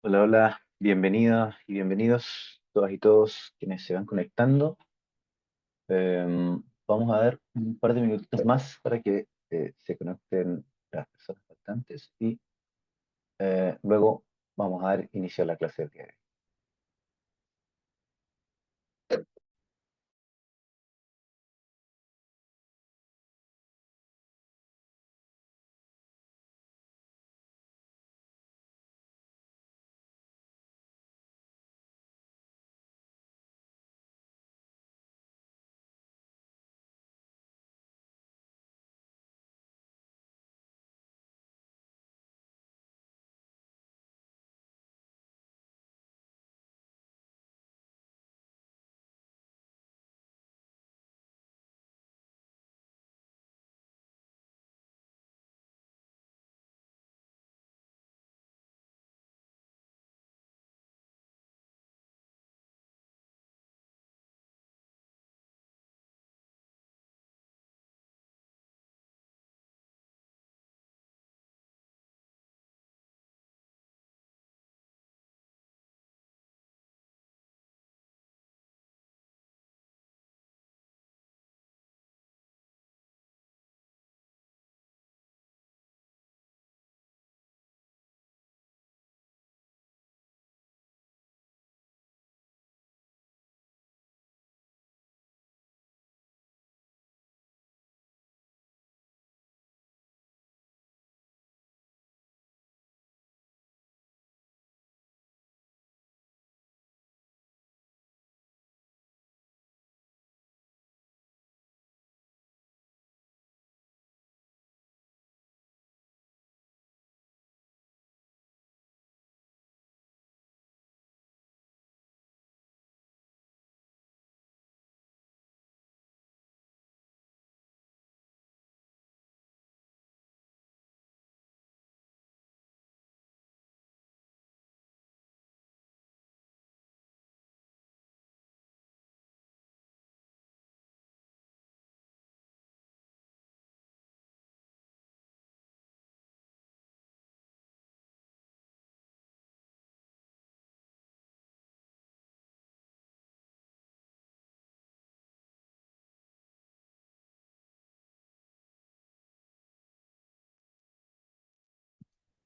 Hola, hola, bienvenidas y bienvenidos todas y todos quienes se van conectando. Vamos a dar un par de minutitos más para que se conecten las personas faltantes y luego vamos a dar inicio a la clase del día de hoy.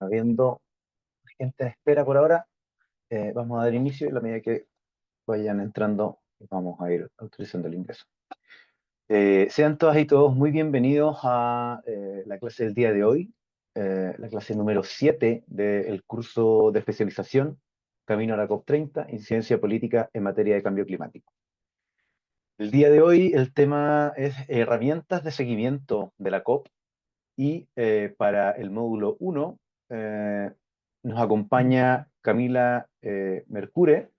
Habiendo gente en espera por ahora, vamos a dar inicio y a la medida que vayan entrando vamos a ir autorizando el ingreso. Sean todas y todos muy bienvenidos a la clase del día de hoy, la clase número 7 del curso de especialización Camino a la COP30, Incidencia Política en materia de cambio climático. El día de hoy el tema es herramientas de seguimiento de la COP y para el módulo 1 nos acompaña Camila Mercure,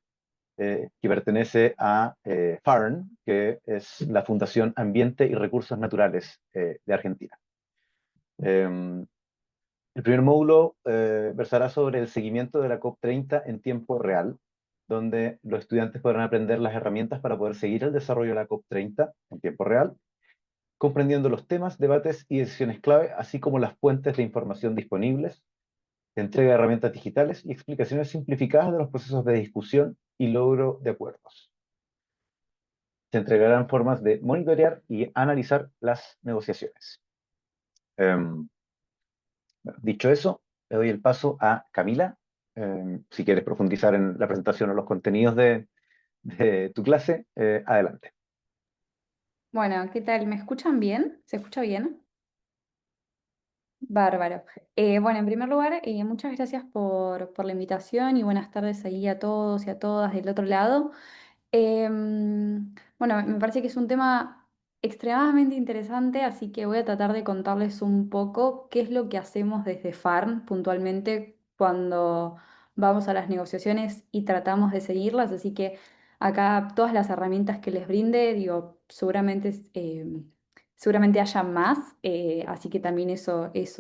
que pertenece a FARN, que es la Fundación Ambiente y Recursos Naturales de Argentina. El primer módulo versará sobre el seguimiento de la COP30 en tiempo real, donde los estudiantes podrán aprender las herramientas para poder seguir el desarrollo de la COP30 en tiempo real, comprendiendo los temas, debates y decisiones clave, así como las fuentes de información disponibles, entrega de herramientas digitales y explicaciones simplificadas de los procesos de discusión y logro de acuerdos. Se entregarán formas de monitorear y analizar las negociaciones. Em, bueno, dicho eso, le doy el paso a Camila. Si quieres profundizar en la presentación o los contenidos de tu clase, adelante. Bueno, ¿qué tal? ¿Me escuchan bien? ¿Se escucha bien? Bárbaro. Bueno, en primer lugar, muchas gracias por la invitación y buenas tardes ahí a todos y a todas del otro lado. Bueno, me parece que es un tema extremadamente interesante, así que voy a tratar de contarles un poco qué es lo que hacemos desde FARN puntualmente cuando vamos a las negociaciones y tratamos de seguirlas. Así que acá todas las herramientas que les brinde, digo, seguramente haya más, así que también eso es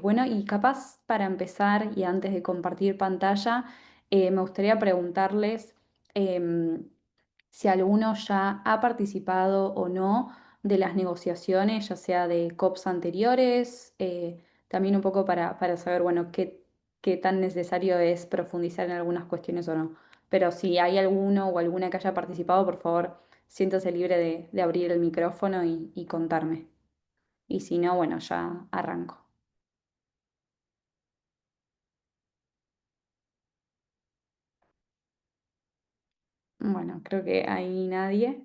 bueno. Y capaz para empezar y antes de compartir pantalla, me gustaría preguntarles em, si alguno ya ha participado o no de las negociaciones, ya sea de COPs anteriores, también un poco para saber, bueno, qué qué tan necesario es profundizar en algunas cuestiones o no. Pero si hay alguno o alguna que haya participado, por favor, siéntase libre de abrir el micrófono y contarme. Y si no, bueno, ya arranco. Bueno, creo que hay nadie.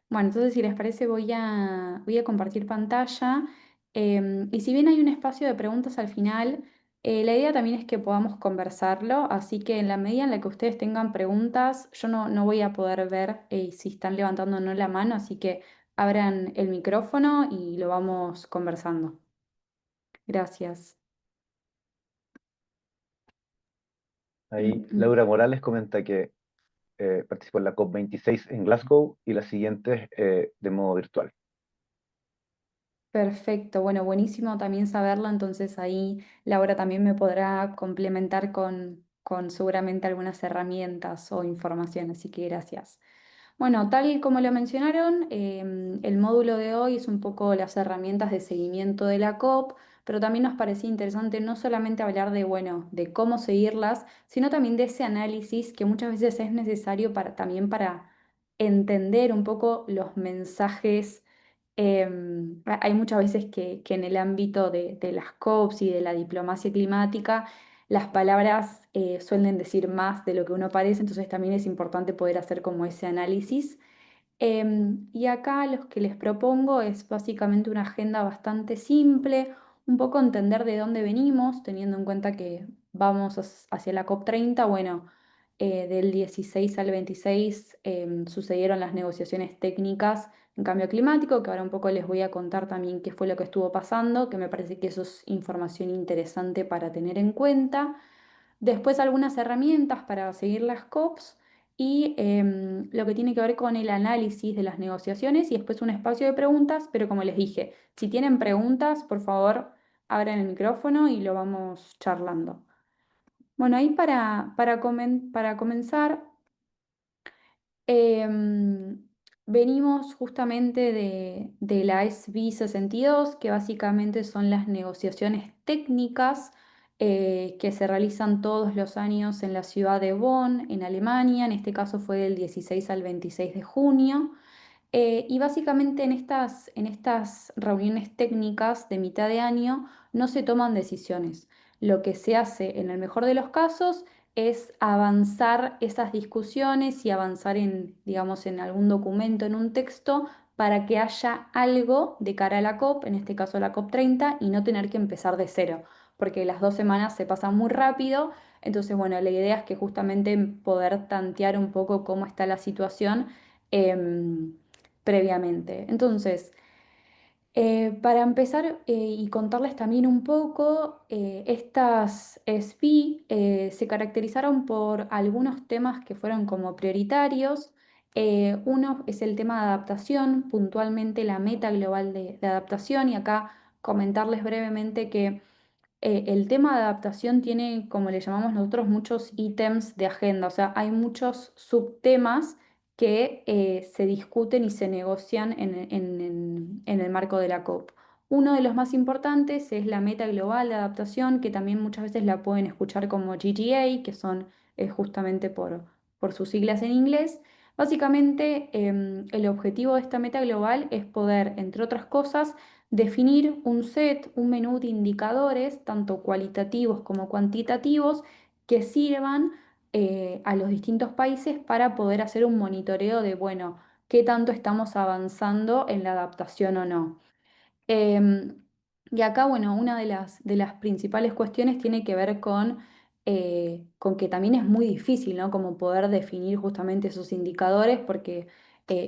Bueno, entonces si les parece voy a compartir pantalla. Y si bien hay un espacio de preguntas al final, la idea también es que podamos conversarlo, así que en la medida en la que ustedes tengan preguntas, yo no voy a poder ver si están levantando o no la mano, así que abran el micrófono y lo vamos conversando. Gracias. Mm, Ahí mm. Laura Morales comenta que participó en la COP26 en Glasgow y la siguiente de modo virtual. Perfecto, bueno, buenísimo también saberlo, entonces ahí Laura también me podrá complementar con seguramente algunas herramientas o información, así que gracias. Bueno, tal y como lo mencionaron, el módulo de hoy es un poco las herramientas de seguimiento de la COP, pero también nos parecía interesante no solamente hablar de, bueno, de cómo seguirlas, sino también de ese análisis que muchas veces es necesario también para entender un poco los mensajes. Hay muchas veces que en el ámbito de las COPs y de la diplomacia climática, las palabras suelen decir más de lo que uno parece, entonces también es importante poder hacer como ese análisis. Y acá los que les propongo es básicamente una agenda bastante simple, un poco entender de dónde venimos, teniendo en cuenta que vamos hacia la COP30. Bueno, del 16 al 26 sucedieron las negociaciones técnicas en cambio climático, que ahora un poco les voy a contar también qué fue lo que estuvo pasando, que me parece que eso es información interesante para tener en cuenta. Después algunas herramientas para seguir las COPs y lo que tiene que ver con el análisis de las negociaciones y después un espacio de preguntas, pero como les dije, si tienen preguntas, por favor, abran el micrófono y lo vamos charlando. Bueno, ahí para comenzar, Em, venimos justamente de la SB 62, que básicamente son las negociaciones técnicas que se realizan todos los años en la ciudad de Bonn, en Alemania. En este caso fue del 16 al 26 de junio. Y básicamente en estas reuniones técnicas de mitad de año no se toman decisiones. Lo que se hace en el mejor de los casos es avanzar esas discusiones y avanzar en, digamos, en algún documento, en un texto, para que haya algo de cara a la COP, en este caso la COP30, y no tener que empezar de cero, porque las 2 semanas se pasan muy rápido. Entonces, bueno, la idea es que justamente poder tantear un poco cómo está la situación. em, Previamente. Entonces, para empezar y contarles también un poco, estas SPI se caracterizaron por algunos temas que fueron como prioritarios. Uno es el tema de adaptación, puntualmente la meta global de adaptación, y acá comentarles brevemente que el tema de adaptación tiene, como le llamamos nosotros, muchos ítems de agenda, o sea, hay muchos subtemas que se discuten y se negocian en el marco de la COP. Uno de los más importantes es la meta global de adaptación, que también muchas veces la pueden escuchar como GGA, que son justamente por sus siglas en inglés. Básicamente, el objetivo de esta meta global es poder, entre otras cosas, definir un set, un menú de indicadores, tanto cualitativos como cuantitativos, que sirvan a los distintos países para poder hacer un monitoreo de, bueno, qué tanto estamos avanzando en la adaptación o no. Em, y acá, bueno, una de las principales cuestiones tiene que ver con que también es muy difícil, ¿no? Como poder definir justamente esos indicadores, porque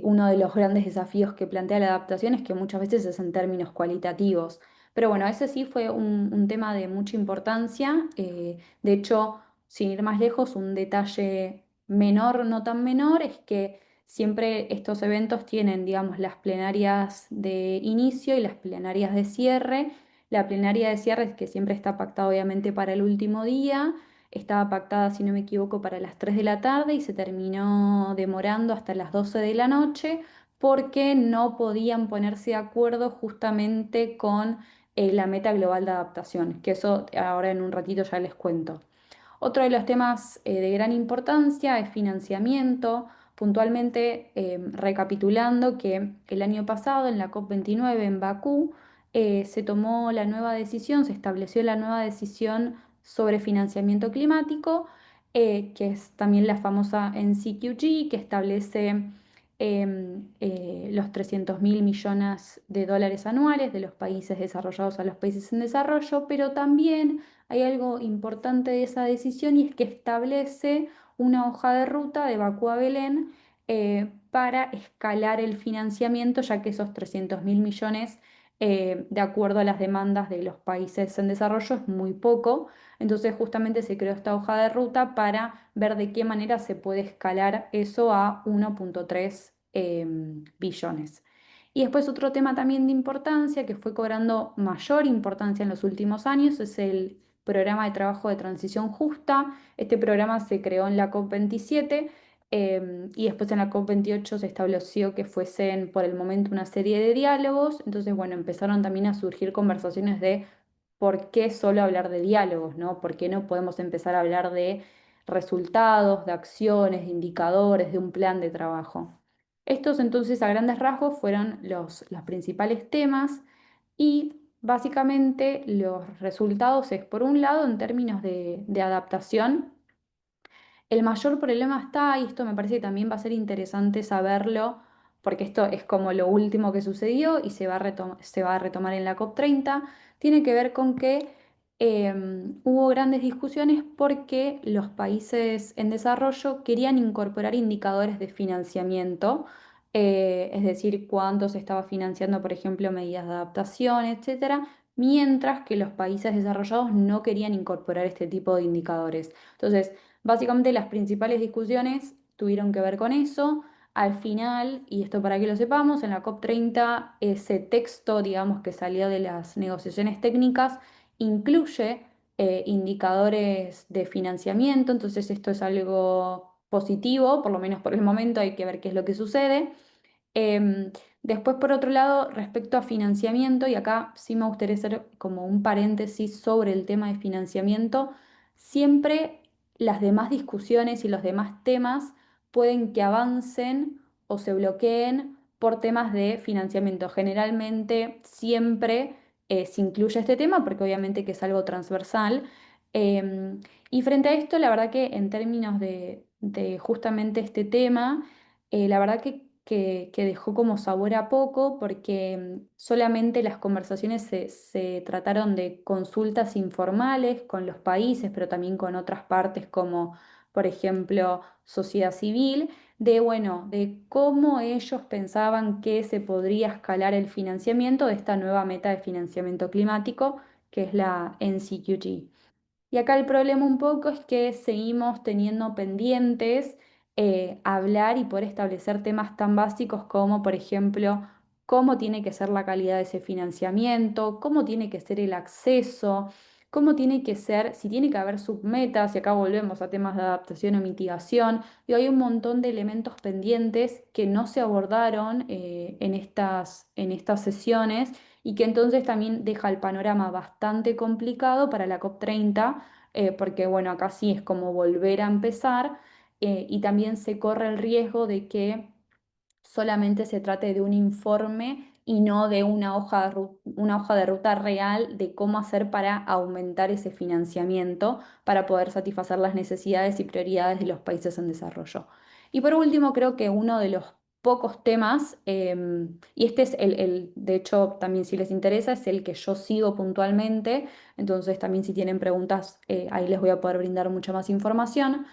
uno de los grandes desafíos que plantea la adaptación es que muchas veces es en términos cualitativos. Pero bueno, ese sí fue un tema de mucha importancia. De hecho, sin ir más lejos, un detalle menor, no tan menor, es que siempre estos eventos tienen, digamos, las plenarias de inicio y las plenarias de cierre. La plenaria de cierre es que siempre está pactada obviamente para el último día. Estaba pactada, si no me equivoco, para las 3 de la tarde y se terminó demorando hasta las 12 de la noche porque no podían ponerse de acuerdo justamente con la meta global de adaptación, que eso ahora en un ratito ya les cuento. Otro de los temas de gran importancia es financiamiento, puntualmente recapitulando que el año pasado en la COP29 en Bakú se tomó la nueva decisión, se estableció la nueva decisión sobre financiamiento climático, que es también la famosa NCQG, que establece los 300.000 millones de dólares anuales de los países desarrollados a los países en desarrollo, pero también hay algo importante de esa decisión y es que establece una hoja de ruta de Bakú a Belén para escalar el financiamiento, ya que esos 300.000 millones, de acuerdo a las demandas de los países en desarrollo, es muy poco. Entonces justamente se creó esta hoja de ruta para ver de qué manera se puede escalar eso a 1,3 billones. Y después otro tema también de importancia que fue cobrando mayor importancia en los últimos años es el programa de trabajo de transición justa. Este programa se creó en la COP27 y después en la COP28 se estableció que fuesen por el momento una serie de diálogos. Entonces, bueno, empezaron también a surgir conversaciones de por qué solo hablar de diálogos, ¿no? ¿Por qué no podemos empezar a hablar de resultados, de acciones, de indicadores, de un plan de trabajo? Estos entonces a grandes rasgos fueron los principales temas y básicamente los resultados es, por un lado, en términos de adaptación, el mayor problema está, y esto me parece que también va a ser interesante saberlo, porque esto es como lo último que sucedió y se va a retomar en la COP30, tiene que ver con que hubo grandes discusiones porque los países en desarrollo querían incorporar indicadores de financiamiento, es decir, cuánto se estaba financiando, por ejemplo, medidas de adaptación, etcétera, mientras que los países desarrollados no querían incorporar este tipo de indicadores. Entonces, básicamente las principales discusiones tuvieron que ver con eso. Al final, y esto para que lo sepamos, en la COP30 ese texto, digamos, que salió de las negociaciones técnicas, incluye indicadores de financiamiento, entonces esto es algo positivo, por lo menos por el momento hay que ver qué es lo que sucede. Em, Después, por otro lado, respecto a financiamiento, y acá sí me gustaría hacer como un paréntesis sobre el tema de financiamiento, siempre las demás discusiones y los demás temas pueden que avancen o se bloqueen por temas de financiamiento. Generalmente siempre se incluye este tema porque obviamente que es algo transversal. Em, y frente a esto, la verdad que en términos de justamente este tema, la verdad que dejó como sabor a poco porque solamente las conversaciones se trataron de consultas informales con los países, pero también con otras partes como, por ejemplo, sociedad civil, de, bueno, de cómo ellos pensaban que se podría escalar el financiamiento de esta nueva meta de financiamiento climático, que es la NCQG. Y acá el problema un poco es que seguimos teniendo pendientes hablar y poder establecer temas tan básicos como, por ejemplo, cómo tiene que ser la calidad de ese financiamiento, cómo tiene que ser el acceso, cómo tiene que ser, si tiene que haber submetas, y acá volvemos a temas de adaptación o mitigación, y hay un montón de elementos pendientes que no se abordaron en estas sesiones y que entonces también deja el panorama bastante complicado para la COP30, porque bueno, acá sí es como volver a empezar, y también se corre el riesgo de que solamente se trate de un informe y no de una hoja de ruta real de cómo hacer para aumentar ese financiamiento para poder satisfacer las necesidades y prioridades de los países en desarrollo. Y por último, creo que uno de los pocos temas, y este es de hecho, también si les interesa, es el que yo sigo puntualmente, entonces también si tienen preguntas, ahí les voy a poder brindar mucha más información,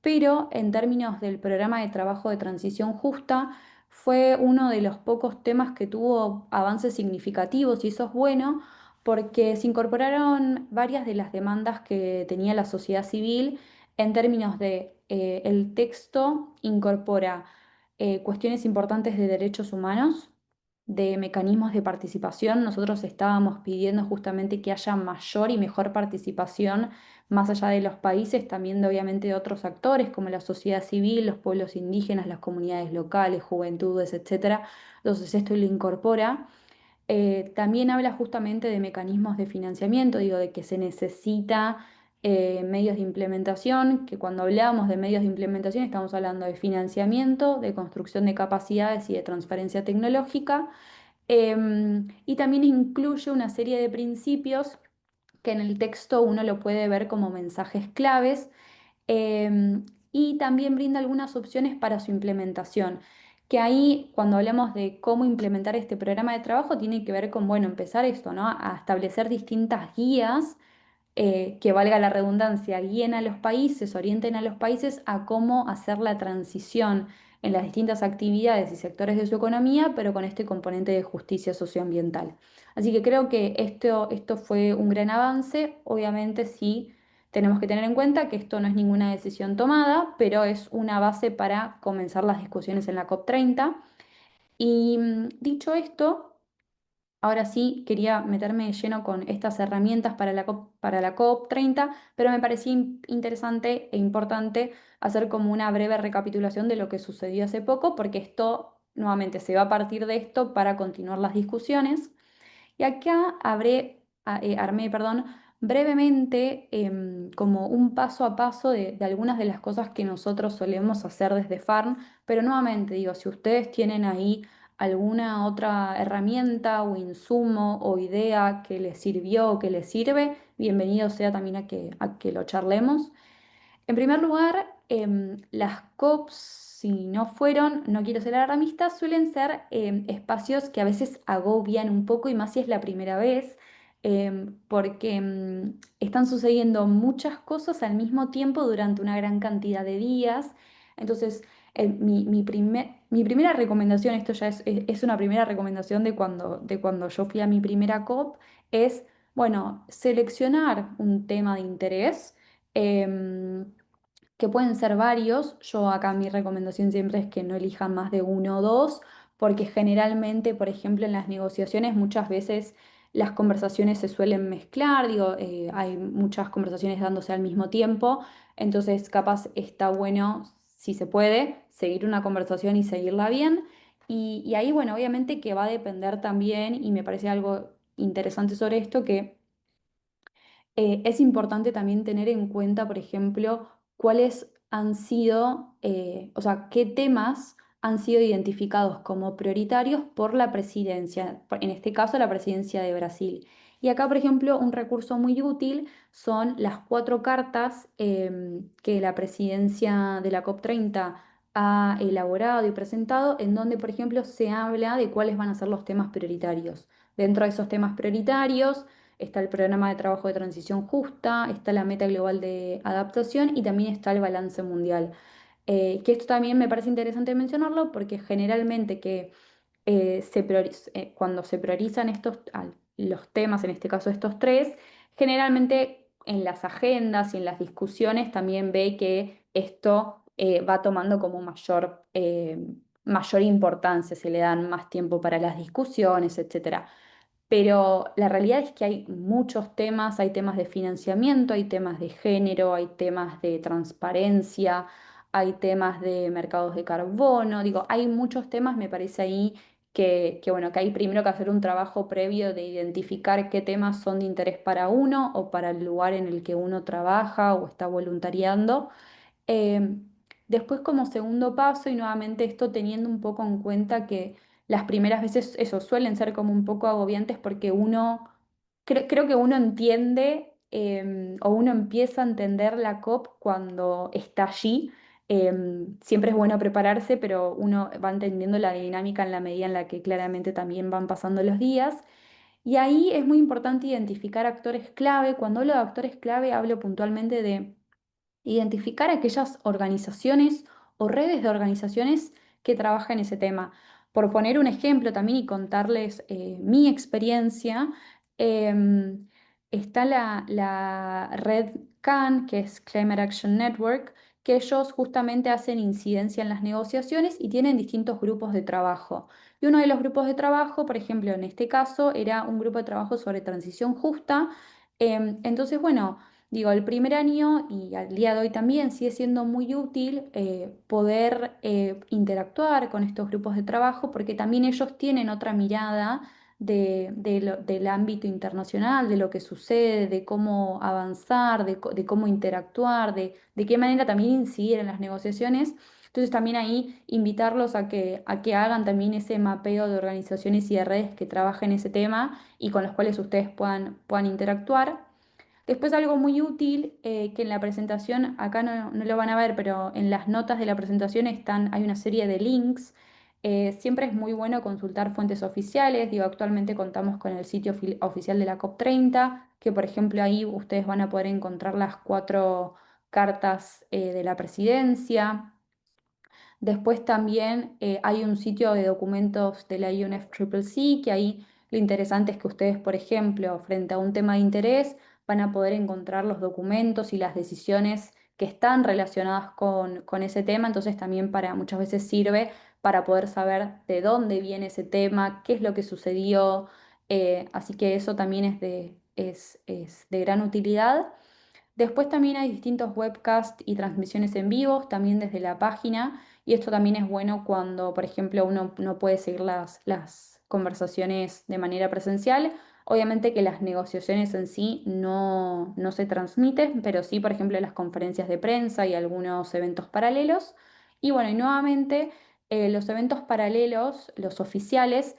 pero en términos del programa de trabajo de transición justa, fue uno de los pocos temas que tuvo avances significativos y eso es bueno porque se incorporaron varias de las demandas que tenía la sociedad civil en términos de el texto incorpora cuestiones importantes de derechos humanos, de mecanismos de participación. Nosotros estábamos pidiendo justamente que haya mayor y mejor participación más allá de los países, también de obviamente de otros actores como la sociedad civil, los pueblos indígenas, las comunidades locales, juventudes, etcétera. Entonces esto lo incorpora. También habla justamente de mecanismos de financiamiento, digo, de que se necesita medios de implementación, que cuando hablamos de medios de implementación estamos hablando de financiamiento, de construcción de capacidades y de transferencia tecnológica. Y también incluye una serie de principios que en el texto uno lo puede ver como mensajes claves, y también brinda algunas opciones para su implementación. Que ahí, cuando hablamos de cómo implementar este programa de trabajo, tiene que ver con, bueno, empezar esto, ¿no? A establecer distintas guías, que valga la redundancia, guíen a los países, orienten a los países a cómo hacer la transición en las distintas actividades y sectores de su economía, pero con este componente de justicia socioambiental. Así que creo que esto fue un gran avance. Obviamente sí tenemos que tener en cuenta que esto no es ninguna decisión tomada, pero es una base para comenzar las discusiones en la COP30. Y dicho esto, ahora sí, quería meterme de lleno con estas herramientas para la COP30, pero me parecía interesante e importante hacer como una breve recapitulación de lo que sucedió hace poco, porque esto, nuevamente, se va a partir de esto para continuar las discusiones. Y acá armé, perdón, brevemente, como un paso a paso de algunas de las cosas que nosotros solemos hacer desde Farm, pero nuevamente digo, si ustedes tienen ahí alguna otra herramienta o insumo o idea que les sirvió o que les sirve, bienvenido sea también a que lo charlemos. En primer lugar, las COPs, si no fueron, no quiero ser alarmista, suelen ser espacios que a veces agobian un poco y más si es la primera vez, porque están sucediendo muchas cosas al mismo tiempo durante una gran cantidad de días. Entonces, mi primera recomendación, esto ya es una primera recomendación de cuando yo fui a mi primera COP, es, bueno, seleccionar un tema de interés, em, que pueden ser varios. Yo acá mi recomendación siempre es que no elijan más de uno o dos, porque generalmente, por ejemplo, en las negociaciones muchas veces las conversaciones se suelen mezclar, digo, hay muchas conversaciones dándose al mismo tiempo, entonces capaz está bueno, si se puede, seguir una conversación y seguirla bien. Y ahí, bueno, obviamente que va a depender también, y me parece algo interesante sobre esto, que es importante también tener en cuenta, por ejemplo, cuáles han sido, o sea, qué temas han sido identificados como prioritarios por la presidencia, en este caso la presidencia de Brasil. Y acá, por ejemplo, un recurso muy útil son las cuatro cartas que la presidencia de la COP30 ha elaborado y presentado, en donde, por ejemplo, se habla de cuáles van a ser los temas prioritarios. Dentro de esos temas prioritarios, está el programa de trabajo de transición justa, está la meta global de adaptación y también está el balance mundial. Que esto también me parece interesante mencionarlo porque generalmente que cuando se priorizan los temas, en este caso estos tres, generalmente en las agendas y en las discusiones también ve que esto va tomando como mayor importancia, se le dan más tiempo para las discusiones, etcétera. Pero la realidad es que hay muchos temas, hay temas de financiamiento, hay temas de género, hay temas de transparencia, hay temas de mercados de carbono, digo, hay muchos temas, me parece ahí bueno, que hay primero que hacer un trabajo previo de identificar qué temas son de interés para uno o para el lugar en el que uno trabaja o está voluntariando. eh, Después, como segundo paso, y nuevamente esto teniendo un poco en cuenta que las primeras veces eso suelen ser como un poco agobiantes porque creo que uno entiende, o uno empieza a entender la COP cuando está allí. Siempre es bueno prepararse, pero uno va entendiendo la dinámica en la medida en la que claramente también van pasando los días. Y ahí es muy importante identificar actores clave. Cuando hablo de actores clave, hablo puntualmente de identificar aquellas organizaciones o redes de organizaciones que trabajan ese tema. Por poner un ejemplo también y contarles mi experiencia, em, está la red CAN, que es Climate Action Network, que ellos justamente hacen incidencia en las negociaciones y tienen distintos grupos de trabajo. Y uno de los grupos de trabajo, por ejemplo, en este caso, era un grupo de trabajo sobre transición justa. Entonces, bueno, digo, el primer año y al día de hoy también sigue siendo muy útil poder interactuar con estos grupos de trabajo porque también ellos tienen otra mirada del ámbito internacional, de lo que sucede, de cómo avanzar, de cómo interactuar, de qué manera también incidir en las negociaciones. Entonces también ahí invitarlos a que hagan también ese mapeo de organizaciones y de redes que trabajen ese tema y con los cuales ustedes puedan interactuar. Después algo muy útil, que en la presentación, acá no lo van a ver, pero en las notas de la presentación hay una serie de links. Siempre es muy bueno consultar fuentes oficiales. Digo, actualmente contamos con el sitio oficial de la COP30, que por ejemplo ahí ustedes van a poder encontrar las 4 cartas de la presidencia. Después también hay un sitio de documentos de la UNFCCC, que ahí lo interesante es que ustedes, por ejemplo, frente a un tema de interés, van a poder encontrar los documentos y las decisiones que están relacionadas con ese tema. Entonces también muchas veces sirve para poder saber de dónde viene ese tema, qué es lo que sucedió. Así que eso también es de gran utilidad. Después también hay distintos webcasts y transmisiones en vivo, también desde la página, y esto también es bueno cuando, por ejemplo, uno no puede seguir las conversaciones de manera presencial. Obviamente que las negociaciones en sí no se transmiten, pero sí, por ejemplo, las conferencias de prensa y algunos eventos paralelos. Y bueno, y nuevamente, los eventos paralelos, los oficiales,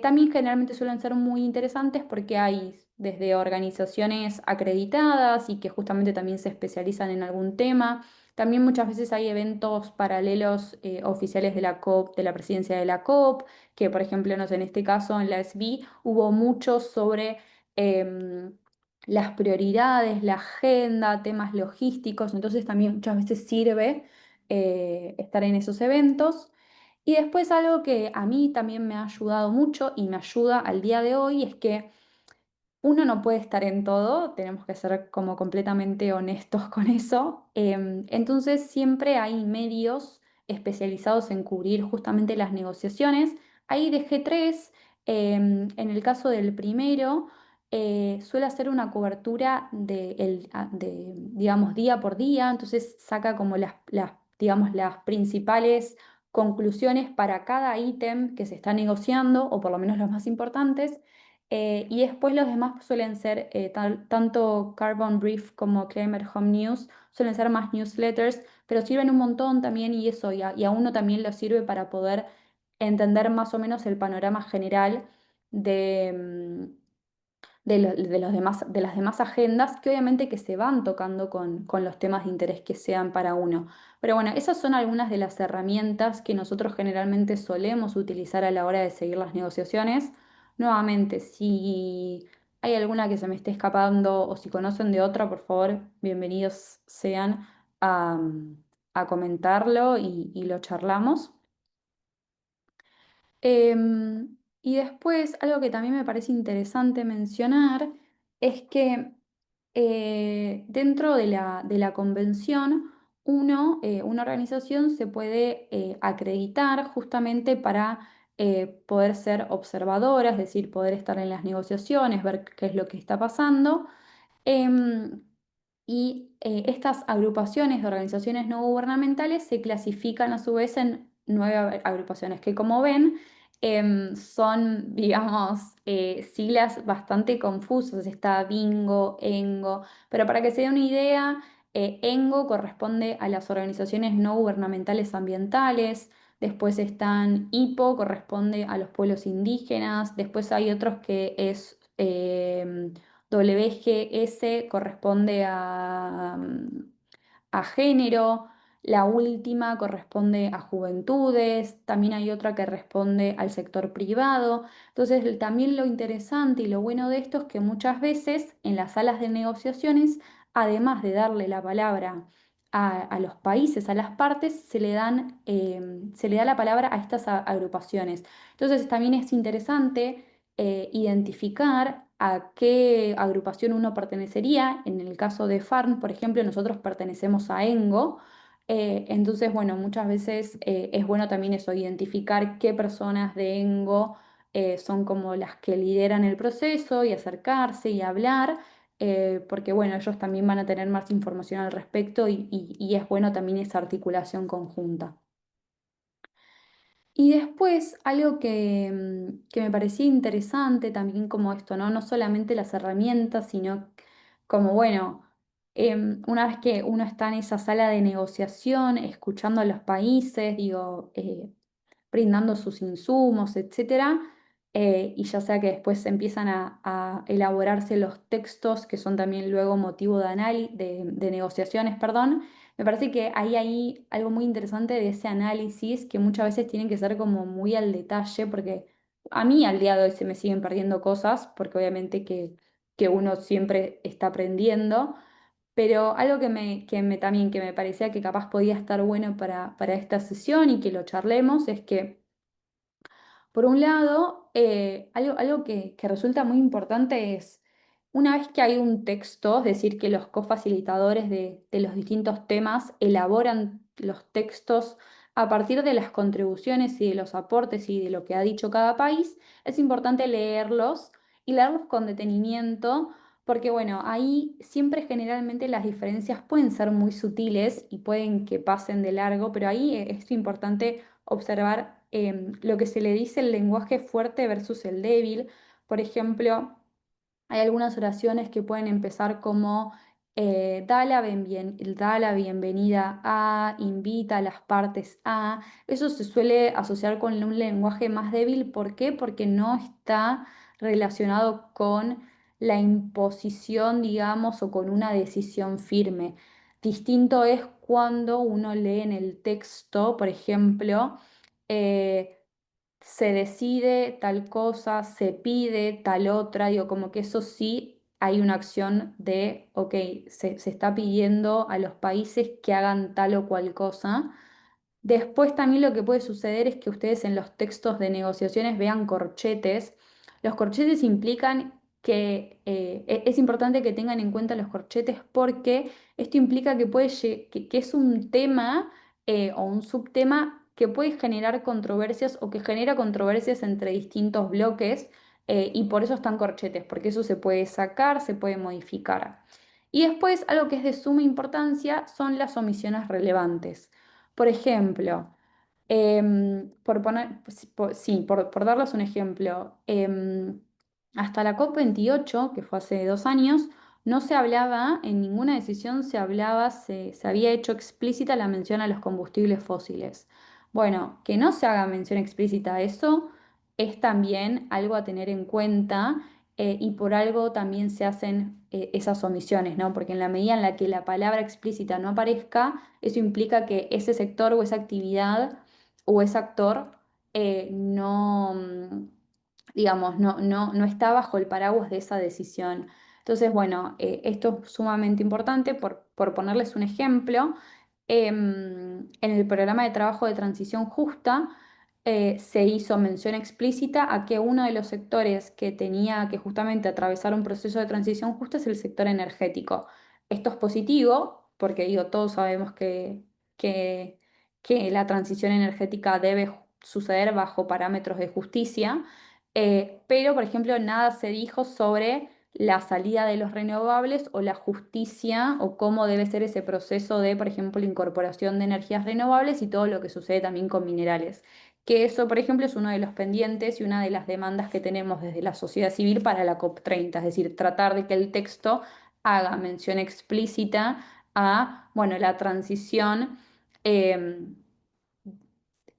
también generalmente suelen ser muy interesantes porque hay desde organizaciones acreditadas y que justamente también se especializan en algún tema. También muchas veces hay eventos paralelos oficiales de la COP, de la presidencia de la COP, que por ejemplo, no sé, en este caso en la SB hubo muchos sobre em, las prioridades, la agenda, temas logísticos, entonces también muchas veces sirve estar en esos eventos. Y después algo que a mí también me ha ayudado mucho y me ayuda al día de hoy es que uno no puede estar en todo, tenemos que ser como completamente honestos con eso. Entonces siempre hay medios especializados en cubrir justamente las negociaciones. Ahí dejé 3. En el caso del primero, suele hacer una cobertura digamos, día por día, entonces saca como digamos, las principales conclusiones para cada ítem que se está negociando, o por lo menos los más importantes. Y después los demás suelen ser, tanto Carbon Brief como Climate Home News, suelen ser más newsletters, pero sirven un montón también y eso, y a uno también le sirve para poder entender más o menos el panorama general de, de los demás, de las demás agendas, que obviamente que se van tocando con los temas de interés que sean para uno. Pero bueno, esas son algunas de las herramientas que nosotros generalmente solemos utilizar a la hora de seguir las negociaciones. Nuevamente, si hay alguna que se me esté escapando o si conocen de otra, por favor, bienvenidos sean a, a comentarlo y lo charlamos. Y después, algo que también me parece interesante mencionar es que dentro de la convención, una organización se puede acreditar justamente para poder ser observadora, es decir, poder estar en las negociaciones, ver qué es lo que está pasando. Em, Estas agrupaciones de organizaciones no gubernamentales se clasifican a su vez en 9 agrupaciones que, como ven, son, digamos, siglas bastante confusas. Está Bingo, ENGO, pero para que se dé una idea, ENGO corresponde a las organizaciones no gubernamentales ambientales. Después están IPO, corresponde a los pueblos indígenas. Después hay otros que es WGS, corresponde a género. La última corresponde a juventudes. También hay otra que responde al sector privado. Entonces, también lo interesante y lo bueno de esto es que muchas veces en las salas de negociaciones, además de darle la palabra a los países, a las partes, se le da la palabra a estas agrupaciones. Entonces, también es interesante identificar a qué agrupación uno pertenecería. En el caso de FARN, por ejemplo, nosotros pertenecemos a ENGO. Entonces, bueno, muchas veces es bueno también eso, identificar qué personas de ENGO son como las que lideran el proceso y acercarse y hablar, porque bueno, ellos también van a tener más información al respecto y es bueno también esa articulación conjunta. Y después, algo que me parecía interesante también como esto, ¿no? No solamente las herramientas, sino como, bueno, una vez que uno está en esa sala de negociación, escuchando a los países, digo, brindando sus insumos, etcétera, y ya sea que después empiezan a elaborarse los textos que son también luego motivo de negociaciones, perdón. Me parece que hay algo muy interesante de ese análisis que muchas veces tienen que ser como muy al detalle, porque a mí al día de hoy se me siguen perdiendo cosas, porque obviamente que uno siempre está aprendiendo, pero algo también que me parecía que capaz podía estar bueno para esta sesión y que lo charlemos es que por un lado, algo que resulta muy importante es, una vez que hay un texto, es decir, que los cofacilitadores de los distintos temas elaboran los textos a partir de las contribuciones y de los aportes y de lo que ha dicho cada país, es importante leerlos y leerlos con detenimiento, porque bueno, ahí siempre generalmente las diferencias pueden ser muy sutiles y pueden que pasen de largo, pero ahí es importante observar lo que se le dice el lenguaje fuerte versus el débil. Por ejemplo, hay algunas oraciones que pueden empezar como da la bienvenida a, invita a las partes a. Eso se suele asociar con un lenguaje más débil. ¿Por qué? Porque no está relacionado con la imposición, digamos, o con una decisión firme. Distinto es cuando uno lee en el texto, por ejemplo, eh, se decide tal cosa, se pide tal otra, digo, como que eso sí hay una acción de, ok, se está pidiendo a los países que hagan tal o cual cosa. Después también lo que puede suceder es que ustedes en los textos de negociaciones vean corchetes. Los corchetes implican que es importante que tengan en cuenta los corchetes porque esto implica que es un tema o un subtema que puede generar controversias o que genera controversias entre distintos bloques y por eso están corchetes, porque eso se puede sacar, se puede modificar. Y después, algo que es de suma importancia son las omisiones relevantes. Por ejemplo, por darles un ejemplo, hasta la COP28, que fue hace 2 años, no se hablaba, en ninguna decisión se había hecho explícita la mención a los combustibles fósiles. Bueno, que no se haga mención explícita a eso es también algo a tener en cuenta y por algo también se hacen esas omisiones, ¿no? Porque en la medida en la que la palabra explícita no aparezca, eso implica que ese sector o esa actividad o ese actor no, digamos, no está bajo el paraguas de esa decisión. Entonces, bueno, esto es sumamente importante por ponerles un ejemplo. En el programa de trabajo de transición justa se hizo mención explícita a que uno de los sectores que tenía que justamente atravesar un proceso de transición justa es el sector energético. Esto es positivo porque digo, todos sabemos que, que la transición energética debe suceder bajo parámetros de justicia, pero por ejemplo nada se dijo sobre la salida de los renovables o la justicia o cómo debe ser ese proceso de, por ejemplo, la incorporación de energías renovables y todo lo que sucede también con minerales. Que eso, por ejemplo, es uno de los pendientes y una de las demandas que tenemos desde la sociedad civil para la COP30, es decir, tratar de que el texto haga mención explícita a, bueno, la transición. em,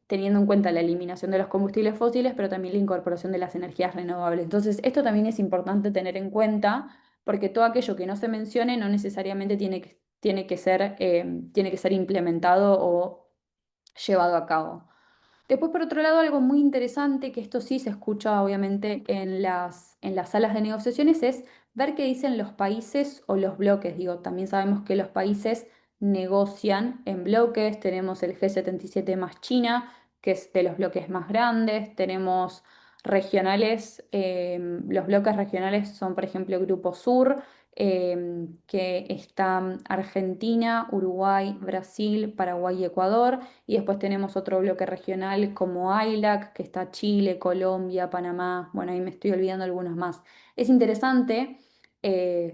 Teniendo en cuenta la eliminación de los combustibles fósiles, pero también la incorporación de las energías renovables. Entonces, esto también es importante tener en cuenta, porque todo aquello que no se mencione no necesariamente tiene que ser implementado o llevado a cabo. Después, por otro lado, algo muy interesante, que esto sí se escucha obviamente en las salas de negociaciones, es ver qué dicen los países o los bloques. Digo, también sabemos que los países negocian en bloques. Tenemos el G77 más China, que es de los bloques más grandes. Tenemos regionales, los bloques regionales son, por ejemplo, Grupo Sur, que están Argentina, Uruguay, Brasil, Paraguay y Ecuador. Y después tenemos otro bloque regional como AILAC, que está Chile, Colombia, Panamá. Bueno, ahí me estoy olvidando algunos más. Es interesante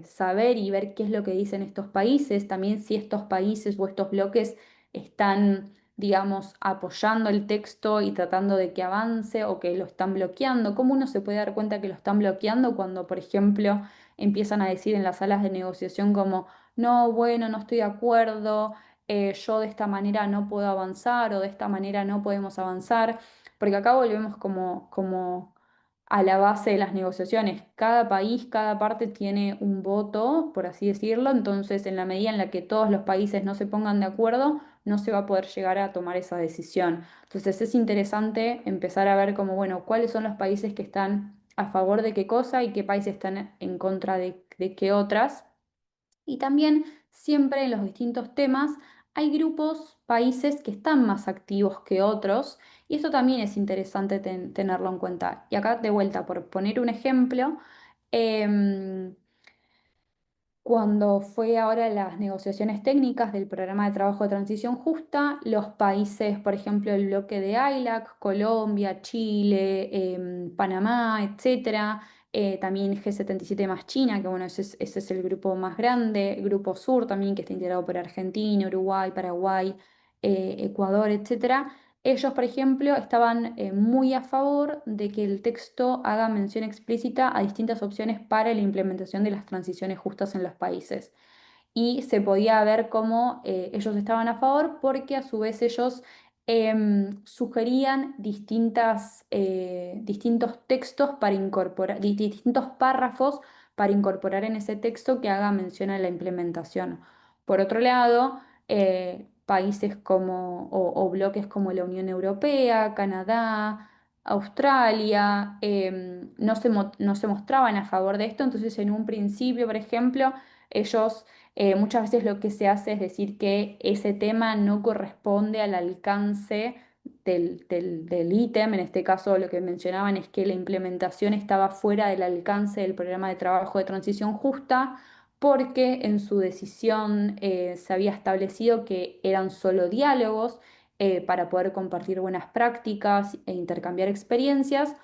saber y ver qué es lo que dicen estos países, también si estos países o estos bloques están digamos, apoyando el texto y tratando de que avance o que lo están bloqueando? ¿Cómo uno se puede dar cuenta que lo están bloqueando cuando, por ejemplo, empiezan a decir en las salas de negociación como, no, bueno, no estoy de acuerdo, yo de esta manera no puedo avanzar o de esta manera no podemos avanzar? Porque acá volvemos como a la base de las negociaciones. Cada país, cada parte tiene un voto, por así decirlo, entonces en la medida en la que todos los países no se pongan de acuerdo, no se va a poder llegar a tomar esa decisión. Entonces es interesante empezar a ver como, bueno, cuáles son los países que están a favor de qué cosa y qué países están en contra de qué otras. Y también siempre en los distintos temas hay grupos, países que están más activos que otros y esto también es interesante tenerlo en cuenta. Y acá de vuelta, por poner un ejemplo, em, cuando fue ahora las negociaciones técnicas del programa de trabajo de transición justa, los países, por ejemplo, el bloque de ILAC, Colombia, Chile, Panamá, etcétera, también G77 más China, que bueno, ese es el grupo más grande, Grupo Sur también, que está integrado por Argentina, Uruguay, Paraguay, Ecuador, etcétera. Ellos, por ejemplo, estaban muy a favor de que el texto haga mención explícita a distintas opciones para la implementación de las transiciones justas en los países. Y se podía ver cómo ellos estaban a favor porque a su vez ellos sugerían distintos textos para incorporar, distintos párrafos para incorporar en ese texto que haga mención a la implementación. Por otro lado, países como, o bloques como la Unión Europea, Canadá, Australia, no se mostraban a favor de esto, entonces en un principio, por ejemplo, ellos muchas veces lo que se hace es decir que ese tema no corresponde al alcance del ítem. En este caso, lo que mencionaban es que la implementación estaba fuera del alcance del programa de trabajo de transición justa, porque en su decisión se había establecido que eran solo diálogos para poder compartir buenas prácticas e intercambiar experiencias.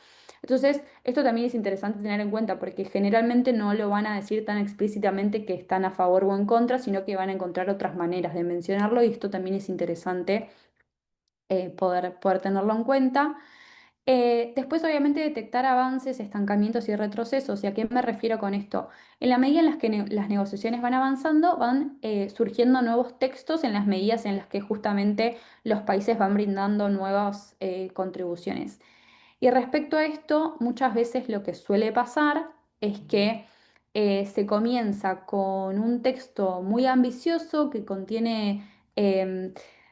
Entonces, esto también es interesante tener en cuenta porque generalmente no lo van a decir tan explícitamente que están a favor o en contra, sino que van a encontrar otras maneras de mencionarlo y esto también es interesante poder tenerlo en cuenta. Después, obviamente, detectar avances, estancamientos y retrocesos. ¿Y a qué me refiero con esto? En la medida en las que las negociaciones van avanzando, van surgiendo nuevos textos en las medidas en las que justamente los países van brindando nuevas contribuciones. Y respecto a esto, muchas veces lo que suele pasar es que se comienza con un texto muy ambicioso que contiene,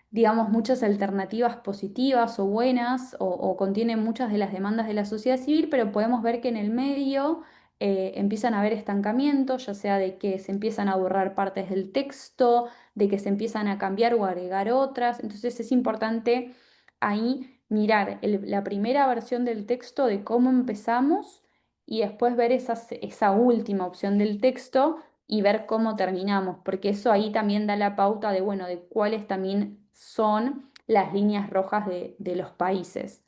digamos, muchas alternativas positivas o buenas o contiene muchas de las demandas de la sociedad civil, pero podemos ver que en el medio empiezan a haber estancamientos, ya sea de que se empiezan a borrar partes del texto, de que se empiezan a cambiar o agregar otras. Entonces es importante ahí mirar la primera versión del texto de cómo empezamos y después ver esa última opción del texto y ver cómo terminamos, porque eso ahí también da la pauta de, bueno, de cuáles también son las líneas rojas de los países.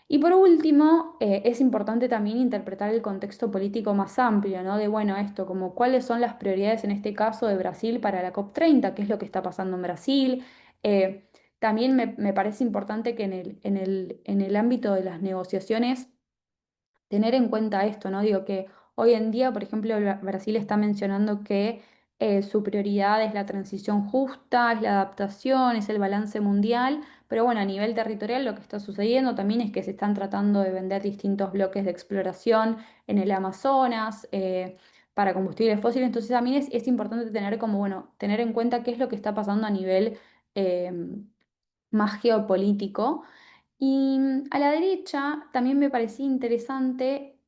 Y por último, es importante también interpretar el contexto político más amplio, ¿no? De, bueno, esto, como cuáles son las prioridades en este caso de Brasil para la COP30, qué es lo que está pasando en Brasil. Eh, También me parece importante que en el ámbito de las negociaciones tener en cuenta esto, ¿no? Digo que hoy en día, por ejemplo, Brasil está mencionando que su prioridad es la transición justa, es la adaptación, es el balance mundial, pero bueno, a nivel territorial lo que está sucediendo también es que se están tratando de vender distintos bloques de exploración en el Amazonas. Para combustibles fósiles, entonces también es importante tener como, bueno, tener en cuenta qué es lo que está pasando a nivel eh, más geopolítico. Y a la derecha también me parecía interesante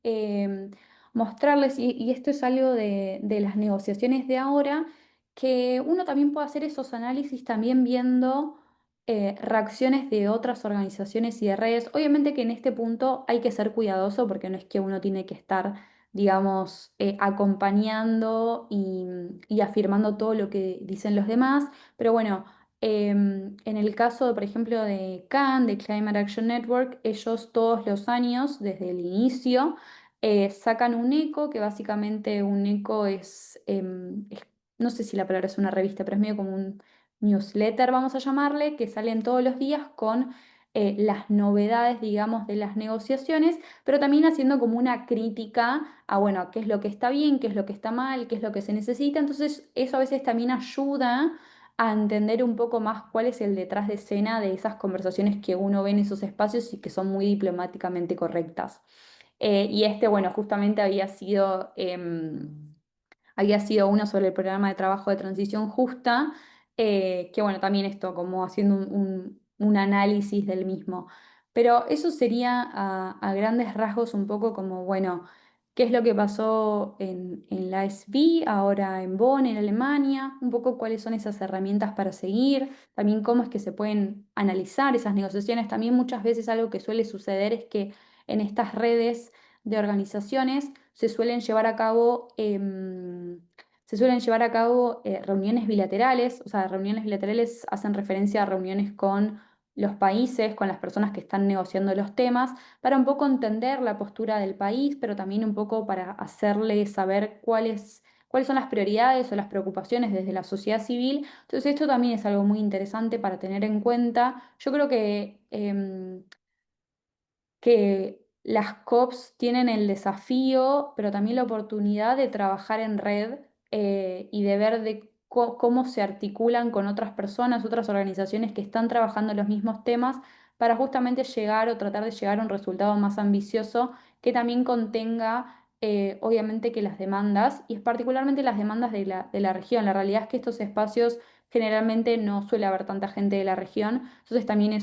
mostrarles, y esto es algo de las negociaciones de ahora, que uno también puede hacer esos análisis también viendo reacciones de otras organizaciones y de redes. Obviamente que en este punto hay que ser cuidadoso porque no es que uno tiene que estar, digamos, acompañando y afirmando todo lo que dicen los demás, pero bueno. En el caso, por ejemplo, de CAN, de Climate Action Network, ellos todos los años, desde el inicio, sacan un eco, que básicamente un eco no sé si la palabra es una revista, pero es medio como newsletter, vamos a llamarle, que salen todos los días con las novedades, digamos, de las negociaciones, pero también haciendo como una crítica a, bueno, qué es lo que está bien, qué es lo que está mal, qué es lo que se necesita. Entonces, eso a veces también ayuda a entender un poco más cuál es el detrás de escena de esas conversaciones que uno ve en esos espacios y que son muy diplomáticamente correctas. Y este, bueno, justamente había sido uno sobre el programa de trabajo de transición justa, que bueno, también esto, como haciendo un análisis del mismo. Pero eso sería a grandes rasgos un poco como, bueno, qué es lo que pasó en la SB, ahora en Bonn, en Alemania, un poco cuáles son esas herramientas para seguir, también cómo es que se pueden analizar esas negociaciones. También muchas veces algo que suele suceder es que en estas redes de organizaciones se suelen llevar a cabo reuniones bilaterales, o sea, reuniones bilaterales hacen referencia a reuniones con los países, con las personas que están negociando los temas, para un poco entender la postura del país, pero también un poco para hacerle saber cuáles son las prioridades o las preocupaciones desde la sociedad civil. Entonces, esto también es algo muy interesante para tener en cuenta. Yo creo que las COPs tienen el desafío, pero también la oportunidad de trabajar en red y de ver cómo se articulan con otras personas, otras organizaciones que están trabajando en los mismos temas para justamente llegar o tratar de llegar a un resultado más ambicioso que también contenga, obviamente, que las demandas, y particularmente las demandas de la región. La realidad es que estos espacios generalmente no suele haber tanta gente de la región, entonces también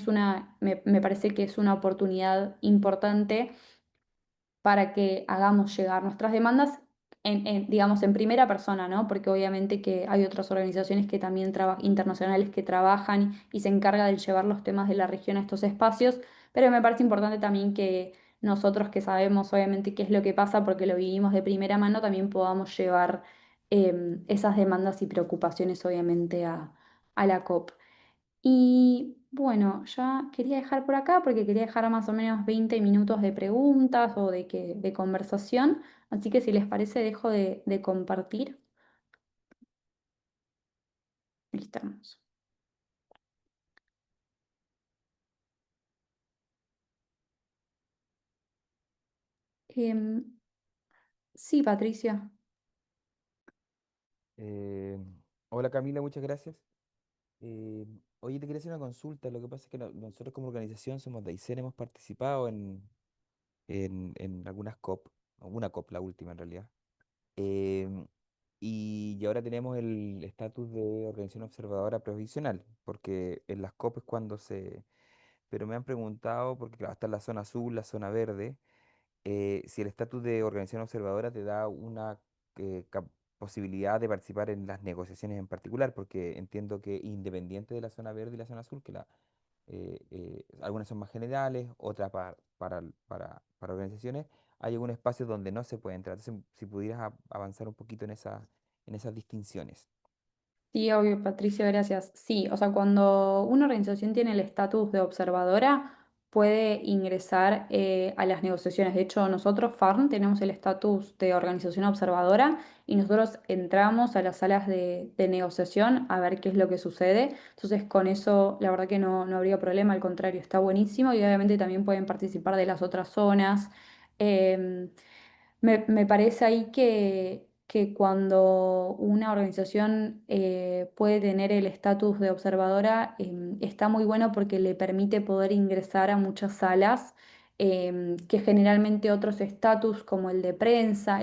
me parece que es una oportunidad importante para que hagamos llegar nuestras demandas digamos, en primera persona, ¿no? Porque obviamente que hay otras organizaciones que también internacionales que trabajan y se encargan de llevar los temas de la región a estos espacios, pero me parece importante también que nosotros que sabemos obviamente qué es lo que pasa porque lo vivimos de primera mano, también podamos llevar esas demandas y preocupaciones obviamente a la COP. Y bueno, ya quería dejar por acá porque quería dejar más o menos 20 minutos de preguntas o de conversación. Así que si les parece, dejo de compartir. Ahí estamos. Em, sí, Patricia. Eh, Hola Camila, muchas gracias. Eh, Oye, te quería hacer una consulta. Lo que pasa es que nosotros como organización somos de ICEN, hemos participado en algunas COP, una COP, la última en realidad. Em, y ahora tenemos el estatus de organización observadora provisional, porque en las COP es cuando se... Pero me han preguntado, porque claro, está la zona azul, la zona verde, si el estatus de organización observadora te da una posibilidad de participar en las negociaciones en particular, porque entiendo que independiente de la zona verde y la zona azul, algunas son más generales, otras para organizaciones, hay algún espacio donde no se puede entrar. Entonces, si pudieras avanzar un poquito en esas distinciones. Sí, obvio, Patricia, gracias. Sí, o sea, cuando una organización tiene el estatus de observadora, puede ingresar a las negociaciones. De hecho, nosotros, FARN, tenemos el estatus de organización observadora y nosotros entramos a las salas de negociación a ver qué es lo que sucede. Entonces, con eso, la verdad que no habría problema, al contrario, está buenísimo y obviamente también pueden participar de las otras zonas. Em, me parece ahí que cuando una organización puede tener el estatus de observadora, está muy bueno porque le permite poder ingresar a muchas salas que generalmente otros estatus como el de prensa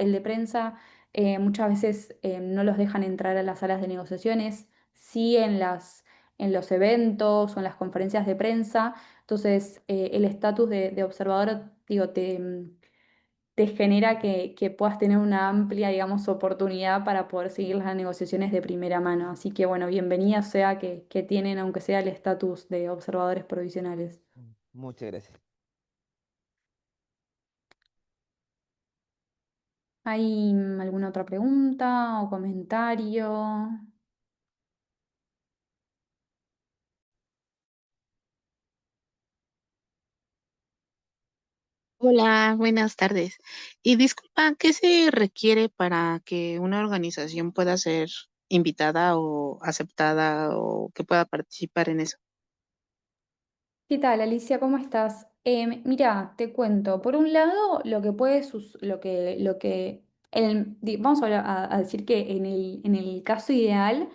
muchas veces no los dejan entrar a las salas de negociaciones, sí en los eventos o en las conferencias de prensa. Entonces, el estatus de observador, digo, te genera que puedas tener una amplia, digamos, oportunidad para poder seguir las negociaciones de primera mano. Así que, bueno, bienvenida sea que tienen, aunque sea el estatus de observadores provisionales. Muchas gracias. ¿Hay alguna otra pregunta o comentario? Hola, buenas tardes. Y disculpa, ¿qué se requiere para que una organización pueda ser invitada o aceptada o que pueda participar en eso. ¿Qué tal, Alicia? ¿Cómo estás? Mira, te cuento. Por un lado, lo que puede vamos a decir que en el caso ideal,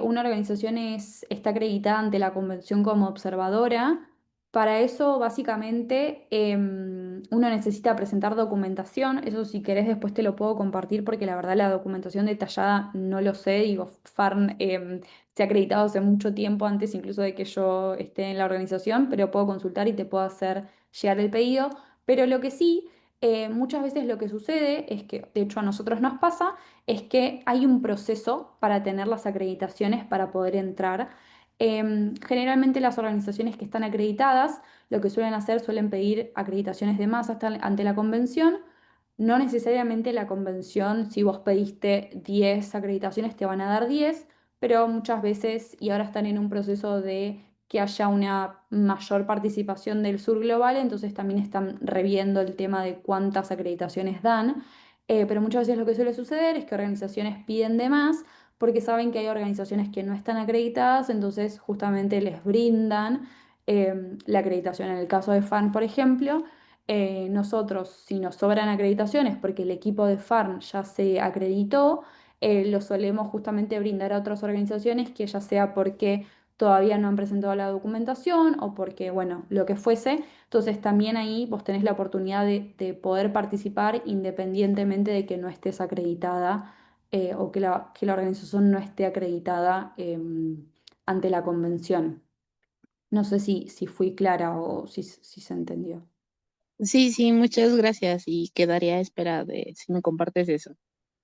una organización está acreditada ante la convención como observadora. Para eso, básicamente, uno necesita presentar documentación. Eso, si querés, después te lo puedo compartir porque la verdad la documentación detallada no lo sé. Digo, FARN se ha acreditado hace mucho tiempo antes incluso de que yo esté en la organización, pero puedo consultar y te puedo hacer llegar el pedido. Pero lo que sí, muchas veces lo que sucede es que, de hecho a nosotros nos pasa, es que hay un proceso para tener las acreditaciones para poder entrar. Generalmente las organizaciones que están acreditadas, lo que suelen hacer, suelen pedir acreditaciones de más ante la convención. No necesariamente la convención, si vos pediste 10 acreditaciones, te van a dar 10, pero muchas veces, y ahora están en un proceso de que haya una mayor participación del sur global, entonces también están reviendo el tema de cuántas acreditaciones dan. Pero muchas veces lo que suele suceder es que organizaciones piden de más porque saben que hay organizaciones que no están acreditadas, entonces justamente les brindan la acreditación. En el caso de FAN, por ejemplo, nosotros, si nos sobran acreditaciones porque el equipo de FARN ya se acreditó, lo solemos justamente brindar a otras organizaciones que ya sea porque todavía no han presentado la documentación o porque, bueno, lo que fuese. Entonces también ahí vos tenés la oportunidad de poder participar independientemente de que no estés acreditada o que la organización no esté acreditada ante la convención. No sé si fui clara o si se entendió. Sí, sí, muchas gracias y quedaría a espera de si me compartes eso.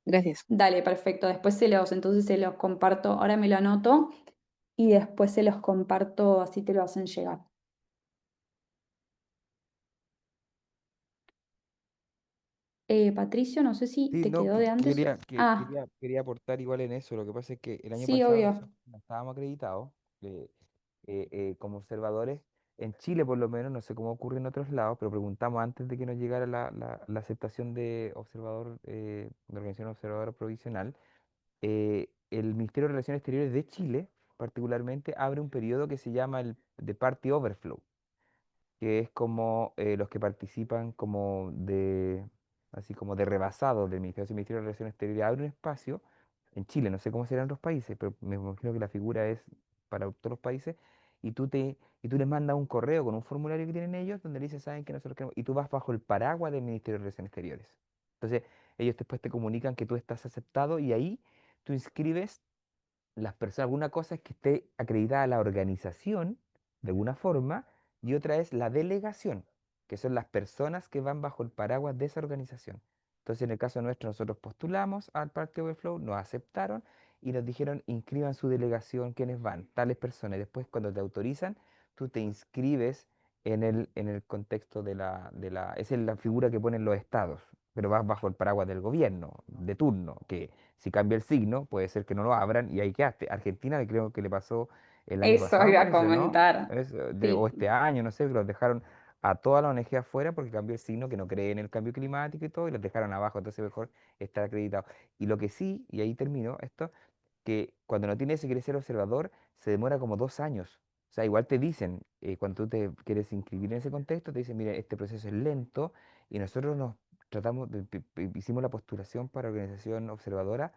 Gracias. Dale, perfecto. Entonces se los comparto. Ahora me lo anoto y después se los comparto, así te lo hacen llegar. Patricio, no sé si Sí, te no, quedó de antes. Ah, quería aportar igual en eso. Lo que pasa es que el año sí, pasado obvio. nosotros no estábamos acreditados eh, como observadores. En Chile, por lo menos, no sé cómo ocurre en otros lados, pero preguntamos antes de que nos llegara la aceptación de observador, de organización observadora provisional. El Ministerio de Relaciones Exteriores de Chile, particularmente, abre un periodo que se llama el de Party Overflow, que es como los que participan como de, así como de rebasados del Ministerio, si el Ministerio de Relaciones Exteriores abre un espacio en Chile, no sé cómo serán los países, pero me imagino que la figura es para todos los países, y tú les mandas un correo con un formulario que tienen ellos, donde le dices, saben que nosotros queremos, y tú vas bajo el paraguas del Ministerio de Relaciones Exteriores. Entonces, ellos después te comunican que tú estás aceptado y ahí tú inscribes las personas, una cosa es que esté acreditada la organización de alguna forma y otra es la delegación, que son las personas que van bajo el paraguas de esa organización. Entonces, en el caso nuestro, nosotros postulamos al Party Overflow, nos aceptaron y nos dijeron inscriban su delegación, quiénes van, tales personas. Y después, cuando te autorizan, tú te inscribes en el contexto esa es la figura que ponen los estados, pero vas bajo el paraguas del gobierno de turno, que si cambia el signo, puede ser que no lo abran y ahí quedaste. Argentina creo que le pasó el año Eso pasado, iba a parece, ¿no? comentar. O Sí. este año, no sé, que los dejaron a toda la ONG afuera porque cambió el signo, que no cree en el cambio climático y todo, y los dejaron abajo, entonces mejor estar acreditado. Y lo que sí, y ahí termino esto, que cuando no tienes ese quieres ser observador, se demora como 2 años. O sea, igual te dicen, cuando tú te quieres inscribir en ese contexto, te dicen, mire, este proceso es lento y nosotros nos hicimos la postulación para organización observadora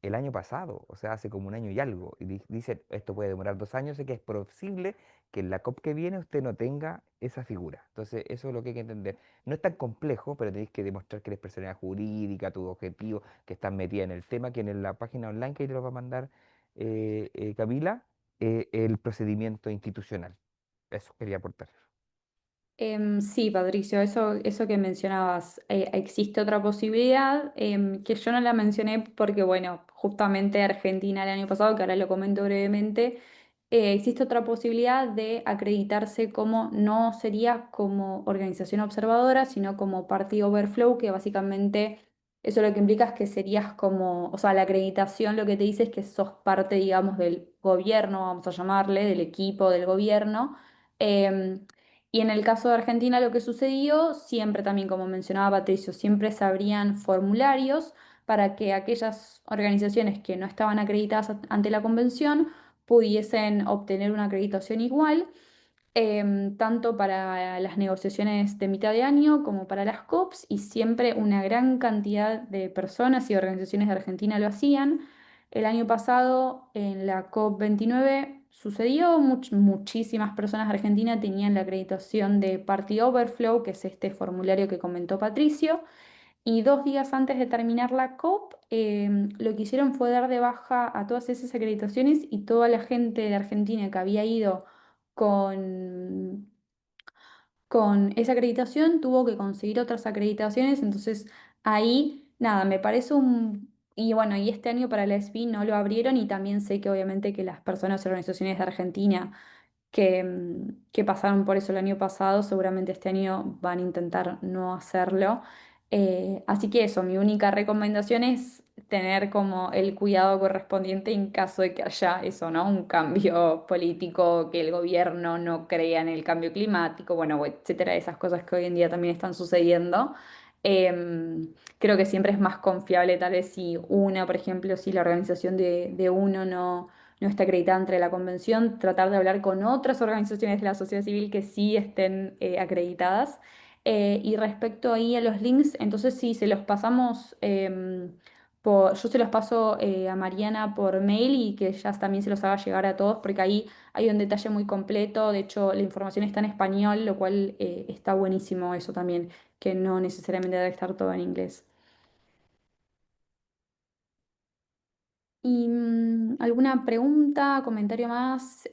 el año pasado, o sea, hace como un año y algo. Y dicen, esto puede demorar 2 años, sé que es posible que en la COP que viene usted no tenga esa figura. Entonces, eso es lo que hay que entender. No es tan complejo, pero tenéis que demostrar que eres personalidad jurídica, tu objetivo, que estás metida en el tema, que en la página online que ahí te lo va a mandar Camila, el procedimiento institucional. Eso quería aportar. Sí, Patricio, eso que mencionabas, existe otra posibilidad que yo no la mencioné porque, bueno, justamente Argentina el año pasado, que ahora lo comento brevemente, existe otra posibilidad de acreditarse como, no sería como organización observadora, sino como Party Overflow, que básicamente eso lo que implica es que serías como, o sea, la acreditación lo que te dice es que sos parte, digamos, del gobierno, vamos a llamarle, del equipo del gobierno. Em, y en el caso de Argentina lo que sucedió, siempre también como mencionaba Patricio, siempre se abrían formularios para que aquellas organizaciones que no estaban acreditadas ante la convención pudiesen obtener una acreditación igual, tanto para las negociaciones de mitad de año como para las COPs, y siempre una gran cantidad de personas y organizaciones de Argentina lo hacían. El año pasado, en la COP 29 sucedió, muchísimas personas de Argentina tenían la acreditación de Party Overflow, que es este formulario que comentó Patricio, y 2 días antes de terminar la COP, lo que hicieron fue dar de baja a todas esas acreditaciones, y toda la gente de Argentina que había ido con, con esa acreditación tuvo que conseguir otras acreditaciones. Entonces ahí, nada, me parece un... Y bueno, y este año para la SBI no lo abrieron, y también sé que obviamente que las personas y organizaciones de Argentina que pasaron por eso el año pasado, seguramente este año van a intentar no hacerlo. Así que eso, mi única recomendación es tener como el cuidado correspondiente en caso de que haya eso, ¿no? Un cambio político, que el gobierno no crea en el cambio climático, bueno, etcétera, esas cosas que hoy en día también están sucediendo. Creo que siempre es más confiable tal vez si una, por ejemplo, si la organización de uno no está acreditada entre la convención, tratar de hablar con otras organizaciones de la sociedad civil que sí estén acreditadas. Y respecto ahí a los links, entonces sí, se los pasamos, yo se los paso a Mariana por mail, y que ella también se los haga llegar a todos, porque ahí hay un detalle muy completo. De hecho, la información está en español, lo cual está buenísimo eso también, que no necesariamente debe estar todo en inglés. ¿Y alguna pregunta, comentario más?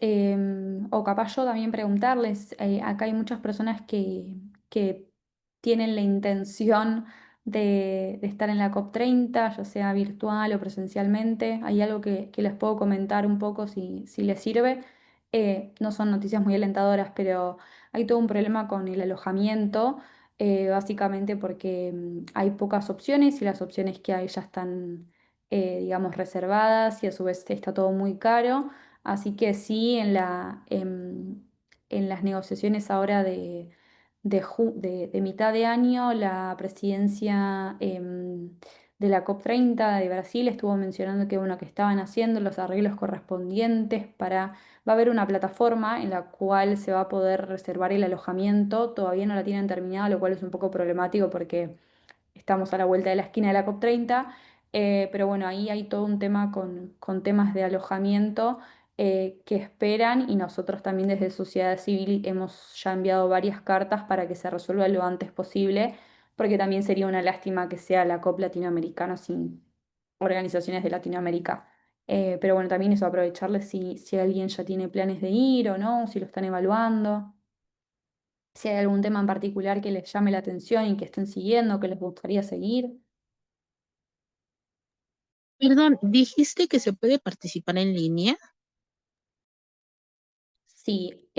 O capaz yo también preguntarles, acá hay muchas personas que tienen la intención de estar en la COP 30, ya sea virtual o presencialmente. Hay algo que les puedo comentar un poco si les sirve. No son noticias muy alentadoras, pero hay todo un problema con el alojamiento, básicamente porque hay pocas opciones, y las opciones que hay ya están digamos, reservadas, y a su vez está todo muy caro. Así que sí, en las negociaciones ahora de mitad de año, la presidencia de la COP 30 de Brasil estuvo mencionando que, bueno, que estaban haciendo los arreglos correspondientes para... Va a haber una plataforma en la cual se va a poder reservar el alojamiento. Todavía no la tienen terminada, lo cual es un poco problemático porque estamos a la vuelta de la esquina de la COP 30. Pero bueno, ahí hay todo un tema con temas de alojamiento que esperan, y nosotros también desde sociedad civil hemos ya enviado varias cartas para que se resuelva lo antes posible, porque también sería una lástima que sea la COP latinoamericana sin organizaciones de Latinoamérica. Pero bueno, también eso, aprovecharles si alguien ya tiene planes de ir o no, si lo están evaluando, si hay algún tema en particular que les llame la atención y que estén siguiendo, que les gustaría seguir. Perdón, ¿dijiste que se puede participar en línea? Sí,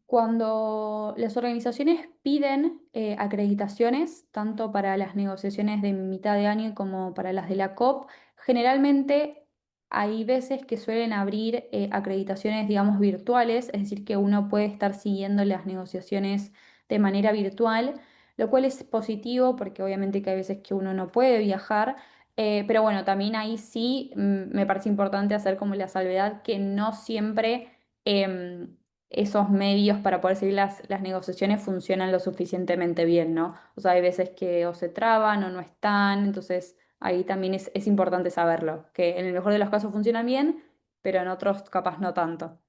cuando las organizaciones piden acreditaciones, tanto para las negociaciones de mitad de año como para las de la COP, generalmente hay veces que suelen abrir acreditaciones, digamos, virtuales, es decir, que uno puede estar siguiendo las negociaciones de manera virtual, lo cual es positivo porque obviamente que hay veces que uno no puede viajar. Pero bueno, también ahí sí me parece importante hacer como la salvedad que no siempre em, esos medios para poder seguir las negociaciones funcionan lo suficientemente bien, ¿no? O sea, hay veces que o se traban o no están. Entonces ahí también es importante saberlo, que en el mejor de los casos funcionan bien, pero en otros capaz no tanto.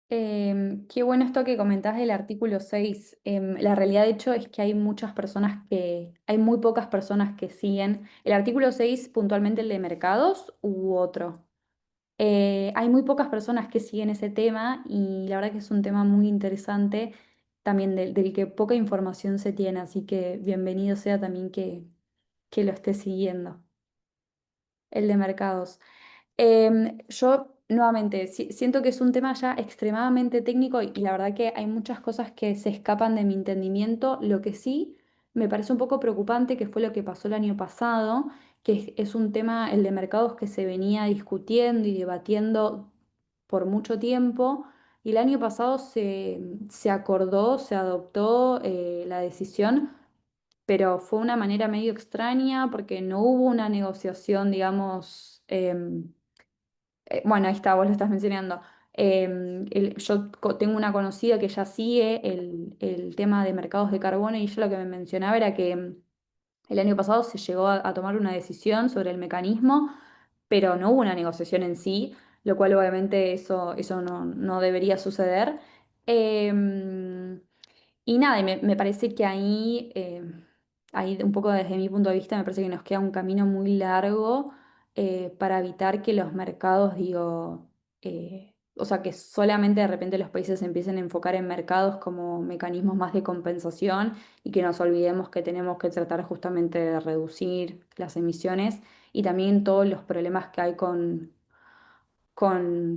Qué bueno esto que comentás del artículo 6. La realidad, de hecho, es que hay muchas personas hay muy pocas personas que siguen. El artículo 6 puntualmente, el de mercados, u otro. Hay muy pocas personas que siguen ese tema, y la verdad que es un tema muy interesante también del que poca información se tiene, así que bienvenido sea también que lo esté siguiendo, el de mercados. Yo nuevamente, siento que es un tema ya extremadamente técnico y la verdad que hay muchas cosas que se escapan de mi entendimiento. Lo que sí me parece un poco preocupante, que fue lo que pasó el año pasado, que es un tema, el de mercados, que se venía discutiendo y debatiendo por mucho tiempo. Y el año pasado se acordó, se adoptó la decisión, pero fue una manera medio extraña porque no hubo una negociación, digamos. Bueno, ahí está, vos lo estás mencionando. Tengo una conocida que ya sigue el tema de mercados de carbono y ella lo que me mencionaba era que el año pasado se llegó a tomar una decisión sobre el mecanismo, pero no hubo una negociación en sí, lo cual obviamente eso no debería suceder. Em, y nada, me parece que ahí un poco desde mi punto de vista, me parece que nos queda un camino muy largo para evitar que los mercados, digo, o sea, que solamente de repente los países se empiecen a enfocar en mercados como mecanismos más de compensación y que nos olvidemos que tenemos que tratar justamente de reducir las emisiones y también todos los problemas que hay con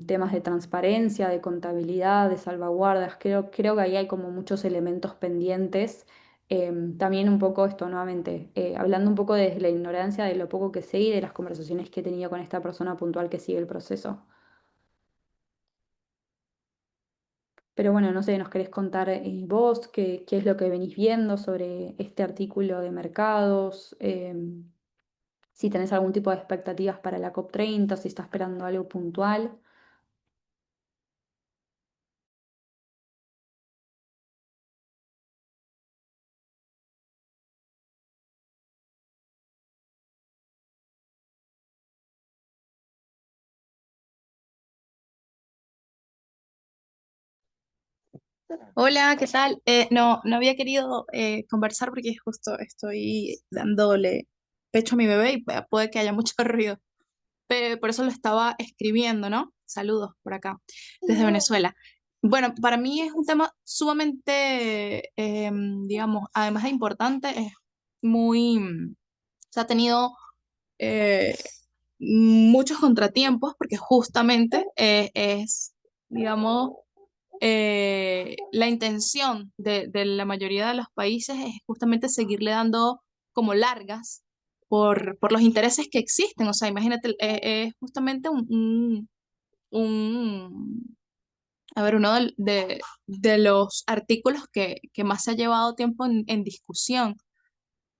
temas de transparencia, de contabilidad, de salvaguardas. Creo que ahí hay como muchos elementos pendientes. También un poco esto nuevamente, hablando un poco desde la ignorancia de lo poco que sé y de las conversaciones que he tenido con esta persona puntual que sigue el proceso. Pero bueno, no sé, ¿nos querés contar vos qué es lo que venís viendo sobre este artículo de mercados? Si tenés algún tipo de expectativas para la COP30, si estás esperando algo puntual. Hola, ¿qué tal? No había querido conversar porque justo estoy dándole pecho a mi bebé y puede que haya mucho ruido. Por eso lo estaba escribiendo, ¿no? Saludos por acá, desde Venezuela. Bueno, para mí es un tema sumamente, digamos, además de importante, es muy, se ha tenido eh, muchos contratiempos porque justamente digamos, la intención de la mayoría de los países es justamente seguirle dando como largas por los intereses que existen. O sea, imagínate, es justamente a ver, uno de los artículos que más se ha llevado tiempo en discusión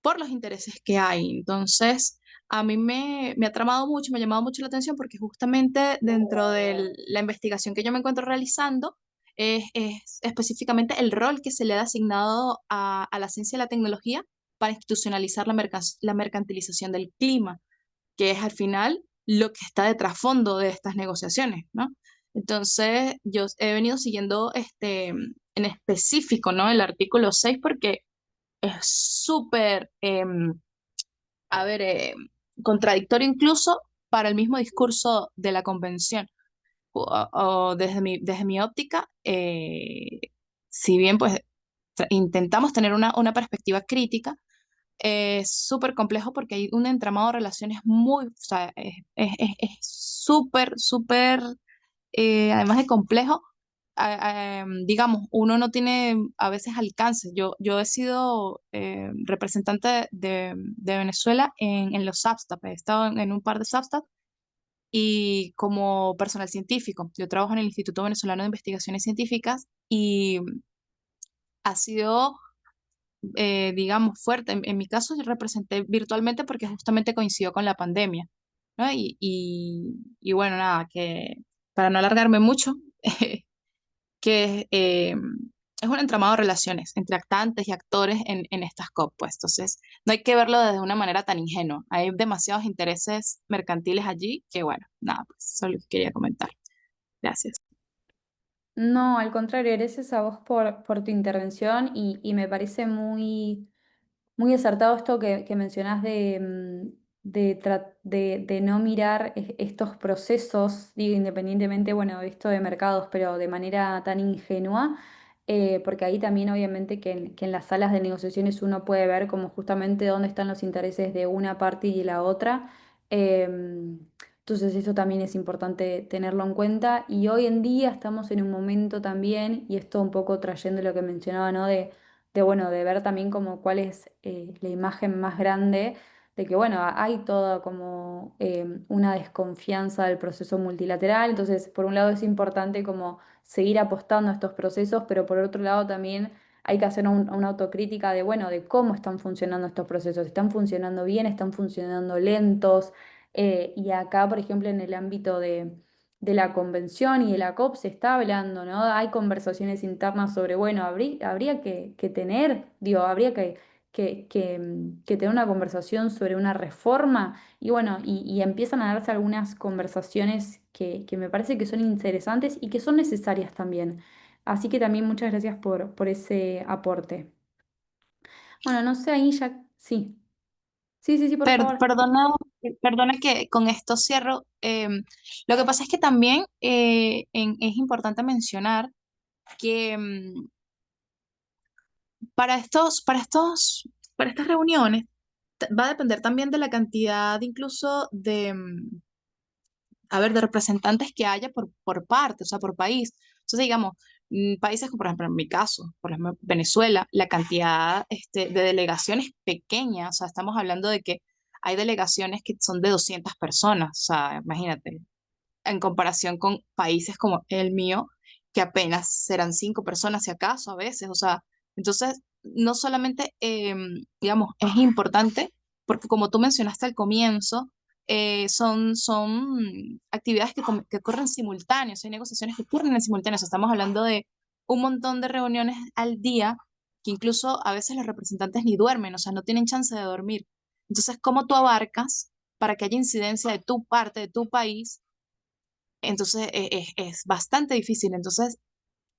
por los intereses que hay. Entonces, a mí me ha tramado mucho, me ha llamado mucho la atención porque justamente dentro de la investigación que yo me encuentro realizando es específicamente el rol que se le ha asignado a la ciencia y la tecnología para institucionalizar la mercantilización del clima, que es al final lo que está de trasfondo de estas negociaciones, ¿no? Entonces, yo he venido siguiendo en específico, ¿no? El artículo 6 porque es súper, a ver, contradictorio incluso para el mismo discurso de la convención. O desde mi óptica, si bien pues intentamos tener una perspectiva crítica, es súper complejo porque hay un entramado de relaciones muy, o sea, es súper, súper además de complejo, digamos, uno no tiene a veces alcance. Yo he sido representante de Venezuela en los SAPSTAP, he estado en un par de SAPSTAP y como personal científico. Yo trabajo en el Instituto Venezolano de Investigaciones Científicas y ha sido, digamos, fuerte. En mi caso, yo representé virtualmente porque justamente coincidió con la pandemia, ¿no? Y bueno, nada, que para no alargarme mucho, que es un entramado de relaciones entre actantes y actores en estas COP, pues. Entonces, no hay que verlo desde una manera tan ingenua. Hay demasiados intereses mercantiles allí que, bueno, nada, pues eso es lo que quería comentar. Gracias. No, al contrario, gracias a vos por tu intervención y me parece muy acertado esto que mencionás de no mirar estos procesos, digo, independientemente, bueno, de esto de mercados, pero de manera tan ingenua, porque ahí también obviamente que en las salas de negociaciones uno puede ver como justamente dónde están los intereses de una parte y de la otra. Entonces eso también es importante tenerlo en cuenta y hoy en día estamos en un momento también, y esto un poco trayendo lo que mencionaba, ¿no? Bueno, de ver también como cuál es la imagen más grande, de que bueno, hay toda como una desconfianza del proceso multilateral, entonces por un lado es importante como seguir apostando a estos procesos, pero por otro lado también hay que hacer una autocrítica de, bueno, de cómo están funcionando estos procesos, ¿están funcionando bien? ¿Están funcionando lentos? Y acá, por ejemplo, en el ámbito de la convención y de la COP se está hablando, ¿no? Hay conversaciones internas sobre, bueno, habría que tener, digo, habría que tener una conversación sobre una reforma y bueno, y empiezan a darse algunas conversaciones que me parece que son interesantes y que son necesarias también. Así que también muchas gracias por ese aporte. Bueno, no sé, ahí ya, sí. Sí, sí, sí, por favor. Perdona, perdona que con esto cierro. Lo que pasa es que también es importante mencionar que para estas reuniones va a depender también de la cantidad incluso de, a ver, de representantes que haya por parte, o sea, por país. Entonces, digamos, países como, por ejemplo, en mi caso, por ejemplo, Venezuela, la cantidad de delegaciones pequeña, o sea, estamos hablando de que hay delegaciones que son de 200 personas, o sea, imagínate, en comparación con países como el mío, que apenas serán 5 personas, si acaso, a veces, o sea, entonces, no solamente, digamos, es importante, porque como tú mencionaste al comienzo, son actividades que ocurren simultáneos, hay negociaciones que ocurren en simultáneo, o sea, estamos hablando de un montón de reuniones al día, que incluso a veces los representantes ni duermen, o sea, no tienen chance de dormir. Entonces, ¿cómo tú abarcas para que haya incidencia de tu parte, de tu país? Entonces es bastante difícil. Entonces,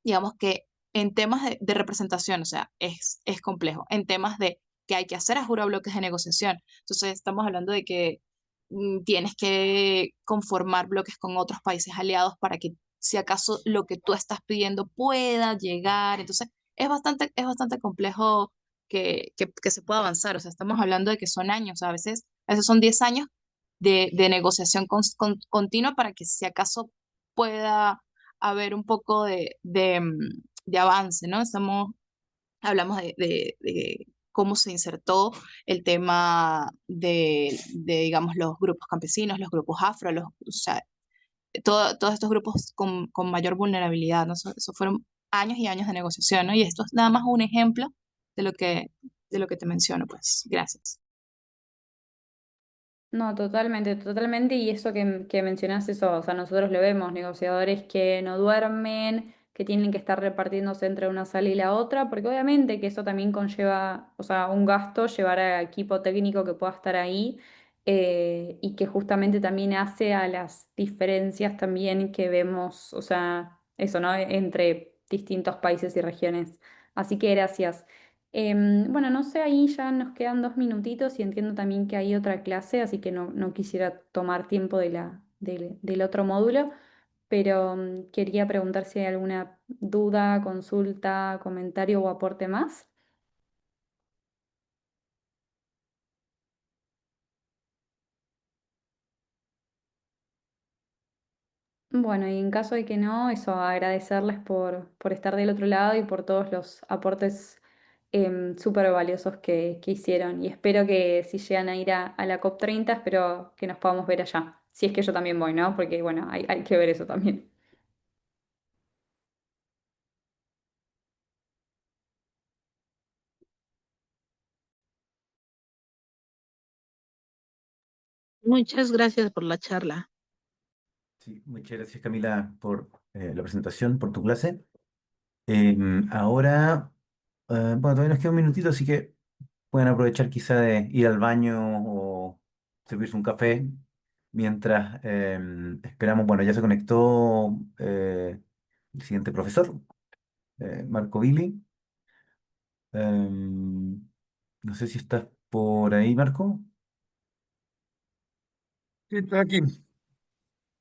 digamos que en temas de representación, o sea, es complejo. En temas de que hay que hacer a juro bloques de negociación. Entonces, estamos hablando de que tienes que conformar bloques con otros países aliados para que si acaso lo que tú estás pidiendo pueda llegar. Entonces, es bastante complejo que se pueda avanzar. O sea, estamos hablando de que son años, a veces son 10 años de negociación continua para que si acaso pueda haber un poco de avance, ¿no? Hablamos de cómo se insertó el tema digamos, los grupos campesinos, los grupos afro, o sea, todos estos grupos con mayor vulnerabilidad, ¿no? Eso fueron años y años de negociación, ¿no? Y esto es nada más un ejemplo de de lo que te menciono, pues. Gracias. No, totalmente, totalmente. Y eso que mencionás, eso, o sea, nosotros lo vemos, negociadores que no duermen, que tienen que estar repartiéndose entre una sala y la otra, porque obviamente que eso también conlleva, o sea, un gasto, llevar a equipo técnico que pueda estar ahí y que justamente también hace a las diferencias también que vemos, o sea, eso, ¿no? Entre distintos países y regiones. Así que gracias. Bueno, no sé, ahí ya nos quedan 2 minutitos y entiendo también que hay otra clase, así que no quisiera tomar tiempo del otro módulo, pero quería preguntar si hay alguna duda, consulta, comentario o aporte más. Bueno, y en caso de que no, eso, agradecerles por estar del otro lado y por todos los aportes súper valiosos que hicieron. Y espero que si llegan a ir a la COP30, espero que nos podamos ver allá. Si es que yo también voy, ¿no? Porque bueno, hay que ver eso también. Muchas gracias por la charla. Sí, muchas gracias Camila por la presentación, por tu clase. Ahora, bueno, todavía nos queda un minutito, así que pueden aprovechar quizá de ir al baño o servirse un café mientras esperamos. Bueno, ya se conectó el siguiente profesor, Marco Billy. Em, no sé si estás por ahí, Marco. Sí, estoy aquí,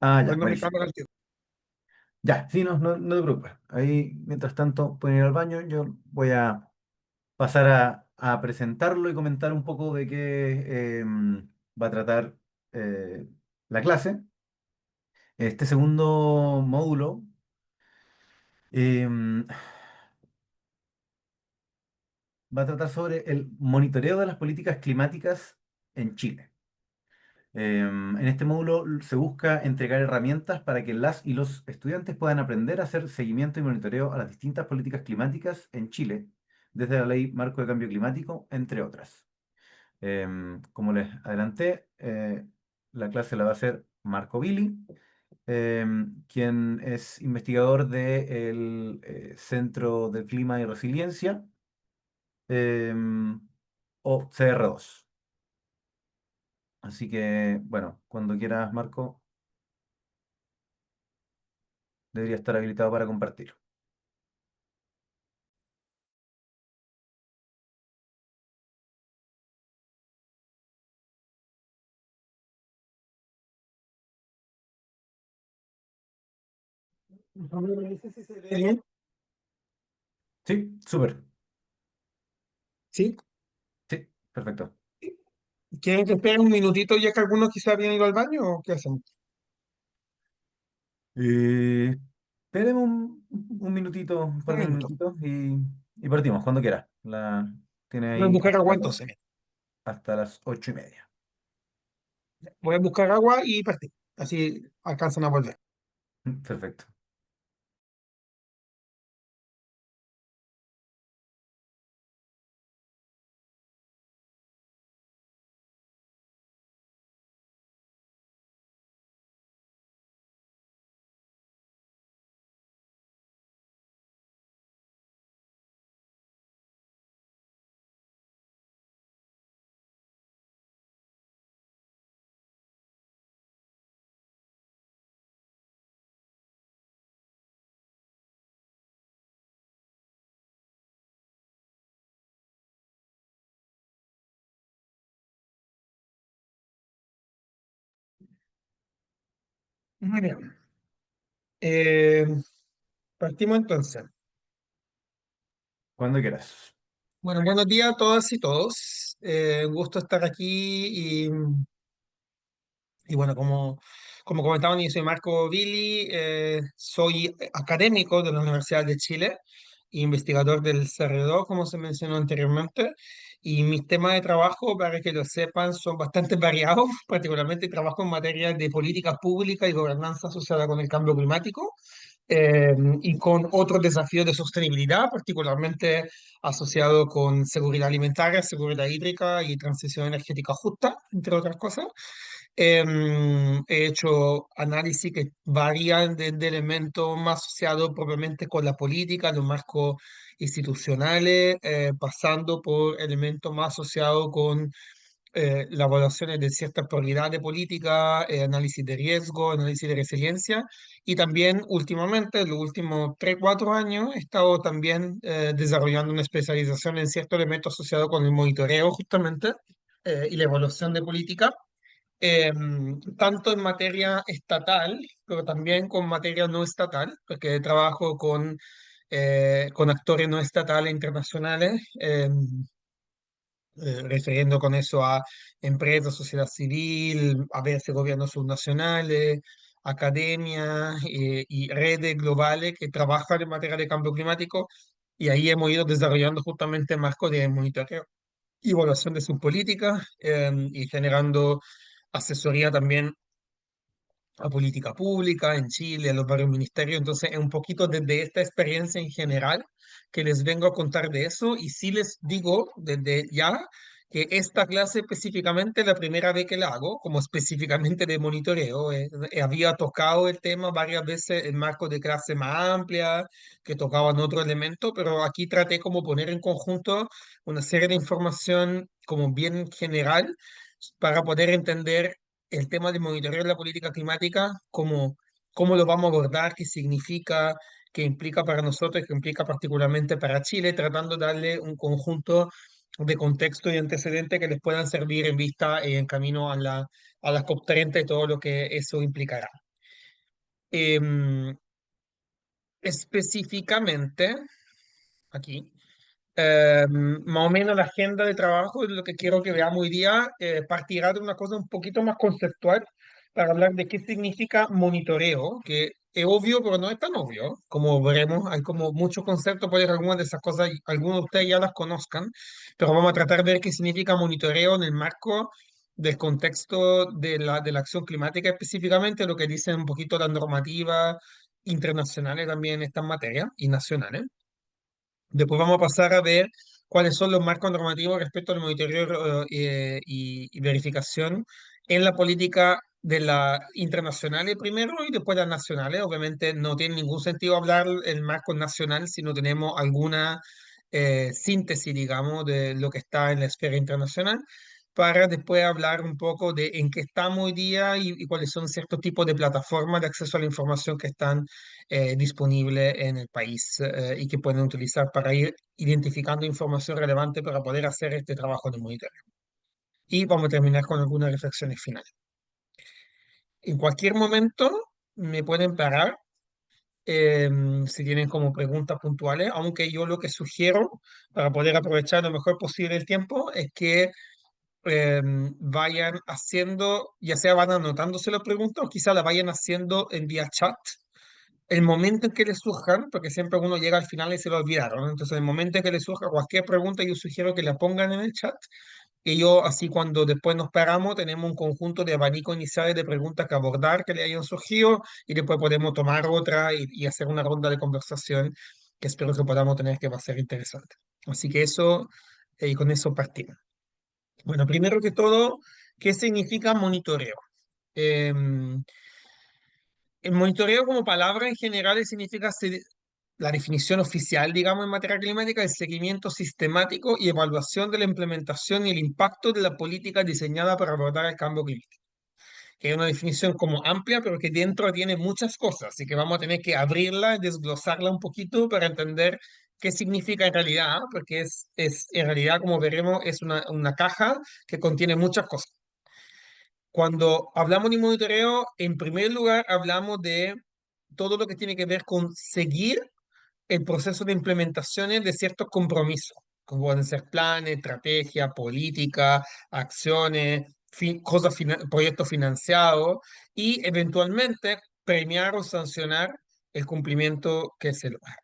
Ah, ya, poniendo mi buenísimo. cámara al tío. Ya, sí, no te preocupes. Ahí, mientras tanto, pueden ir al baño. Yo voy a pasar a presentarlo y comentar un poco de qué va a tratar la clase. Este segundo módulo em, va a tratar sobre el monitoreo de las políticas climáticas en Chile. En este módulo se busca entregar herramientas para que las y los estudiantes puedan aprender a hacer seguimiento y monitoreo a las distintas políticas climáticas en Chile, desde la Ley Marco de Cambio Climático, entre otras. Como les adelanté, la clase la va a hacer Marco Billy, quien es investigador del Centro de Clima y Resiliencia, em, o CR2. Así que, bueno, cuando quieras, Marco, debería estar habilitado para compartir. No me dice si se ve bien. Sí, súper. Sí. Sí, perfecto. ¿Quieren que espere un minutito ya que algunos quizás habían ido al baño o qué hacemos? Eh, Esperemos un minutito, un Un par de minuto. minutitos y partimos cuando quiera. Tiene Voy a ahí buscar agua entonces. hasta las 8:30. Voy a buscar agua y partir. Así alcanzan a volver. Perfecto. Muy bien. Eh, Partimos entonces. Cuando quieras. Bueno, buenos días a todas y todos. Un gusto estar aquí y bueno, como comentaban, yo soy Marco Billy, soy académico de la Universidad de Chile, investigador del CR2, como se mencionó anteriormente, y mis temas de trabajo, para que lo sepan, son bastante variados, particularmente trabajo en materia de política pública y gobernanza asociada con el cambio climático, y con otros desafíos de sostenibilidad, particularmente asociado con seguridad alimentaria, seguridad hídrica y transición energética justa, entre otras cosas. He hecho análisis que varían de elementos más asociados propiamente con la política, los marcos institucionales, pasando por elementos más asociados con las evaluaciones de ciertas prioridades de política, análisis de riesgo, análisis de resiliencia. Y también últimamente, en los últimos 3 4 años, he estado también desarrollando una especialización en ciertos elementos asociados con el monitoreo justamente y la evaluación de política, tanto en materia estatal, pero también con materia no estatal, porque trabajo con actores no estatales internacionales, refiriendo con eso a empresas, sociedad civil, a veces gobiernos subnacionales, academia, y redes globales que trabajan en materia de cambio climático, y ahí hemos ido desarrollando justamente marcos de monitoreo y evaluación de sus políticas, y generando asesoría también a política pública en Chile, a los varios ministerios. Entonces, es un poquito desde esta experiencia en general que les vengo a contar de eso. Y sí les digo desde ya que esta clase específicamente es la primera vez que la hago, como específicamente de monitoreo. Había tocado el tema varias veces en marcos de clase más amplia, que tocaban otro elemento, pero aquí traté como poner en conjunto una serie de información como bien general para poder entender el tema del monitoreo de la política climática, cómo lo vamos a abordar, qué significa, qué implica para nosotros, qué implica particularmente para Chile, tratando de darle un conjunto de contexto y antecedentes que les puedan servir en vista y en camino a la COP30 y todo lo que eso implicará. Em, Específicamente, aquí, más o menos la agenda de trabajo, lo que quiero que veamos hoy día, partirá de una cosa un poquito más conceptual para hablar de qué significa monitoreo, que es obvio, pero no es tan obvio. Como veremos, hay como muchos conceptos, puede que algunas de esas cosas, algunos de ustedes ya las conozcan, pero vamos a tratar de ver qué significa monitoreo en el marco del contexto de la acción climática, específicamente lo que dicen un poquito las normativas internacionales también en estas materias y nacionales. Después vamos a pasar a ver cuáles son los marcos normativos respecto al monitoreo y verificación en la política de la internacionales primero y después las nacionales. Obviamente no tiene ningún sentido hablar el marco nacional si no tenemos alguna síntesis, digamos, de lo que está en la esfera internacional, para después hablar un poco de en qué estamos hoy día y cuáles son ciertos tipos de plataformas de acceso a la información que están disponible en el país y que pueden utilizar para ir identificando información relevante para poder hacer este trabajo de monitoreo. Y vamos a terminar con algunas reflexiones finales. En cualquier momento me pueden parar si tienen como preguntas puntuales, aunque yo lo que sugiero para poder aprovechar lo mejor posible el tiempo es que vayan haciendo, ya sea van anotándose las preguntas o quizá las vayan haciendo en vía chat el momento en que les surjan, porque siempre uno llega al final y se lo olvidaron, ¿no? Entonces, el momento en que les surja cualquier pregunta, yo sugiero que la pongan en el chat y yo, así cuando después nos paramos, tenemos un conjunto de abanico iniciales de preguntas que abordar que le hayan surgido y después podemos tomar otra y hacer una ronda de conversación que espero que podamos tener que va a ser interesante. Así que eso, y con eso partimos. Bueno, primero que todo, ¿qué significa monitoreo? Em, el monitoreo como palabra en general significa la definición oficial, digamos, en materia climática, el seguimiento sistemático y evaluación de la implementación y el impacto de la política diseñada para abordar el cambio climático. Que es una definición como amplia, pero que dentro tiene muchas cosas, así que vamos a tener que abrirla, desglosarla un poquito para entender qué significa en realidad, ¿ah? Porque en realidad, como veremos, es una caja que contiene muchas cosas. Cuando hablamos de monitoreo, en primer lugar hablamos de todo lo que tiene que ver con seguir el proceso de implementaciones de ciertos compromisos, como pueden ser planes, estrategia, política, acciones, proyectos financiados y eventualmente premiar o sancionar el cumplimiento que se logra.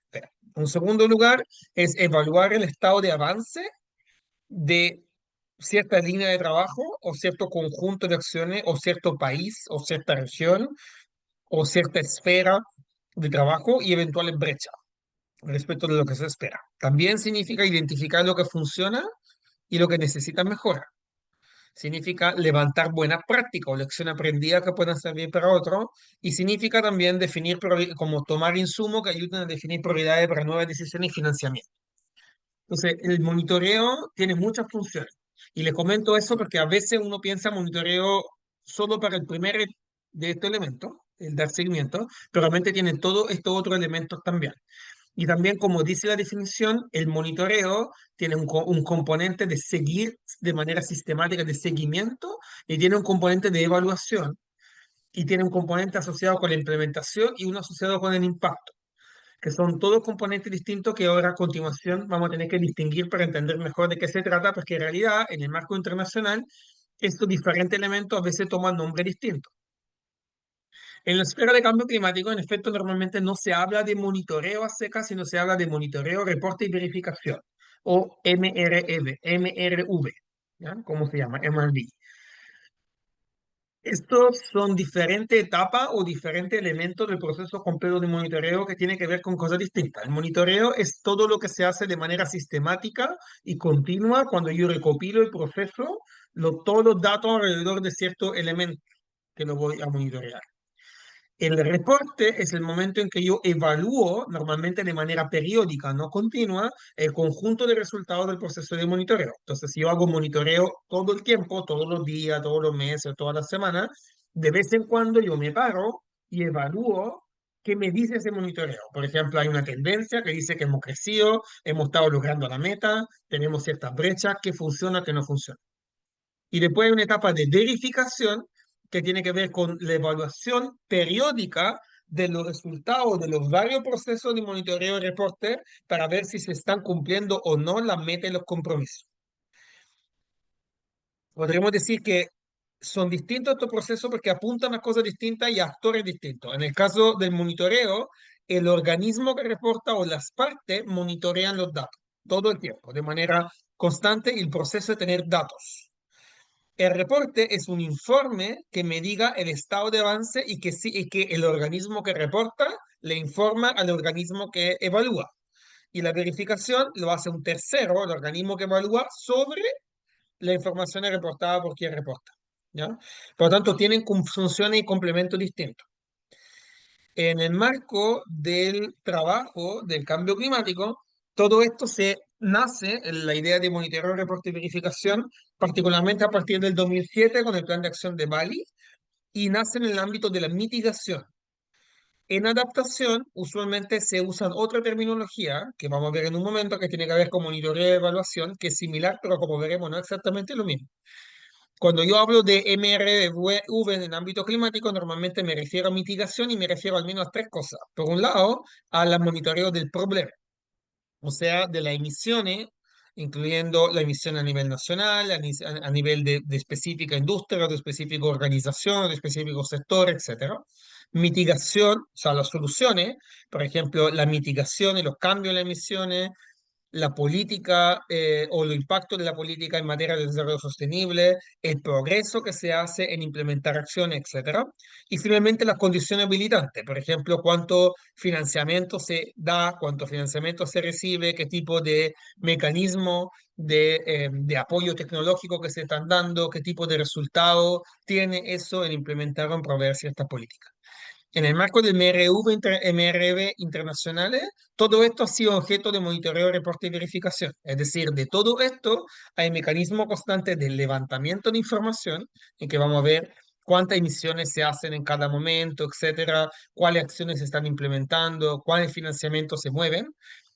En segundo lugar, es evaluar el estado de avance de cierta línea de trabajo o cierto conjunto de acciones o cierto país o cierta región o cierta esfera de trabajo y eventuales brechas respecto de lo que se espera. También significa identificar lo que funciona y lo que necesita mejorar. Significa levantar buenas prácticas o lecciones aprendidas que puedan servir para otros. Y significa también definir, como tomar insumos que ayuden a definir prioridades para nuevas decisiones y financiamiento. Entonces, el monitoreo tiene muchas funciones. Y les comento eso porque a veces uno piensa monitoreo solo para el primer de estos elementos, el dar seguimiento, pero realmente tiene todos estos otros elementos también. Y también, como dice la definición, el monitoreo tiene un componente de seguir de manera sistemática, de seguimiento, y tiene un componente de evaluación, y tiene un componente asociado con la implementación y uno asociado con el impacto, que son todos componentes distintos que ahora a continuación vamos a tener que distinguir para entender mejor de qué se trata, porque en realidad en el marco internacional estos diferentes elementos a veces toman nombres distintos. En la esfera de cambio climático, en efecto, normalmente no se habla de monitoreo a secas, sino se habla de monitoreo, reporte y verificación, o MRV, ¿ya? ¿Cómo se llama? MRV. Estos son diferentes etapas o diferentes elementos del proceso completo de monitoreo que tiene que ver con cosas distintas. El monitoreo es todo lo que se hace de manera sistemática y continua cuando yo recopilo el proceso, todos los datos alrededor de cierto elemento que lo voy a monitorear. El reporte es el momento en que yo evalúo, normalmente de manera periódica, no continua, el conjunto de resultados del proceso de monitoreo. Entonces, si yo hago monitoreo todo el tiempo, todos los días, todos los meses, todas las semanas, de vez en cuando yo me paro y evalúo qué me dice ese monitoreo. Por ejemplo, hay una tendencia que dice que hemos crecido, hemos estado logrando la meta, tenemos ciertas brechas, qué funciona, qué no funciona. Y después hay una etapa de verificación que tiene que ver con la evaluación periódica de los resultados de los varios procesos de monitoreo y reporte para ver si se están cumpliendo o no las metas y los compromisos. Podríamos decir que son distintos estos procesos porque apuntan a cosas distintas y a actores distintos. En el caso del monitoreo, el organismo que reporta o las partes monitorean los datos todo el tiempo, de manera constante, y el proceso de tener datos. El reporte es un informe que me diga el estado de avance y que, sí, y que el organismo que reporta le informa al organismo que evalúa. Y la verificación lo hace un tercero, el organismo que evalúa, sobre la información reportada por quien reporta. ¿Ya? Por lo tanto, tienen funciones y complementos distintos. En el marco del trabajo del cambio climático, todo esto se nace en la idea de monitoreo, reporte y verificación, particularmente a partir del 2007 con el Plan de Acción de Bali, y nace en el ámbito de la mitigación. En adaptación, usualmente se usa otra terminología, que vamos a ver en un momento, que tiene que ver con monitoreo y evaluación, que es similar, pero como veremos, no es exactamente lo mismo. Cuando yo hablo de MRV en el ámbito climático, normalmente me refiero a mitigación y me refiero al menos a tres cosas. Por un lado, al monitoreo del problema, o sea, de las emisiones, incluyendo la emisión a nivel nacional, a nivel de específica industria, de específica organización, de específico sector, etcétera. Mitigación, o sea, las soluciones, por ejemplo, la mitigación y los cambios en las emisiones, la política o los impactos de la política en materia de desarrollo sostenible, el progreso que se hace en implementar acciones, etcétera. Y finalmente las condiciones habilitantes, por ejemplo, cuánto financiamiento se da, cuánto financiamiento se recibe, qué tipo de mecanismo de apoyo tecnológico que se están dando, qué tipo de resultado tiene eso en implementar o en proveer ciertas políticas. En el marco del MRV internacionales, todo esto ha sido objeto de monitoreo, reporte y verificación. Es decir, de todo esto hay mecanismos constantes de levantamiento de información, en que vamos a ver cuántas emisiones se hacen en cada momento, etcétera, cuáles acciones se están implementando, cuáles financiamientos se mueven.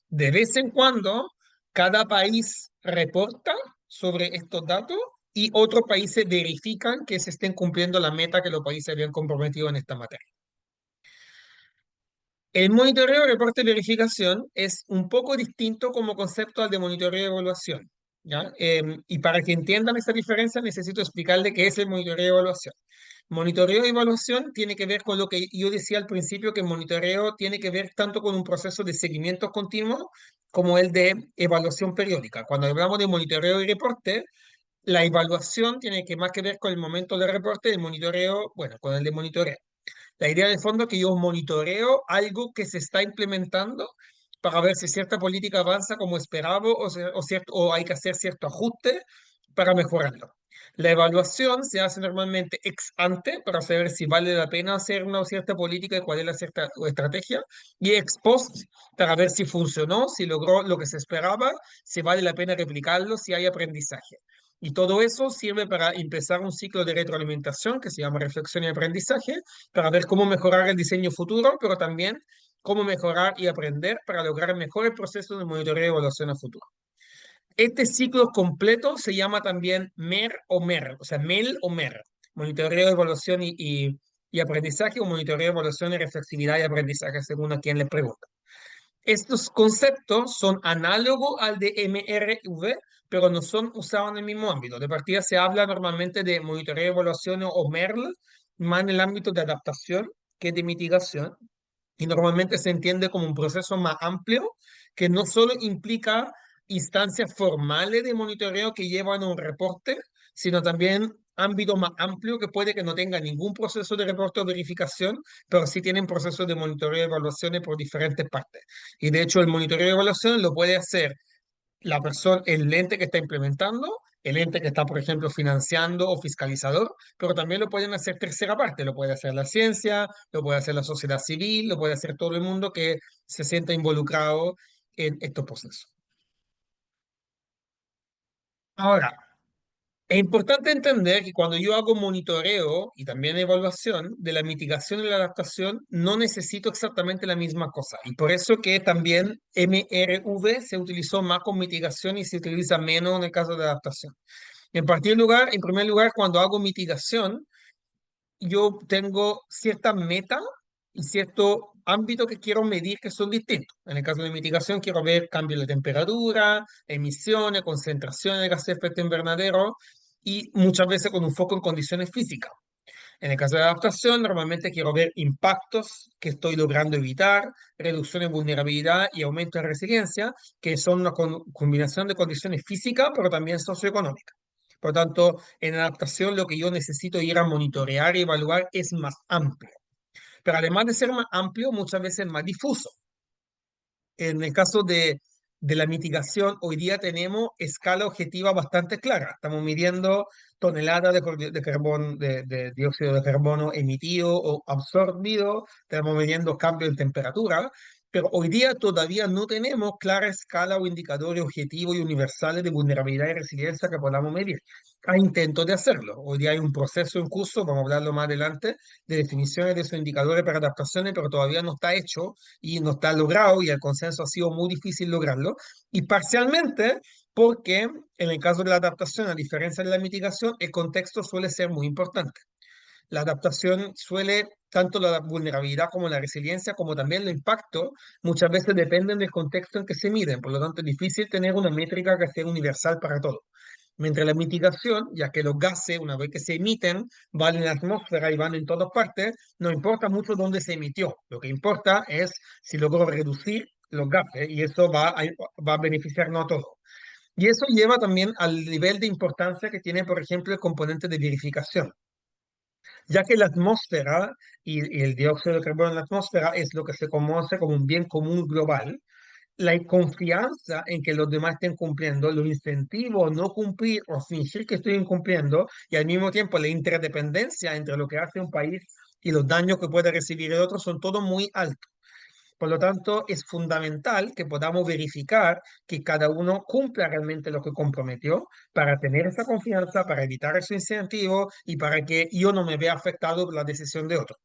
De vez en cuando, cada país reporta sobre estos datos y otros países verifican que se estén cumpliendo la meta que los países habían comprometido en esta materia. El monitoreo, reporte y verificación es un poco distinto como concepto al de monitoreo y evaluación, ¿ya? Y para que entiendan esta diferencia necesito explicarle qué es el monitoreo y evaluación. Monitoreo y evaluación tiene que ver con lo que yo decía al principio, que el monitoreo tiene que ver tanto con un proceso de seguimiento continuo como el de evaluación periódica. Cuando hablamos de monitoreo y reporte, la evaluación tiene que más que ver con el momento del reporte, el monitoreo, bueno, con el de monitoreo. La idea de fondo es que yo monitoreo algo que se está implementando para ver si cierta política avanza como esperaba o hay que hacer cierto ajuste para mejorarlo. La evaluación se hace normalmente ex ante para saber si vale la pena hacer una cierta política y cuál es la cierta estrategia, y ex post para ver si funcionó, si logró lo que se esperaba, si vale la pena replicarlo, si hay aprendizaje. Y todo eso sirve para empezar un ciclo de retroalimentación que se llama reflexión y aprendizaje, para ver cómo mejorar el diseño futuro, pero también cómo mejorar y aprender para lograr mejores procesos de monitoreo y evaluación a futuro. Este ciclo completo se llama también MER o MER, o sea, MEL o MER, monitoreo, evaluación y aprendizaje, o monitoreo, evaluación y reflexividad y aprendizaje, según a quien le pregunta. Estos conceptos son análogos al de MRV, pero no son usados en el mismo ámbito. De partida se habla normalmente de monitoreo, evaluación o MERL, más en el ámbito de adaptación que de mitigación, y normalmente se entiende como un proceso más amplio que no solo implica instancias formales de monitoreo que llevan a un reporte, sino también ámbito más amplio que puede que no tenga ningún proceso de reporte o verificación, pero sí tienen procesos de monitoreo y evaluaciones por diferentes partes. Y de hecho el monitoreo y evaluación lo puede hacer la persona, el ente que está implementando, el ente que está, por ejemplo, financiando o fiscalizador, pero también lo pueden hacer tercera parte, lo puede hacer la ciencia, lo puede hacer la sociedad civil, lo puede hacer todo el mundo que se sienta involucrado en estos procesos. Ahora, es importante entender que cuando yo hago monitoreo y también evaluación de la mitigación y la adaptación, no necesito exactamente la misma cosa. Y por eso que también MRV se utilizó más con mitigación y se utiliza menos en el caso de adaptación. En primer lugar, cuando hago mitigación, yo tengo cierta meta y cierto ámbito que quiero medir que son distintos. En el caso de mitigación, quiero ver cambios de temperatura, emisiones, concentraciones de gases de efecto invernadero. y muchas veces con un foco en condiciones físicas. En el caso de adaptación, normalmente quiero ver impactos que estoy logrando evitar, reducción en vulnerabilidad y aumento de resiliencia, que son una combinación de condiciones físicas, pero también socioeconómicas. Por lo tanto, en adaptación lo que yo necesito ir a monitorear y evaluar es más amplio. Pero además de ser más amplio, muchas veces más difuso. En el caso de la mitigación, hoy día tenemos escala objetiva bastante clara. Estamos midiendo toneladas de carbón, de dióxido de carbono emitido o absorbido, estamos midiendo cambio en temperatura, pero hoy día todavía no tenemos clara escala o indicadores objetivos y universales de vulnerabilidad y resiliencia que podamos medir. Hay intentos de hacerlo. Hoy día hay un proceso en curso, vamos a hablarlo más adelante, de definiciones de esos indicadores para adaptaciones, pero todavía no está hecho y no está logrado y el consenso ha sido muy difícil lograrlo. Y parcialmente porque en el caso de la adaptación, a diferencia de la mitigación, el contexto suele ser muy importante. La adaptación suele, tanto la vulnerabilidad como la resiliencia, como también el impacto, muchas veces dependen del contexto en que se miden. Por lo tanto, es difícil tener una métrica que sea universal para todo. Mientras la mitigación, ya que los gases, una vez que se emiten, van en la atmósfera y van en todas partes, no importa mucho dónde se emitió. Lo que importa es si logró reducir los gases y eso va a beneficiarnos a todos. Y eso lleva también al nivel de importancia que tiene, por ejemplo, el componente de verificación, ya que la atmósfera y el dióxido de carbono en la atmósfera es lo que se conoce como un bien común global. La confianza en que los demás estén cumpliendo, los incentivos a no cumplir o fingir que estoy incumpliendo, y al mismo tiempo la interdependencia entre lo que hace un país y los daños que puede recibir el otro son todos muy altos. Por lo tanto, es fundamental que podamos verificar que cada uno cumpla realmente lo que comprometió para tener esa confianza, para evitar ese incentivo y para que yo no me vea afectado por la decisión de otro.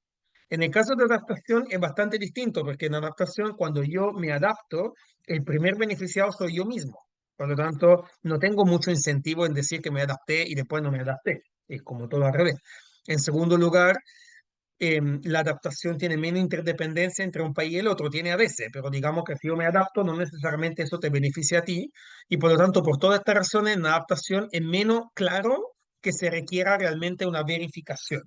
En el caso de adaptación es bastante distinto, porque en adaptación, cuando yo me adapto, el primer beneficiado soy yo mismo. Por lo tanto, no tengo mucho incentivo en decir que me adapté y después no me adapté. Es como todo al revés. En segundo lugar, la adaptación tiene menos interdependencia entre un país y el otro, tiene a veces, pero digamos que si yo me adapto, no necesariamente eso te beneficia a ti, y por lo tanto, por todas estas razones, en la adaptación es menos claro que se requiera realmente una verificación.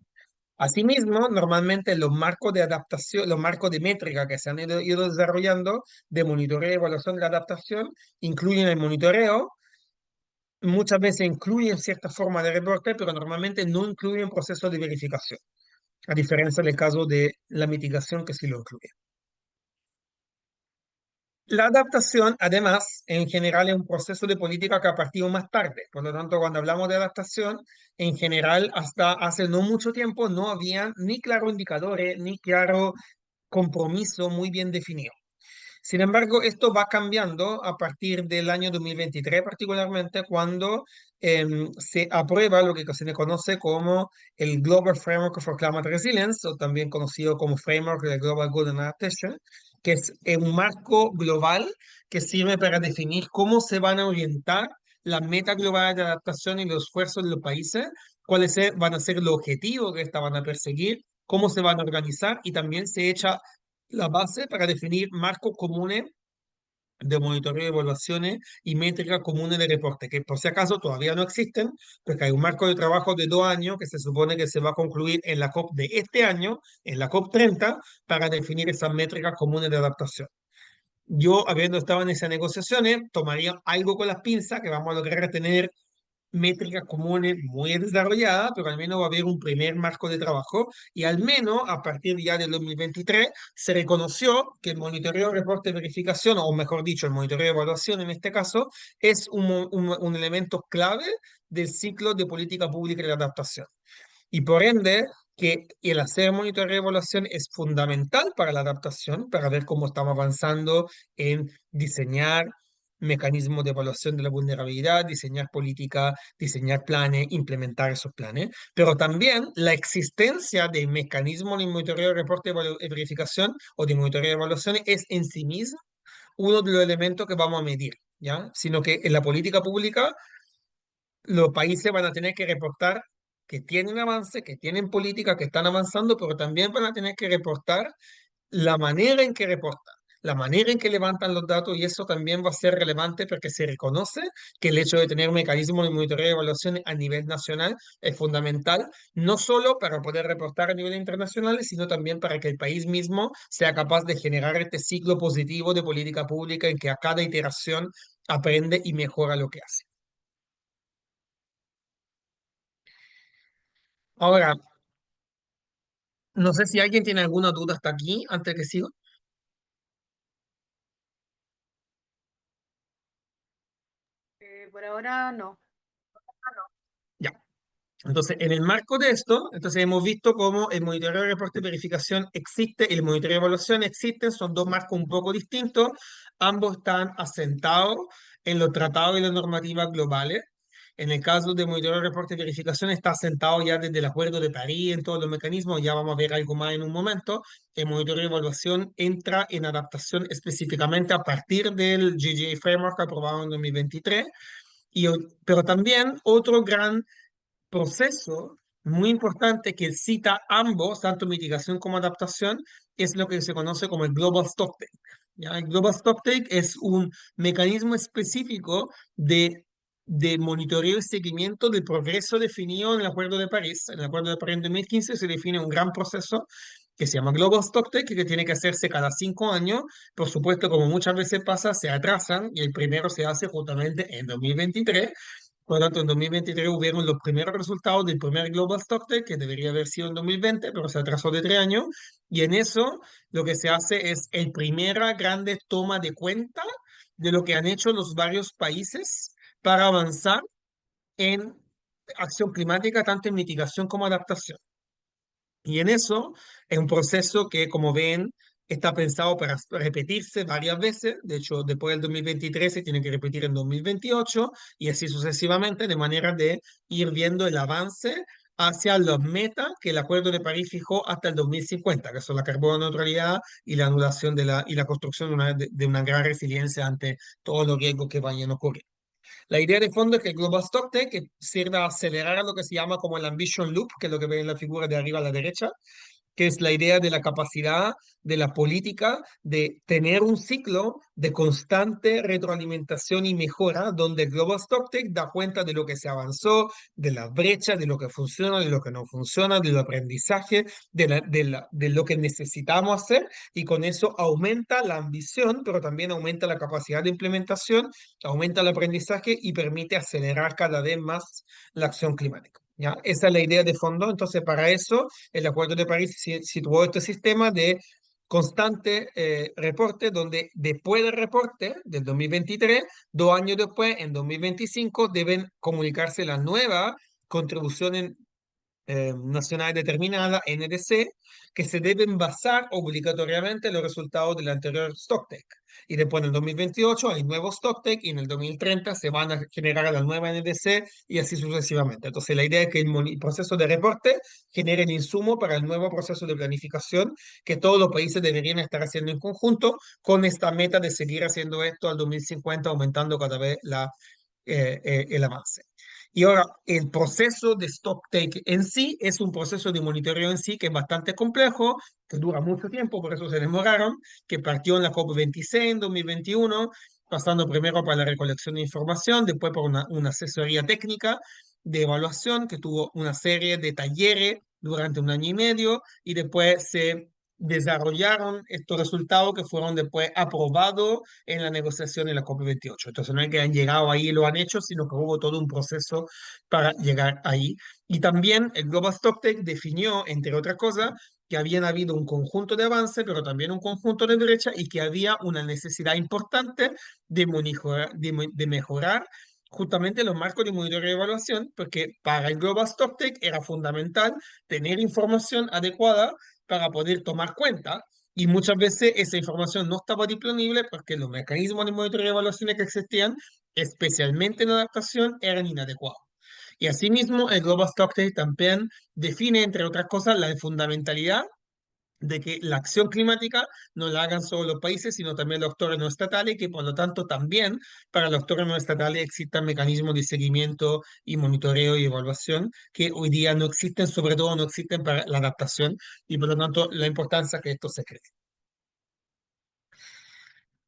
Asimismo, normalmente los marcos de adaptación, los marcos de métrica que se han ido desarrollando de monitoreo y evaluación de la adaptación, incluyen el monitoreo, muchas veces incluyen cierta forma de reporte, pero normalmente no incluyen procesos de verificación, a diferencia del caso de la mitigación que sí lo incluye. La adaptación, además, en general es un proceso de política que ha partido más tarde. Por lo tanto, cuando hablamos de adaptación, en general, hasta hace no mucho tiempo no había ni claro indicadores, ni claro compromiso muy bien definido. Sin embargo, esto va cambiando a partir del año 2023, particularmente cuando se aprueba lo que se le conoce como el Global Framework for Climate Resilience, o también conocido como Framework de Global Good and Adaptation, que es un marco global que sirve para definir cómo se van a orientar las metas globales de adaptación y los esfuerzos de los países, van a ser los objetivos que éstas van a perseguir, cómo se van a organizar y también se echa la base para definir marcos comunes de monitoreo, evaluaciones y métricas comunes de reporte, que por si acaso todavía no existen, porque hay un marco de trabajo de 2 años que se supone que se va a concluir en la COP de este año, en la COP 30, para definir esas métricas comunes de adaptación. Yo, habiendo estado en esas negociaciones, tomaría algo con las pinzas que vamos a lograr tener métricas comunes muy desarrolladas, pero al menos va a haber un primer marco de trabajo y al menos a partir ya del 2023 se reconoció que el monitoreo, reporte, verificación, o mejor dicho, el monitoreo de evaluación en este caso, es un elemento clave del ciclo de política pública de adaptación. Y por ende, que el hacer monitoreo y evaluación es fundamental para la adaptación, para ver cómo estamos avanzando en diseñar mecanismos de evaluación de la vulnerabilidad, diseñar política, diseñar planes, implementar esos planes, pero también la existencia de mecanismos de monitoreo, reporte, verificación o de monitoreo y evaluación es en sí mismo uno de los elementos que vamos a medir, ¿ya? Sino que en la política pública los países van a tener que reportar que tienen avance, que tienen política, que están avanzando, pero también van a tener que reportar la manera en que reportan. la manera en que levantan los datos, y eso también va a ser relevante porque se reconoce que el hecho de tener mecanismos de monitoreo y evaluación a nivel nacional es fundamental, no solo para poder reportar a nivel internacional, sino también para que el país mismo sea capaz de generar este ciclo positivo de política pública en que a cada iteración aprende y mejora lo que hace. Ahora, no sé si alguien tiene alguna duda hasta aquí, antes que siga. Por ahora no. Ya. Entonces, en el marco de esto, entonces hemos visto cómo el monitoreo de reporte y verificación existe y el monitoreo de evaluación existen, son dos marcos un poco distintos, ambos están asentados en los tratados y las normativas globales. En el caso de monitoreo de reporte y verificación está asentado ya desde el Acuerdo de París en todos los mecanismos, ya vamos a ver algo más en un momento. El monitoreo de evaluación entra en adaptación específicamente a partir del GGA Framework aprobado en 2023. Pero también otro gran proceso muy importante que cita ambos, tanto mitigación como adaptación, es lo que se conoce como el Global Stocktake. ¿Ya? El Global Stocktake es un mecanismo específico de monitoreo y seguimiento del progreso definido en el Acuerdo de París. En el Acuerdo de París en 2015 se define un gran proceso que se llama Global Stocktake, que tiene que hacerse cada 5 años. Por supuesto, como muchas veces pasa, se atrasan y el primero se hace justamente en 2023. Por lo tanto, en 2023 hubieron los primeros resultados del primer Global Stocktake, que debería haber sido en 2020, pero se atrasó de 3 años. Y en eso lo que se hace es el primera grande toma de cuenta de lo que han hecho los varios países para avanzar en acción climática, tanto en mitigación como adaptación. Y en eso es un proceso que, como ven, está pensado para repetirse varias veces. De hecho, después del 2023 se tiene que repetir en 2028 y así sucesivamente, de manera de ir viendo el avance hacia las metas que el Acuerdo de París fijó hasta el 2050, que son la carbono neutralidad y la anulación y la construcción de una gran resiliencia ante todos los riesgos que vayan a ocurrir. La idea de fondo es que el Global Stocktake que sirve a acelerar lo que se llama como el Ambition Loop, que es lo que ven en la figura de arriba a la derecha, que es la idea de la capacidad de la política de tener un ciclo de constante retroalimentación y mejora, donde el Global Stocktake da cuenta de lo que se avanzó, de la brecha, de lo que funciona, de lo que no funciona, del aprendizaje, de lo que necesitamos hacer, y con eso aumenta la ambición, pero también aumenta la capacidad de implementación, aumenta el aprendizaje y permite acelerar cada vez más la acción climática. ¿Ya? Esa es la idea de fondo. Entonces, para eso, el Acuerdo de París situó este sistema de constante reporte, donde después del reporte del 2023, 2 años después, en 2025, deben comunicarse la nueva contribución nacional determinada, NDC, que se deben basar obligatoriamente en los resultados del anterior Stocktake. Y después en el 2028 hay nuevo Stocktake y en el 2030 se van a generar la nueva NDC y así sucesivamente. Entonces la idea es que el proceso de reporte genere el insumo para el nuevo proceso de planificación que todos los países deberían estar haciendo en conjunto con esta meta de seguir haciendo esto al 2050, aumentando cada vez el avance. Y ahora, el proceso de stocktake en sí es un proceso de monitoreo en sí que es bastante complejo, que dura mucho tiempo, por eso se demoraron, que partió en la COP26 en 2021, pasando primero por la recolección de información, después por una asesoría técnica de evaluación que tuvo una serie de talleres durante 1 año y medio y después se desarrollaron estos resultados que fueron después aprobados en la negociación en la COP28. Entonces no es que han llegado ahí y lo han hecho, sino que hubo todo un proceso para llegar ahí. Y también el Global Stocktake definió, entre otras cosas, que habían habido un conjunto de avance, pero también un conjunto de brecha y que había una necesidad importante de mejorar justamente los marcos de monitoreo y evaluación, porque para el Global Stocktake era fundamental tener información adecuada para poder tomar cuenta. Y muchas veces esa información no estaba disponible porque los mecanismos de monitoreo y evaluación que existían, especialmente en adaptación, eran inadecuados. Y asimismo, el Global Stocktake también define, entre otras cosas, la fundamentalidad de que la acción climática no la hagan solo los países, sino también los actores no estatales, y que por lo tanto también para los actores no estatales existan mecanismos de seguimiento y monitoreo y evaluación que hoy día no existen, sobre todo no existen para la adaptación, y por lo tanto la importancia que esto se cree.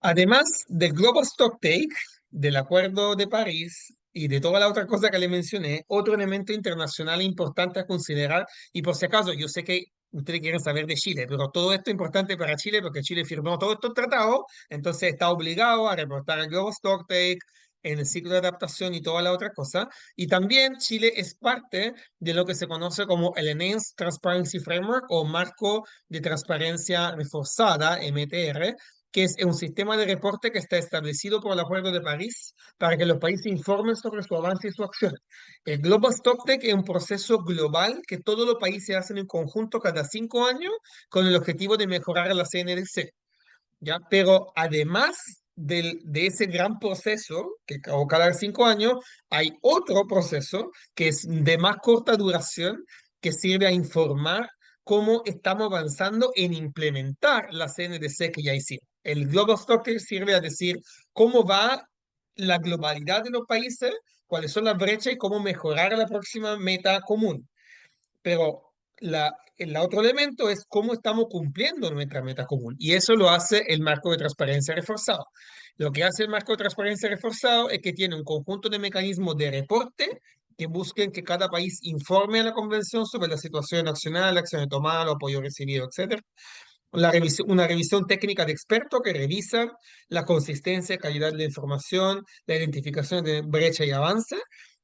Además del Global Stocktake, del Acuerdo de París y de toda la otra cosa que le mencioné, otro elemento internacional importante a considerar, y por si acaso, yo sé que ustedes quieren saber de Chile, pero todo esto es importante para Chile porque Chile firmó todos estos tratados, entonces está obligado a reportar el Global Stocktake en el ciclo de adaptación y toda la otra cosa. Y también Chile es parte de lo que se conoce como el Enhanced Transparency Framework o Marco de Transparencia Reforzada, MTR, que es un sistema de reporte que está establecido por el Acuerdo de París para que los países informen sobre su avance y su acción. El Global Stocktake es un proceso global que todos los países hacen en conjunto cada 5 años con el objetivo de mejorar la CNDC. ¿Ya? Pero además de ese gran proceso, que acabó cada 5 años, hay otro proceso que es de más corta duración, que sirve a informar cómo estamos avanzando en implementar la CNDC que ya hicimos. El Global Stocker sirve a decir cómo va la globalidad de los países, cuáles son las brechas y cómo mejorar la próxima meta común. Pero el otro elemento es cómo estamos cumpliendo nuestra meta común. Y eso lo hace el marco de transparencia reforzado. Lo que hace el marco de transparencia reforzado es que tiene un conjunto de mecanismos de reporte que busquen que cada país informe a la convención sobre la situación nacional, la acción tomada, el apoyo recibido, etcétera. Una revisión técnica de expertos que revisan la consistencia y calidad de la información, la identificación de brecha y avance,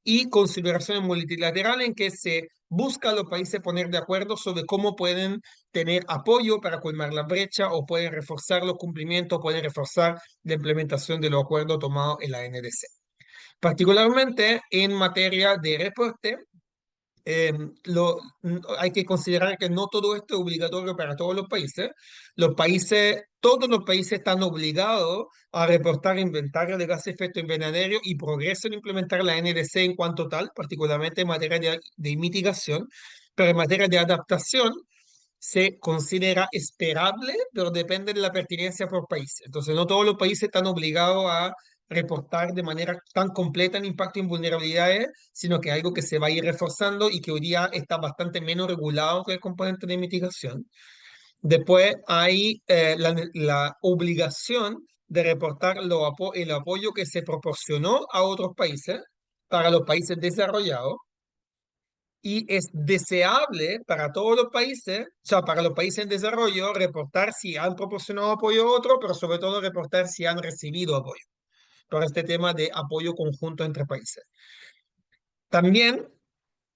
y consideraciones multilaterales en que se busca a los países poner de acuerdo sobre cómo pueden tener apoyo para colmar la brecha o pueden reforzar los cumplimientos, pueden reforzar la implementación de los acuerdos tomados en la NDC. Particularmente en materia de reporte, eh, hay que considerar que no todo esto es obligatorio para todos los países. Todos los países están obligados a reportar inventario de gases de efecto invernadero y progreso en implementar la NDC en cuanto tal, particularmente en materia de mitigación, pero en materia de adaptación se considera esperable, pero depende de la pertinencia por país. Entonces, no todos los países están obligados a reportar de manera tan completa el impacto en vulnerabilidades, sino que es algo que se va a ir reforzando y que hoy día está bastante menos regulado que el componente de mitigación. Después hay la obligación de reportar el apoyo que se proporcionó a otros países para los países desarrollados y es deseable para todos los países, o sea, para los países en desarrollo, reportar si han proporcionado apoyo a otro, pero sobre todo reportar si han recibido apoyo, para este tema de apoyo conjunto entre países. También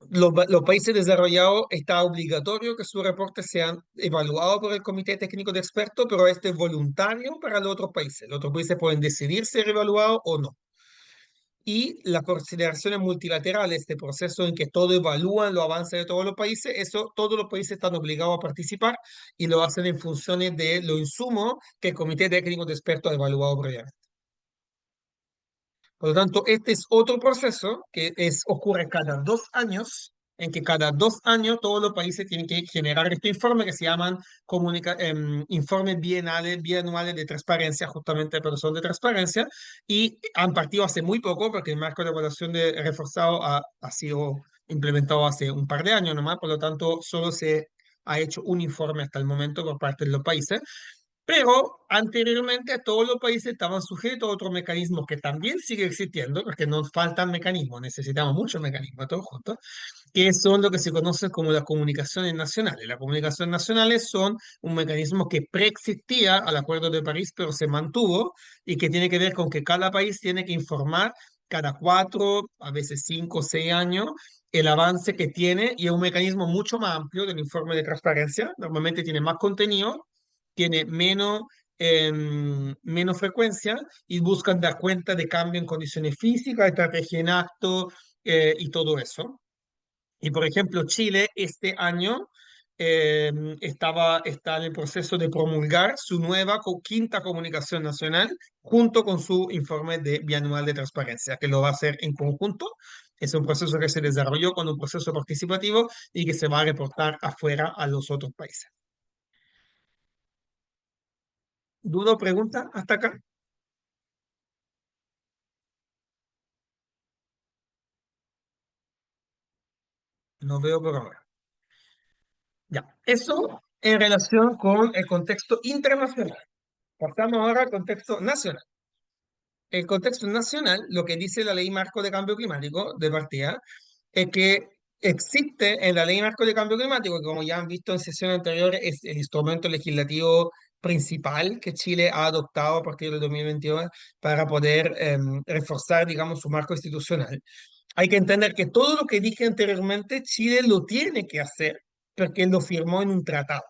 los países desarrollados está obligatorio que sus reportes sean evaluados por el Comité Técnico de Expertos, pero este es voluntario para los otros países. Los otros países pueden decidir ser evaluados o no. Y las consideraciones multilaterales, este proceso en que todo evalúan los avances de todos los países, eso todos los países están obligados a participar y lo hacen en funciones de los insumos que el Comité Técnico de Expertos ha evaluado previamente. Por lo tanto, este es otro proceso que ocurre cada 2 años, en que cada 2 años todos los países tienen que generar este informe que se llaman informes bianuales de transparencia, justamente, pero son de transparencia, y han partido hace muy poco, porque el marco de evaluación de reforzado ha sido implementado hace un par de años nomás, por lo tanto, solo se ha hecho un informe hasta el momento por parte de los países. Pero anteriormente todos los países estaban sujetos a otros mecanismos que también sigue existiendo, porque nos faltan mecanismos, necesitamos muchos mecanismos todos juntos, que son lo que se conoce como las comunicaciones nacionales. Las comunicaciones nacionales son un mecanismo que preexistía al Acuerdo de París, pero se mantuvo y que tiene que ver con que cada país tiene que informar cada 4, a veces 5 o 6 años el avance que tiene y es un mecanismo mucho más amplio del informe de transparencia. Normalmente tiene más contenido, tiene menos frecuencia y buscan dar cuenta de cambio en condiciones físicas, estrategia en acto y todo eso. Y por ejemplo, Chile este año está en el proceso de promulgar su nueva quinta comunicación nacional junto con su informe bianual de transparencia, que lo va a hacer en conjunto. Es un proceso que se desarrolló con un proceso participativo y que se va a reportar afuera a los otros países. ¿Duda o pregunta hasta acá? No veo por ahora. Ya, eso en relación con el contexto internacional. Pasamos ahora al contexto nacional. El contexto nacional, lo que dice la Ley Marco de Cambio Climático de partida, es que existe en la Ley Marco de Cambio Climático, que como ya han visto en sesiones anteriores, es el instrumento legislativo principal que Chile ha adoptado a partir del 2022 para poder reforzar, digamos, su marco institucional. Hay que entender que todo lo que dije anteriormente, Chile lo tiene que hacer porque lo firmó en un tratado.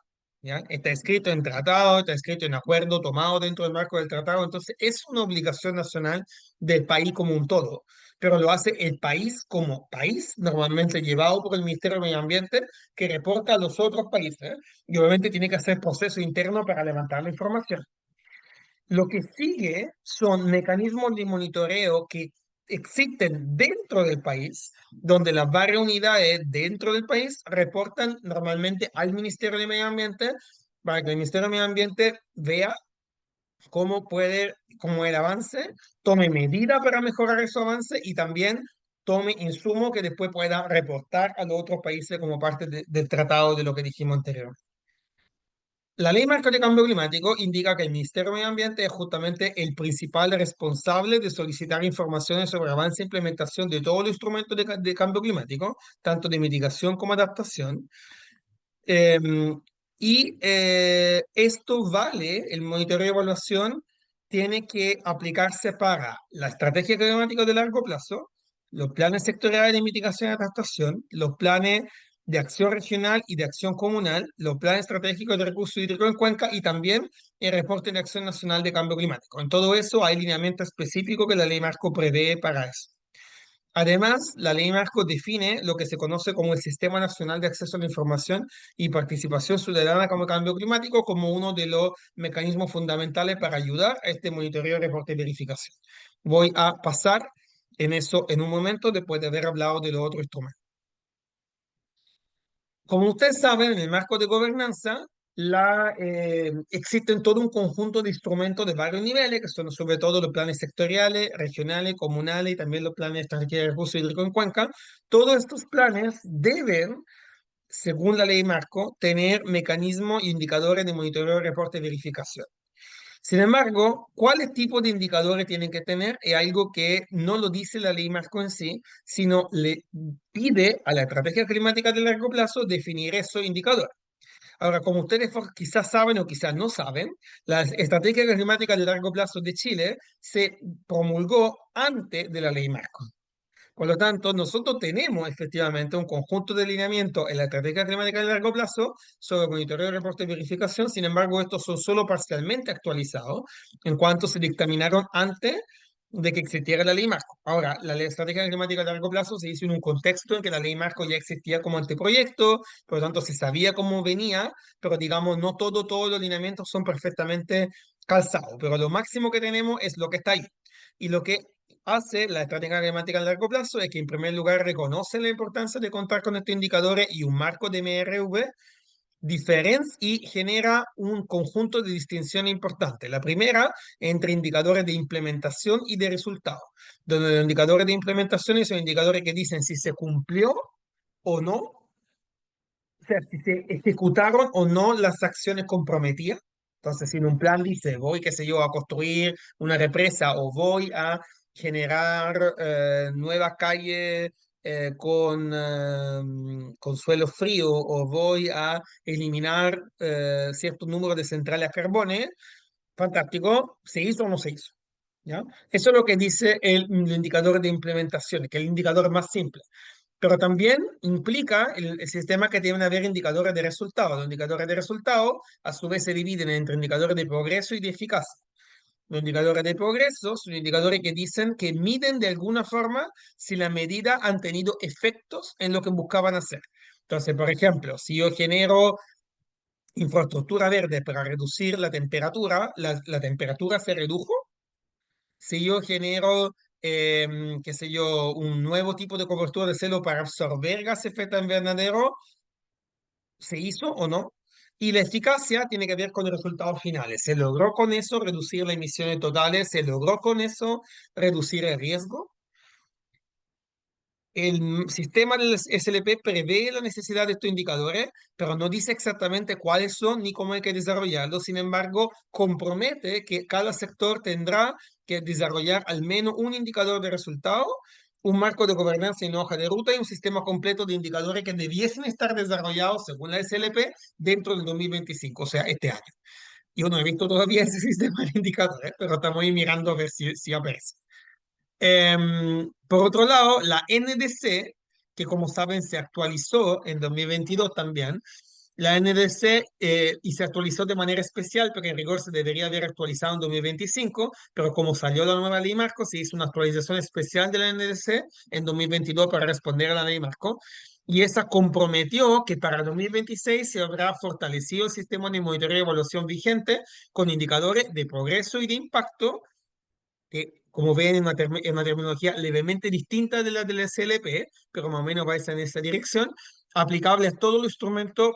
¿Ya? Está escrito en tratado, está escrito en acuerdo tomado dentro del marco del tratado, entonces es una obligación nacional del país como un todo, pero lo hace el país como país, normalmente llevado por el Ministerio de Medio Ambiente, que reporta a los otros países, y obviamente tiene que hacer proceso interno para levantar la información. Lo que sigue son mecanismos de monitoreo que existen dentro del país, donde las varias unidades dentro del país reportan normalmente al Ministerio de Medio Ambiente para que el Ministerio de Medio Ambiente vea cómo puede, cómo el avance, tome medidas para mejorar ese avance y también tome insumos que después pueda reportar a los otros países como parte del tratado de lo que dijimos anteriormente. La Ley Marco de Cambio Climático indica que el Ministerio de Medio Ambiente es justamente el principal responsable de solicitar informaciones sobre avance e implementación de todos los instrumentos de cambio climático, tanto de mitigación como adaptación. Esto vale, el monitoreo y evaluación tiene que aplicarse para la estrategia climática de largo plazo, los planes sectoriales de mitigación y adaptación, los planes de acción regional y de acción comunal, los planes estratégicos de recursos hídricos en cuenca y también el reporte de acción nacional de cambio climático. En todo eso hay lineamiento específico que la ley marco prevé para eso. Además, la ley marco define lo que se conoce como el Sistema Nacional de Acceso a la Información y Participación Ciudadana como cambio climático como uno de los mecanismos fundamentales para ayudar a este monitoreo, reporte y verificación. Voy a pasar en eso en un momento después de haber hablado de los otros instrumentos. Como ustedes saben, en el marco de gobernanza existen todo un conjunto de instrumentos de varios niveles, que son sobre todo los planes sectoriales, regionales, comunales y también los planes de estrategia de recursos hídricos en Cuenca. Todos estos planes deben, según la ley marco, tener mecanismos e indicadores de monitoreo, reporte y verificación. Sin embargo, ¿cuáles tipos de indicadores tienen que tener? Es algo que no lo dice la ley marco en sí, sino le pide a la estrategia climática de largo plazo definir esos indicadores. Ahora, como ustedes quizás saben o quizás no saben, la estrategia climática de largo plazo de Chile se promulgó antes de la ley marco. Por lo tanto, nosotros tenemos efectivamente un conjunto de lineamientos en la estrategia climática de largo plazo sobre monitoreo, reporte y verificación. Sin embargo, estos son solo parcialmente actualizados en cuanto se dictaminaron antes de que existiera la ley marco. Ahora, la ley estratégica climática de largo plazo se hizo en un contexto en que la ley marco ya existía como anteproyecto, por lo tanto se sabía cómo venía, pero digamos, no todos los lineamientos son perfectamente calzados, pero lo máximo que tenemos es lo que está ahí. Y lo que hace la estrategia climática a largo plazo es que en primer lugar reconoce la importancia de contar con estos indicadores y un marco de MRV y genera un conjunto de distinciones importantes. La primera, entre indicadores de implementación y de resultado, donde los indicadores de implementación son indicadores que dicen si se cumplió o no, o sea, si se ejecutaron o no las acciones comprometidas. Entonces, si en un plan dice, voy, qué sé yo, a construir una represa o voy a generar nuevas calles con suelo frío o voy a eliminar cierto número de centrales a carbones, fantástico, ¿se hizo o no se hizo? ¿Ya? Eso es lo que dice el indicador de implementación, que es el indicador más simple. Pero también implica el sistema que tiene que haber indicadores de resultados. Los indicadores de resultados, a su vez, se dividen entre indicadores de progreso y de eficacia. Los indicadores de progreso son indicadores que dicen que miden de alguna forma si las medidas han tenido efectos en lo que buscaban hacer. Entonces, por ejemplo, si yo genero infraestructura verde para reducir la temperatura, la temperatura se redujo. Si yo genero, qué sé yo, un nuevo tipo de cobertura de suelo para absorber gas efecto invernadero, ¿se hizo o no? Y la eficacia tiene que ver con los resultados finales. ¿Se logró con eso reducir las emisiones totales? ¿Se logró con eso reducir el riesgo? El sistema del SLP prevé la necesidad de estos indicadores, pero no dice exactamente cuáles son ni cómo hay que desarrollarlos. Sin embargo, compromete que cada sector tendrá que desarrollar al menos un indicador de resultado, un marco de gobernanza y una hoja de ruta y un sistema completo de indicadores que debiesen estar desarrollados según la SLP dentro del 2025, o sea, este año. Yo no he visto todavía ese sistema de indicadores, pero estamos ahí mirando a ver si aparece. Por otro lado, la NDC, que como saben se actualizó en 2022 también, la NDC y se actualizó de manera especial, porque en rigor se debería haber actualizado en 2025, pero como salió la nueva ley marco, se hizo una actualización especial de la NDC en 2022 para responder a la ley marco. Y esa comprometió que para 2026 se habrá fortalecido el sistema de monitoreo y evaluación vigente con indicadores de progreso y de impacto que, como ven, en una terminología levemente distinta de la del SLP, pero más o menos va en esa dirección, aplicable a todos los instrumentos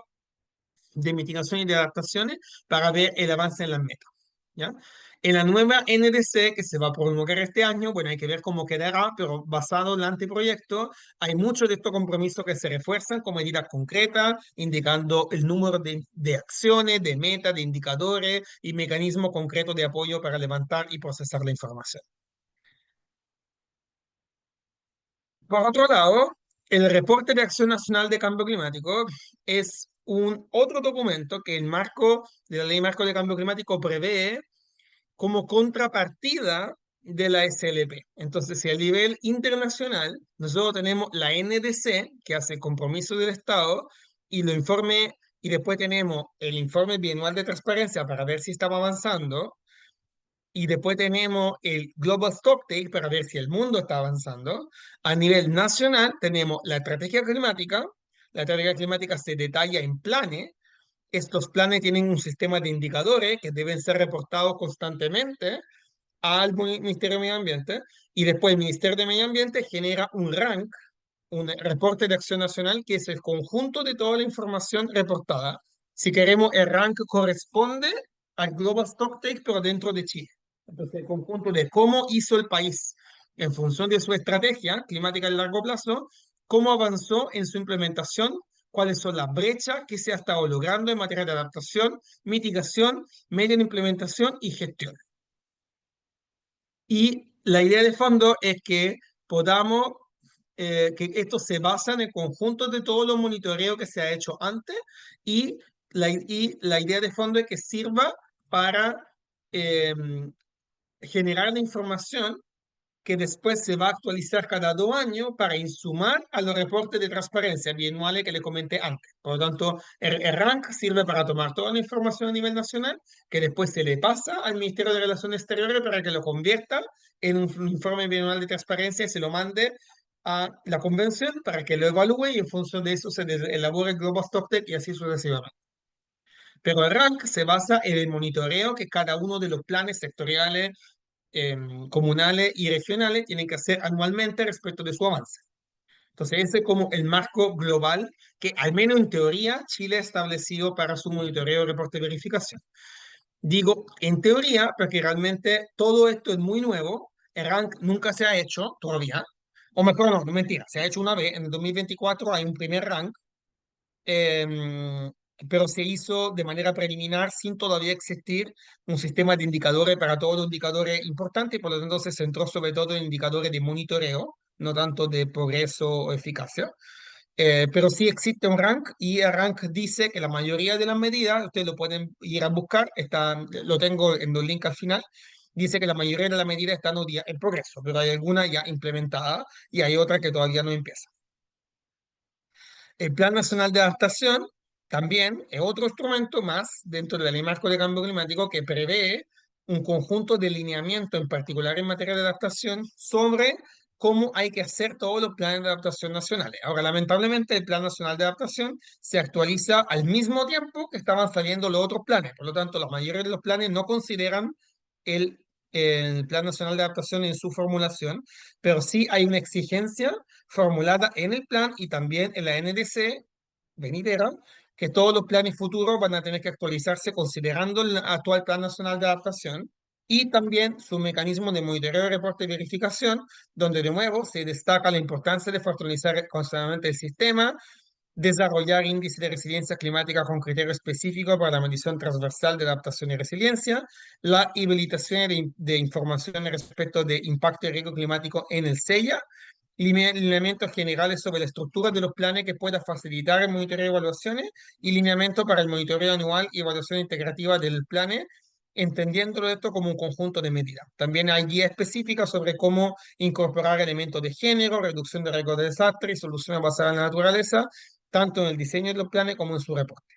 de mitigación y de adaptaciones para ver el avance en las metas. ¿Ya? En la nueva NDC que se va a promulgar este año, bueno, hay que ver cómo quedará, pero basado en el anteproyecto, hay muchos de estos compromisos que se refuerzan con medidas concretas, indicando el número de acciones, de metas, de indicadores y mecanismos concretos de apoyo para levantar y procesar la información. Por otro lado, el Reporte de Acción Nacional de Cambio Climático es un otro documento que el marco de la Ley Marco de Cambio Climático prevé como contrapartida de la SLP. Entonces, si a nivel internacional nosotros tenemos la NDC, que hace el compromiso del Estado, y lo informe, y después tenemos el informe bianual de transparencia para ver si estamos avanzando, y después tenemos el Global Stocktake para ver si el mundo está avanzando. A nivel nacional tenemos la estrategia climática. La estrategia climática se detalla en planes. Estos planes tienen un sistema de indicadores que deben ser reportados constantemente al Ministerio de Medio Ambiente. Y después el Ministerio de Medio Ambiente genera un rank, un reporte de acción nacional, que es el conjunto de toda la información reportada. Si queremos, el rank corresponde al Global Stocktake, pero dentro de Chile. Entonces, el conjunto de cómo hizo el país en función de su estrategia climática a largo plazo, cómo avanzó en su implementación, cuáles son las brechas que se ha estado logrando en materia de adaptación, mitigación, media de implementación y gestión. Y la idea de fondo es que podamos, que esto se basa en el conjunto de todos los monitoreos que se ha hecho antes y la idea de fondo es que sirva para generar la información que después se va a actualizar cada 2 años para insumar a los reportes de transparencia bianuales que le comenté antes. Por lo tanto, el RANC sirve para tomar toda la información a nivel nacional, que después se le pasa al Ministerio de Relaciones Exteriores para que lo convierta en un informe bianual de transparencia y se lo mande a la convención para que lo evalúe y en función de eso se elabore el Global Stocktake y así sucesivamente. Pero el RANC se basa en el monitoreo que cada uno de los planes sectoriales comunales y regionales tienen que hacer anualmente respecto de su avance. Entonces, ese es como el marco global que, al menos en teoría, Chile ha establecido para su monitoreo, reporte y verificación. Digo en teoría, porque realmente todo esto es muy nuevo, el rank nunca se ha hecho todavía, o mejor no, no mentira, se ha hecho una vez, en el 2024 hay un primer rank, em, pero se hizo de manera preliminar sin todavía existir un sistema de indicadores para todos los indicadores importantes y por lo tanto se centró sobre todo en indicadores de monitoreo, no tanto de progreso o eficacia. Pero sí existe un rank y el rank dice que la mayoría de las medidas, ustedes lo pueden ir a buscar, lo tengo en los links al final, dice que la mayoría de las medidas están hoy día en progreso, pero hay algunas ya implementadas y hay otras que todavía no empiezan. El Plan Nacional de Adaptación también es otro instrumento más dentro de la Ley Marco de Cambio Climático que prevé un conjunto de lineamientos, en particular en materia de adaptación, sobre cómo hay que hacer todos los planes de adaptación nacionales. Ahora, lamentablemente, el Plan Nacional de Adaptación se actualiza al mismo tiempo que estaban saliendo los otros planes. Por lo tanto, la mayoría de los planes no consideran el, el Plan Nacional de Adaptación en su formulación, pero sí hay una exigencia formulada en el plan y también en la NDC venidera, que todos los planes futuros van a tener que actualizarse considerando el actual Plan Nacional de Adaptación y también su mecanismo de monitoreo, reporte y verificación, donde de nuevo se destaca la importancia de fortalecer constantemente el sistema, desarrollar índices de resiliencia climática con criterios específicos para la medición transversal de adaptación y resiliencia, la habilitación de información respecto de impacto y riesgo climático en el SEIA, lineamientos generales sobre la estructura de los planes que pueda facilitar el monitoreo y evaluaciones, y lineamientos para el monitoreo anual y evaluación integrativa del plan, entendiéndolo esto como un conjunto de medidas. También hay guías específicas sobre cómo incorporar elementos de género, reducción de riesgos de desastre y soluciones basadas en la naturaleza, tanto en el diseño de los planes como en su reporte.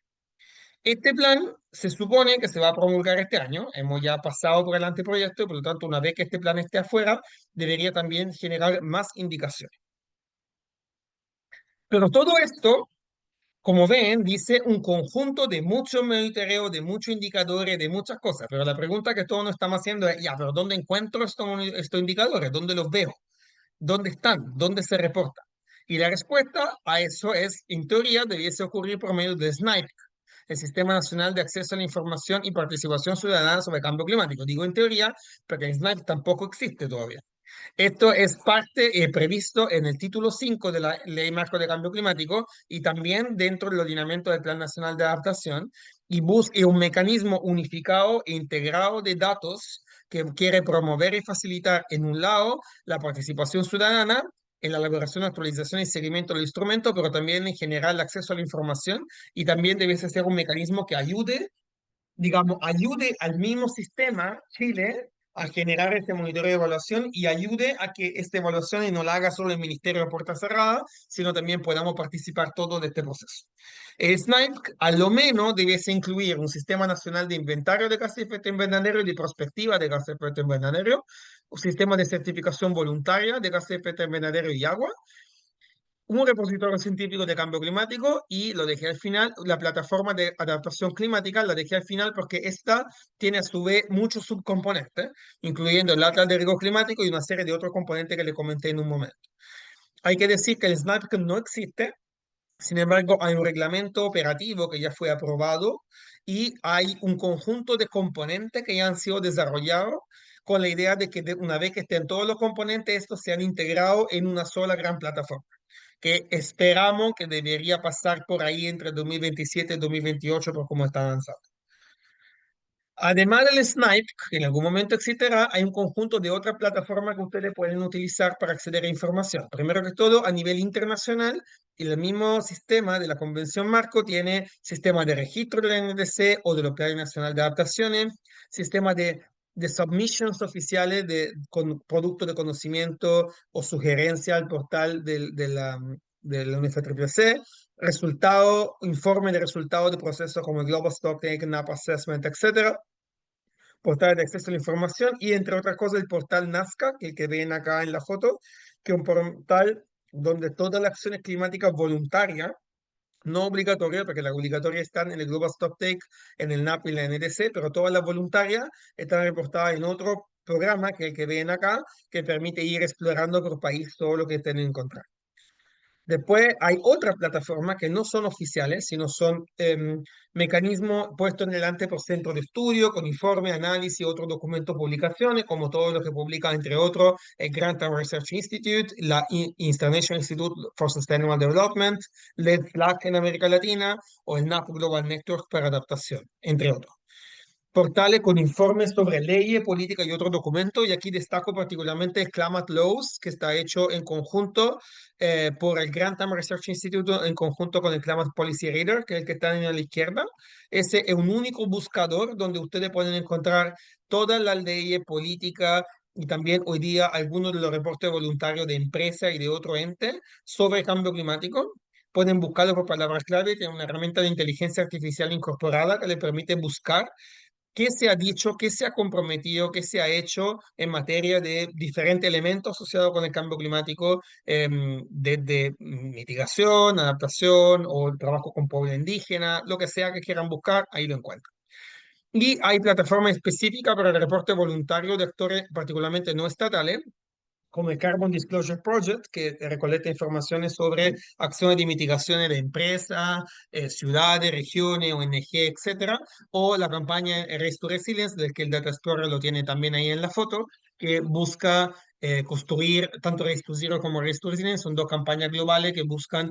Este plan se supone que se va a promulgar este año, hemos ya pasado por el anteproyecto, y por lo tanto, una vez que este plan esté afuera, debería también generar más indicaciones. Pero todo esto, como ven, dice un conjunto de muchos monitoreos, de muchos indicadores, de muchas cosas. Pero la pregunta que todos nos estamos haciendo es, ya, pero ¿dónde encuentro estos indicadores? ¿Dónde los veo? ¿Dónde están? ¿Dónde se reportan? Y la respuesta a eso es, en teoría, debiese ocurrir por medio de SNIPE, el Sistema Nacional de Acceso a la Información y Participación Ciudadana sobre Cambio Climático. Digo en teoría, porque el SNIPE tampoco existe todavía. Esto es parte previsto en el título 5 de la Ley Marco de Cambio Climático y también dentro del ordenamiento del Plan Nacional de Adaptación, y busca un mecanismo unificado e integrado de datos que quiere promover y facilitar, en un lado, la participación ciudadana en la elaboración, actualización y seguimiento del instrumento, pero también en general el acceso a la información, y también debe ser un mecanismo que ayude, digamos, ayude al mismo sistema, Chile, a generar este monitoreo de evaluación y ayude a que esta evaluación y no la haga solo el Ministerio de Puerta Cerrada, sino también podamos participar todos de este proceso. El SNIPE, a lo menos, debiese incluir un sistema nacional de inventario de gases de efecto invernadero y de prospectiva de gases de efecto invernadero, un sistema de certificación voluntaria de gases de efecto invernadero y agua, un repositorio científico de cambio climático, y lo dejé al final, la plataforma de adaptación climática, la dejé al final porque esta tiene a su vez muchos subcomponentes, incluyendo el atlas de riesgo climático y una serie de otros componentes que le comenté en un momento. Hay que decir que el SNAPC no existe, sin embargo, hay un reglamento operativo que ya fue aprobado y hay un conjunto de componentes que ya han sido desarrollados con la idea de que una vez que estén todos los componentes, estos sean integrados en una sola gran plataforma, que esperamos que debería pasar por ahí entre 2027 y 2028 por cómo está avanzando. Además del SNIPE, que en algún momento existirá, hay un conjunto de otras plataformas que ustedes pueden utilizar para acceder a información. Primero que todo, a nivel internacional, el mismo sistema de la Convención Marco tiene sistema de registro de la NDC o del Plan Nacional de Adaptaciones, sistema de submissions oficiales con productos de conocimiento o sugerencia al portal de la UNFCCC, resultado, informe de resultados de procesos como el Global Stocktake, NAP Assessment, etc., portal de acceso a la información y, entre otras cosas, el portal Nazca, que ven acá en la foto, que es un portal donde todas las acciones climáticas voluntarias, no obligatorias, porque las obligatorias están en el Global Stocktake, en el NAP y la NDC, pero todas las voluntarias están reportadas en otro programa, que es el que ven acá, que permite ir explorando por país todo lo que tienen que encontrar. Después hay otras plataformas que no son oficiales, sino son mecanismos puestos en delante por centros de estudio, con informe, análisis, otros documentos, publicaciones, como todo lo que publica, entre otros, el Grantham Research Institute, la International Institute for Sustainable Development, LED Flag en América Latina, o el NAP Global Network para Adaptación, entre otros. Portales con informes sobre leyes, políticas y otros documentos, y aquí destaco particularmente el Climate Laws, que está hecho en conjunto por el Grantham Research Institute, en conjunto con el Climate Policy Reader, que es el que está en la izquierda. Ese es un único buscador donde ustedes pueden encontrar todas las leyes, políticas, y también hoy día algunos de los reportes voluntarios de empresas y de otros entes sobre cambio climático. Pueden buscarlo por palabras clave, tiene una herramienta de inteligencia artificial incorporada que le permite buscar qué se ha dicho, qué se ha comprometido, qué se ha hecho en materia de diferentes elementos asociados con el cambio climático, desde mitigación, adaptación o el trabajo con pueblo indígena, lo que sea que quieran buscar, ahí lo encuentran. Y hay plataformas específicas para el reporte voluntario de actores particularmente no estatales, como el Carbon Disclosure Project, que recolecta informaciones sobre acciones de mitigaciones de empresas, ciudades, regiones, ONG, etcétera, o la campaña Race to Resilience, del que el Data Explorer lo tiene también ahí en la foto, que busca construir tanto Race to Zero como Race to Resilience, son dos campañas globales que buscan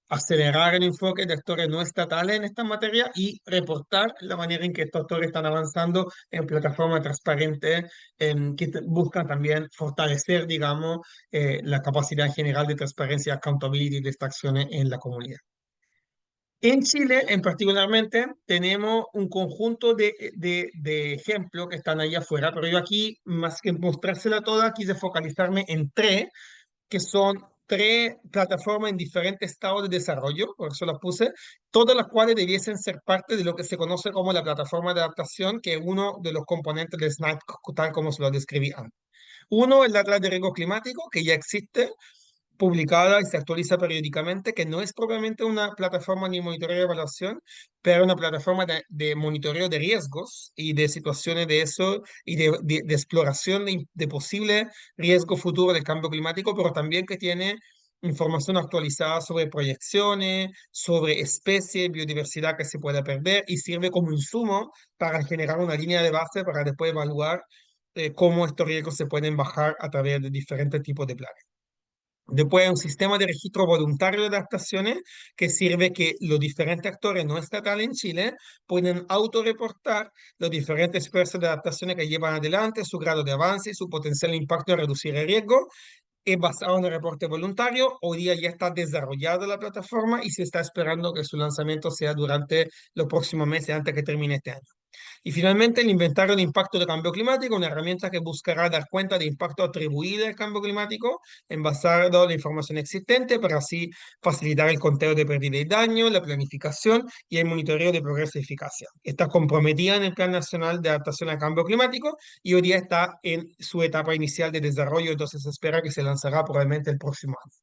acelerar el enfoque de actores no estatales en esta materia y reportar la manera en que estos actores están avanzando en plataformas transparentes buscan también fortalecer, digamos, la capacidad general de transparencia, accountability de estas acciones en la comunidad. En Chile, en particularmente, tenemos un conjunto de ejemplos que están ahí afuera, pero yo aquí, más que mostrársela toda, quise focalizarme en tres, que son tres plataformas en diferentes estados de desarrollo, por eso las puse, todas las cuales debiesen ser parte de lo que se conoce como la plataforma de adaptación, que es uno de los componentes de SNAP, tal como se lo describí antes. Uno es la Atlas de Riesgo Climático, que ya existe, publicada y se actualiza periódicamente, que no es propiamente una plataforma ni monitoreo de evaluación, pero una plataforma de monitoreo de riesgos y de situaciones de eso y de exploración de posible riesgo futuro del cambio climático, pero también que tiene información actualizada sobre proyecciones, sobre especies, biodiversidad que se puede perder y sirve como insumo para generar una línea de base para después evaluar cómo estos riesgos se pueden bajar a través de diferentes tipos de planes. Después, un sistema de registro voluntario de adaptaciones que sirve que los diferentes actores no estatales en Chile pueden autorreportar los diferentes esfuerzos de adaptaciones que llevan adelante, su grado de avance y su potencial impacto en reducir el riesgo. Es basado en el reporte voluntario. Hoy día ya está desarrollada la plataforma y se está esperando que su lanzamiento sea durante los próximos meses antes que termine este año. Y finalmente, el inventario de impacto de cambio climático, una herramienta que buscará dar cuenta de impacto atribuido al cambio climático en basado en la información existente para así facilitar el conteo de pérdida y daño, la planificación y el monitoreo de progreso y eficacia. Está comprometida en el Plan Nacional de Adaptación al Cambio Climático y hoy día está en su etapa inicial de desarrollo, entonces se espera que se lanzará probablemente el próximo año.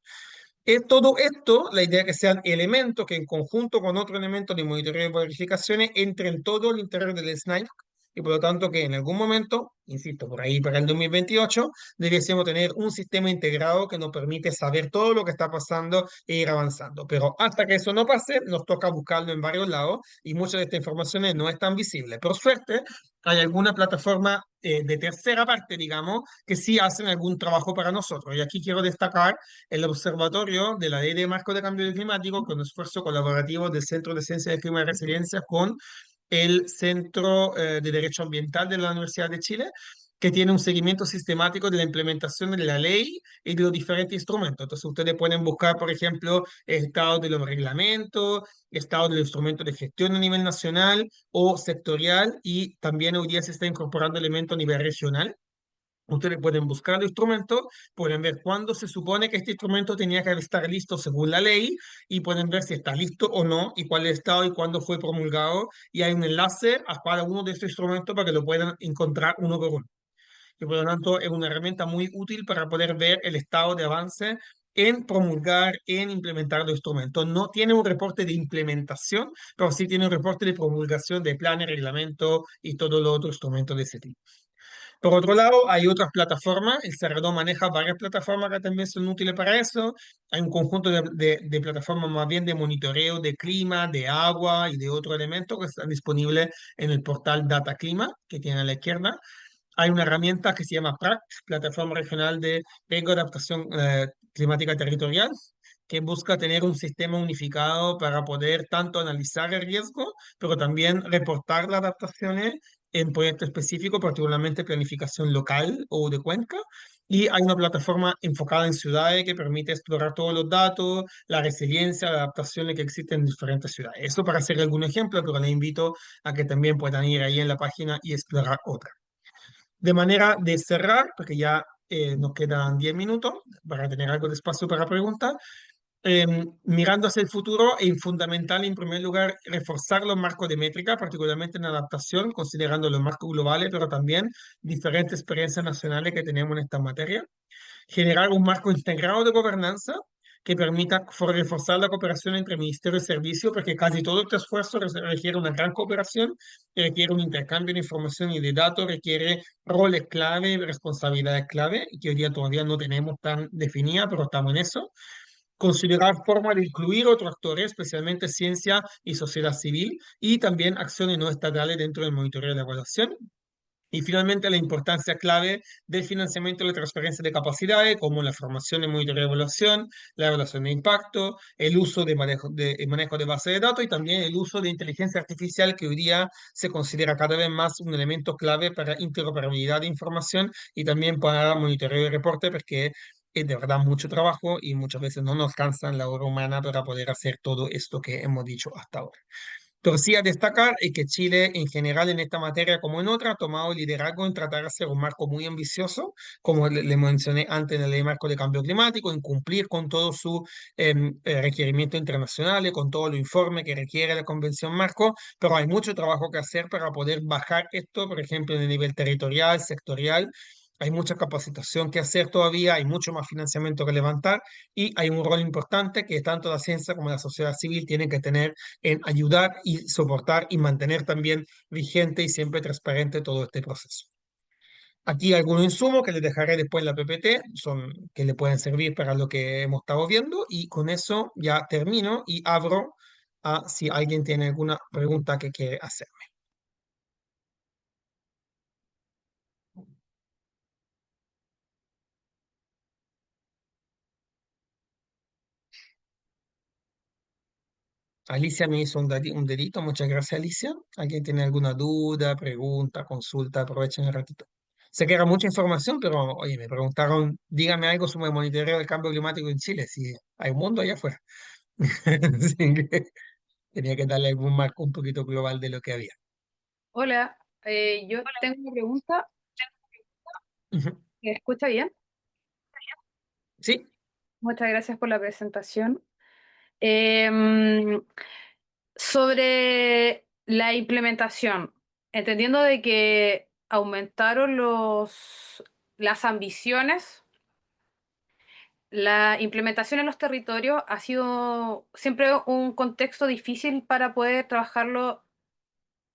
Todo esto, la idea es que sean elementos que en conjunto con otros elementos de monitoreo y verificaciones entren en todo el interior del SNIPE y por lo tanto que en algún momento, insisto, por ahí para el 2028, debiésemos tener un sistema integrado que nos permite saber todo lo que está pasando e ir avanzando. Pero hasta que eso no pase, nos toca buscarlo en varios lados y muchas de estas informaciones no están visibles. Por suerte, hay alguna plataforma de tercera parte, digamos, que sí hacen algún trabajo para nosotros. Y aquí quiero destacar el Observatorio de la Ley de Marco de Cambio Climático, con esfuerzo colaborativo del Centro de Ciencia del Clima y Resiliencia con el Centro de Derecho Ambiental de la Universidad de Chile, que tiene un seguimiento sistemático de la implementación de la ley y de los diferentes instrumentos. Entonces, ustedes pueden buscar, por ejemplo, estados de los reglamentos, estados de los instrumentos de gestión a nivel nacional o sectorial, y también hoy día se está incorporando elementos a nivel regional. Ustedes pueden buscar el instrumento, pueden ver cuándo se supone que este instrumento tenía que estar listo según la ley y pueden ver si está listo o no y cuál es el estado y cuándo fue promulgado. Y hay un enlace a cada uno de estos instrumentos para que lo puedan encontrar uno por uno. Y por lo tanto es una herramienta muy útil para poder ver el estado de avance en promulgar, en implementar los instrumentos. No tiene un reporte de implementación, pero sí tiene un reporte de promulgación de planes, reglamentos y todos los otros instrumentos de ese tipo. Por otro lado, hay otras plataformas. El Cerrado maneja varias plataformas que también son útiles para eso. Hay un conjunto de plataformas más bien de monitoreo de clima, de agua y de otros elementos que están disponibles en el portal Data Clima, que tiene a la izquierda. Hay una herramienta que se llama PRACT, Plataforma Regional de Riesgo de Adaptación Climática Territorial, que busca tener un sistema unificado para poder tanto analizar el riesgo, pero también reportar las adaptaciones en proyectos específicos, particularmente planificación local o de cuenca. Y hay una plataforma enfocada en ciudades que permite explorar todos los datos, la resiliencia, las adaptaciones que existen en diferentes ciudades. Eso para hacer algún ejemplo, pero les invito a que también puedan ir ahí en la página y explorar otras. De manera de cerrar, porque ya nos quedan 10 minutos para tener algo de espacio para preguntar, mirando hacia el futuro, es fundamental en primer lugar reforzar los marcos de métrica, particularmente en adaptación, considerando los marcos globales, pero también diferentes experiencias nacionales que tenemos en esta materia. Generar un marco integrado de gobernanza que permita reforzar la cooperación entre ministerio y servicio, porque casi todo este esfuerzo requiere una gran cooperación, requiere un intercambio de información y de datos, requiere roles clave, responsabilidades clave, que hoy día todavía no tenemos tan definida, pero estamos en eso. Considerar formas de incluir otros actores, especialmente ciencia y sociedad civil, y también acciones no estatales dentro del monitoreo de la evaluación. Y finalmente, la importancia clave del financiamiento de la transferencia de capacidades, como la formación de monitoreo de evaluación, la evaluación de impacto, el uso de el manejo de base de datos y también el uso de inteligencia artificial, que hoy día se considera cada vez más un elemento clave para interoperabilidad de información y también para monitoreo y reporte, porque es de verdad mucho trabajo y muchas veces no nos alcanza la hora humana para poder hacer todo esto que hemos dicho hasta ahora. Pero sí a destacar es que Chile, en general, en esta materia como en otra, ha tomado el liderazgo en tratar de hacer un marco muy ambicioso, como le mencioné antes en la ley marco de cambio climático, en cumplir con todos sus requerimientos internacionales, con todo lo informe que requiere la Convención Marco, pero hay mucho trabajo que hacer para poder bajar esto, por ejemplo, en el nivel territorial, sectorial. Hay mucha capacitación que hacer todavía, hay mucho más financiamiento que levantar y hay un rol importante que tanto la ciencia como la sociedad civil tienen que tener en ayudar y soportar y mantener también vigente y siempre transparente todo este proceso. Aquí algunos insumos que les dejaré después en la PPT, son que le pueden servir para lo que hemos estado viendo y con eso ya termino y abro a si alguien tiene alguna pregunta que quiere hacerme. Alicia me hizo un dedito, muchas gracias Alicia. ¿Alguien tiene alguna duda, pregunta, consulta? Aprovechen el ratito. Sé que era mucha información, pero oye, me preguntaron, dígame algo sobre el monitoreo del cambio climático en Chile, si hay un mundo allá afuera. Así que tenía que darle algún marco un poquito global de lo que había. Hola, yo tengo una pregunta. Ujú. ¿Me escucha bien? Sí, Muchas gracias por la presentación. Em, Sobre la implementación, entendiendo de que aumentaron las ambiciones, la implementación en los territorios ha sido siempre un contexto difícil para poder trabajarlo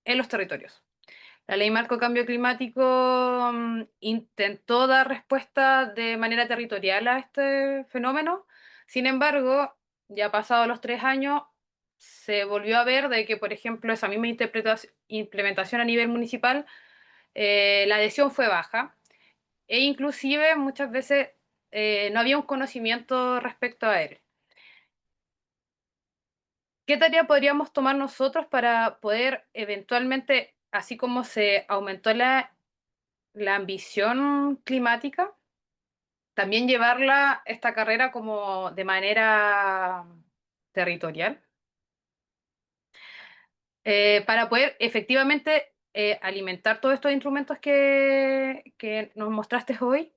en los territorios. La Ley Marco Cambio Climático intentó dar respuesta de manera territorial a este fenómeno. Sin embargo, ya pasados los 3 años, se volvió a ver de que, por ejemplo, esa misma implementación a nivel municipal, la adhesión fue baja e inclusive muchas veces no había un conocimiento respecto a él. ¿Qué tarea podríamos tomar nosotros para poder eventualmente, así como se aumentó la ambición climática, también llevarla esta carrera como de manera territorial, para poder efectivamente alimentar todos estos instrumentos que nos mostraste hoy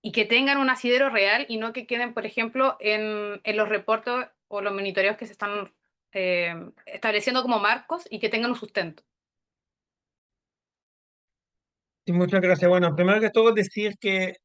y que tengan un asidero real y no que queden, por ejemplo, en los reportes o los monitoreos que se están estableciendo como marcos y que tengan un sustento. y muchas gracias. Bueno, primero que todo decir que,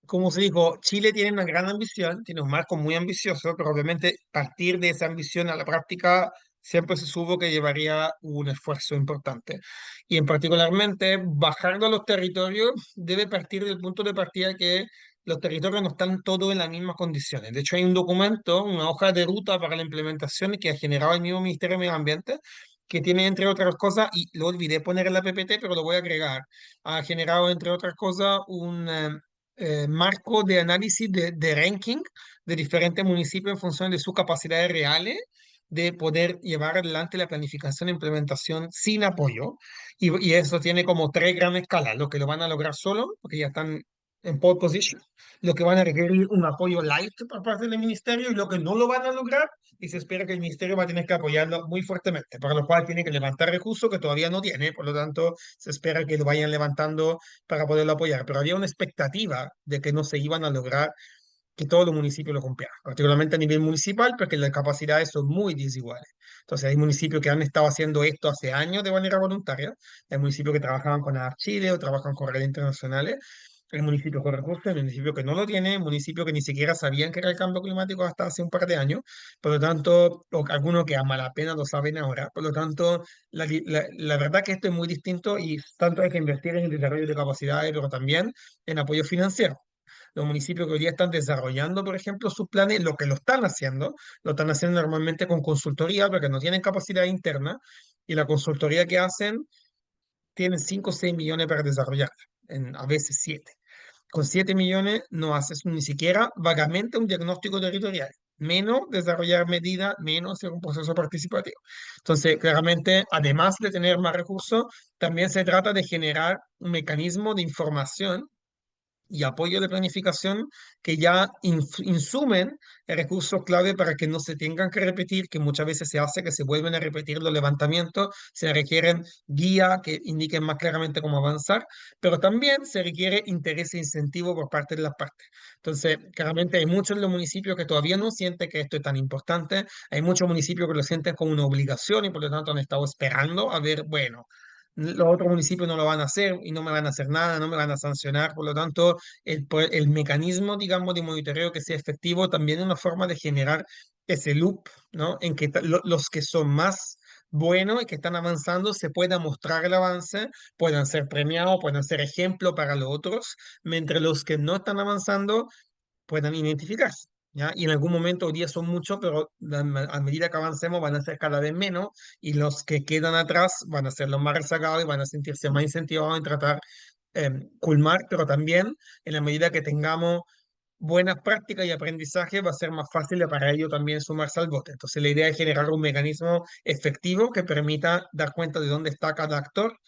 como se dijo, Chile tiene una gran ambición, tiene un marco muy ambicioso, pero obviamente partir de esa ambición a la práctica siempre se supo que llevaría un esfuerzo importante. Y en particularmente, bajarlo a los territorios debe partir del punto de partida que los territorios no están todos en las mismas condiciones. De hecho, hay un documento, una hoja de ruta para la implementación que ha generado el mismo Ministerio de Medio Ambiente, que tiene, entre otras cosas, y lo olvidé poner en la PPT, pero lo voy a agregar, ha generado, entre otras cosas, un marco de análisis de ranking de diferentes municipios en función de sus capacidades reales de poder llevar adelante la planificación e implementación sin apoyo. Y eso tiene como tres grandes escalas: los que lo van a lograr solo, porque ya están en pole position; los que van a requerir un apoyo light por parte del ministerio; y los que no lo van a lograr, y se espera que el ministerio va a tener que apoyarlo muy fuertemente, para lo cual tiene que levantar recursos que todavía no tiene, por lo tanto se espera que lo vayan levantando para poderlo apoyar. Pero había una expectativa de que no se iban a lograr que todos los municipios lo cumplieran, particularmente a nivel municipal, porque las capacidades son muy desiguales. Entonces, hay municipios que han estado haciendo esto hace años de manera voluntaria, hay municipios que trabajaban con Chile o trabajan con redes internacionales, Hay municipios con recursos, hay municipios que no lo tienen, municipios que ni siquiera sabían que era el cambio climático hasta hace un par de años, por lo tanto, o algunos que a mala pena lo saben ahora, por lo tanto, la verdad que esto es muy distinto y tanto hay que invertir en el desarrollo de capacidades, pero también en apoyo financiero. Los municipios que hoy día están desarrollando, por ejemplo, sus planes, lo están haciendo normalmente con consultoría, porque no tienen capacidad interna, y la consultoría que hacen tienen 5 o 6 millones para desarrollar, a veces 7. Con 7 millones no haces ni siquiera vagamente un diagnóstico territorial, menos desarrollar medidas, menos hacer un proceso participativo. Entonces, claramente, además de tener más recursos, también se trata de generar un mecanismo de información y apoyo de planificación que ya insumen recursos clave para que no se tengan que repetir, que muchas veces se hace que se vuelven a repetir los levantamientos, se requieren guías que indiquen más claramente cómo avanzar, pero también se requiere interés e incentivo por parte de las partes. Entonces, claramente hay muchos de los municipios que todavía no sienten que esto es tan importante, hay muchos municipios que lo sienten como una obligación y por lo tanto han estado esperando a ver, bueno, los otros municipios no lo van a hacer y no me van a hacer nada, no me van a sancionar, por lo tanto, el mecanismo, digamos, de monitoreo que sea efectivo también es una forma de generar ese loop, ¿no? En que los que son más buenos y que están avanzando se pueda mostrar el avance, puedan ser premiados, puedan ser ejemplo para los otros, mientras los que no están avanzando puedan identificarse. ¿Ya? Y en algún momento, hoy día son muchos, pero a medida que avancemos van a ser cada vez menos y los que quedan atrás van a ser los más rezagados y van a sentirse más incentivados en tratar culmar, pero también en la medida que tengamos buenas prácticas y aprendizaje va a ser más fácil para ellos también sumarse al bote. Entonces la idea es generar un mecanismo efectivo que permita dar cuenta de dónde está cada actor,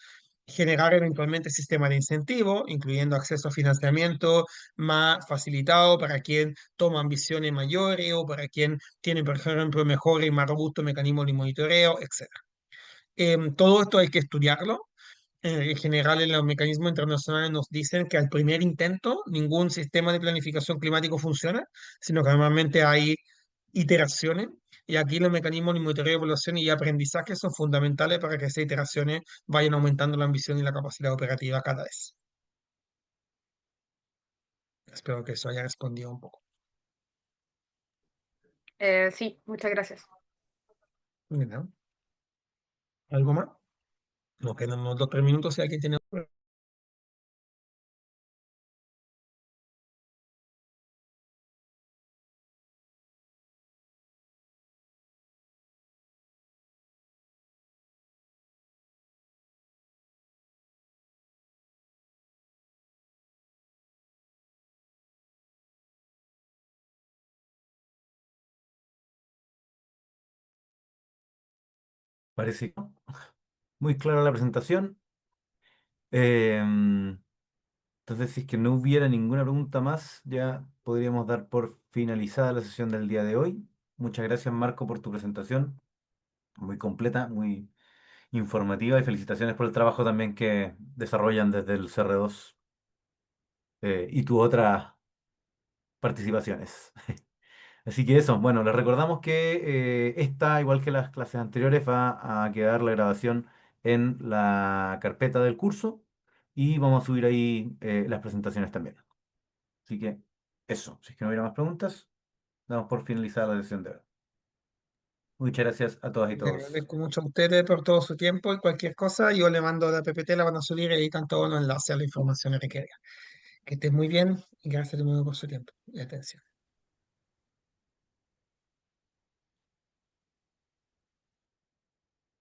generar eventualmente sistemas de incentivo, incluyendo acceso a financiamiento más facilitado para quien toma ambiciones mayores o para quien tiene, por ejemplo, mejor y más robusto mecanismo de monitoreo, etc. Todo esto hay que estudiarlo. En general, en los mecanismos internacionales nos dicen que al primer intento ningún sistema de planificación climático funciona, sino que normalmente hay iteraciones. Y aquí los mecanismos de monitoreo, evaluación y aprendizaje son fundamentales para que esas iteraciones vayan aumentando la ambición y la capacidad operativa cada vez. Espero que eso haya respondido un poco. Sí, muchas gracias. Bien, ¿algo más? Nos quedan unos 2 o 3 minutos si alguien tiene... Parece muy clara la presentación. Entonces, si es que no hubiera ninguna pregunta más, ya podríamos dar por finalizada la sesión del día de hoy. Muchas gracias, Marco, por tu presentación. Muy completa, muy informativa y felicitaciones por el trabajo también que desarrollan desde el CR2 y tus otras participaciones. Así que eso, bueno, les recordamos que esta, igual que las clases anteriores, va a quedar la grabación en la carpeta del curso y vamos a subir ahí las presentaciones también. Así que eso, si es que no hubiera más preguntas, damos por finalizada la sesión de hoy. Muchas gracias a todas y Les todos. agradezco mucho a ustedes por todo su tiempo y cualquier cosa, yo le mando a la PPT, la van a subir y ahí están todos los enlaces a la información requerida. Que estén muy bien y gracias de nuevo por su tiempo y atención.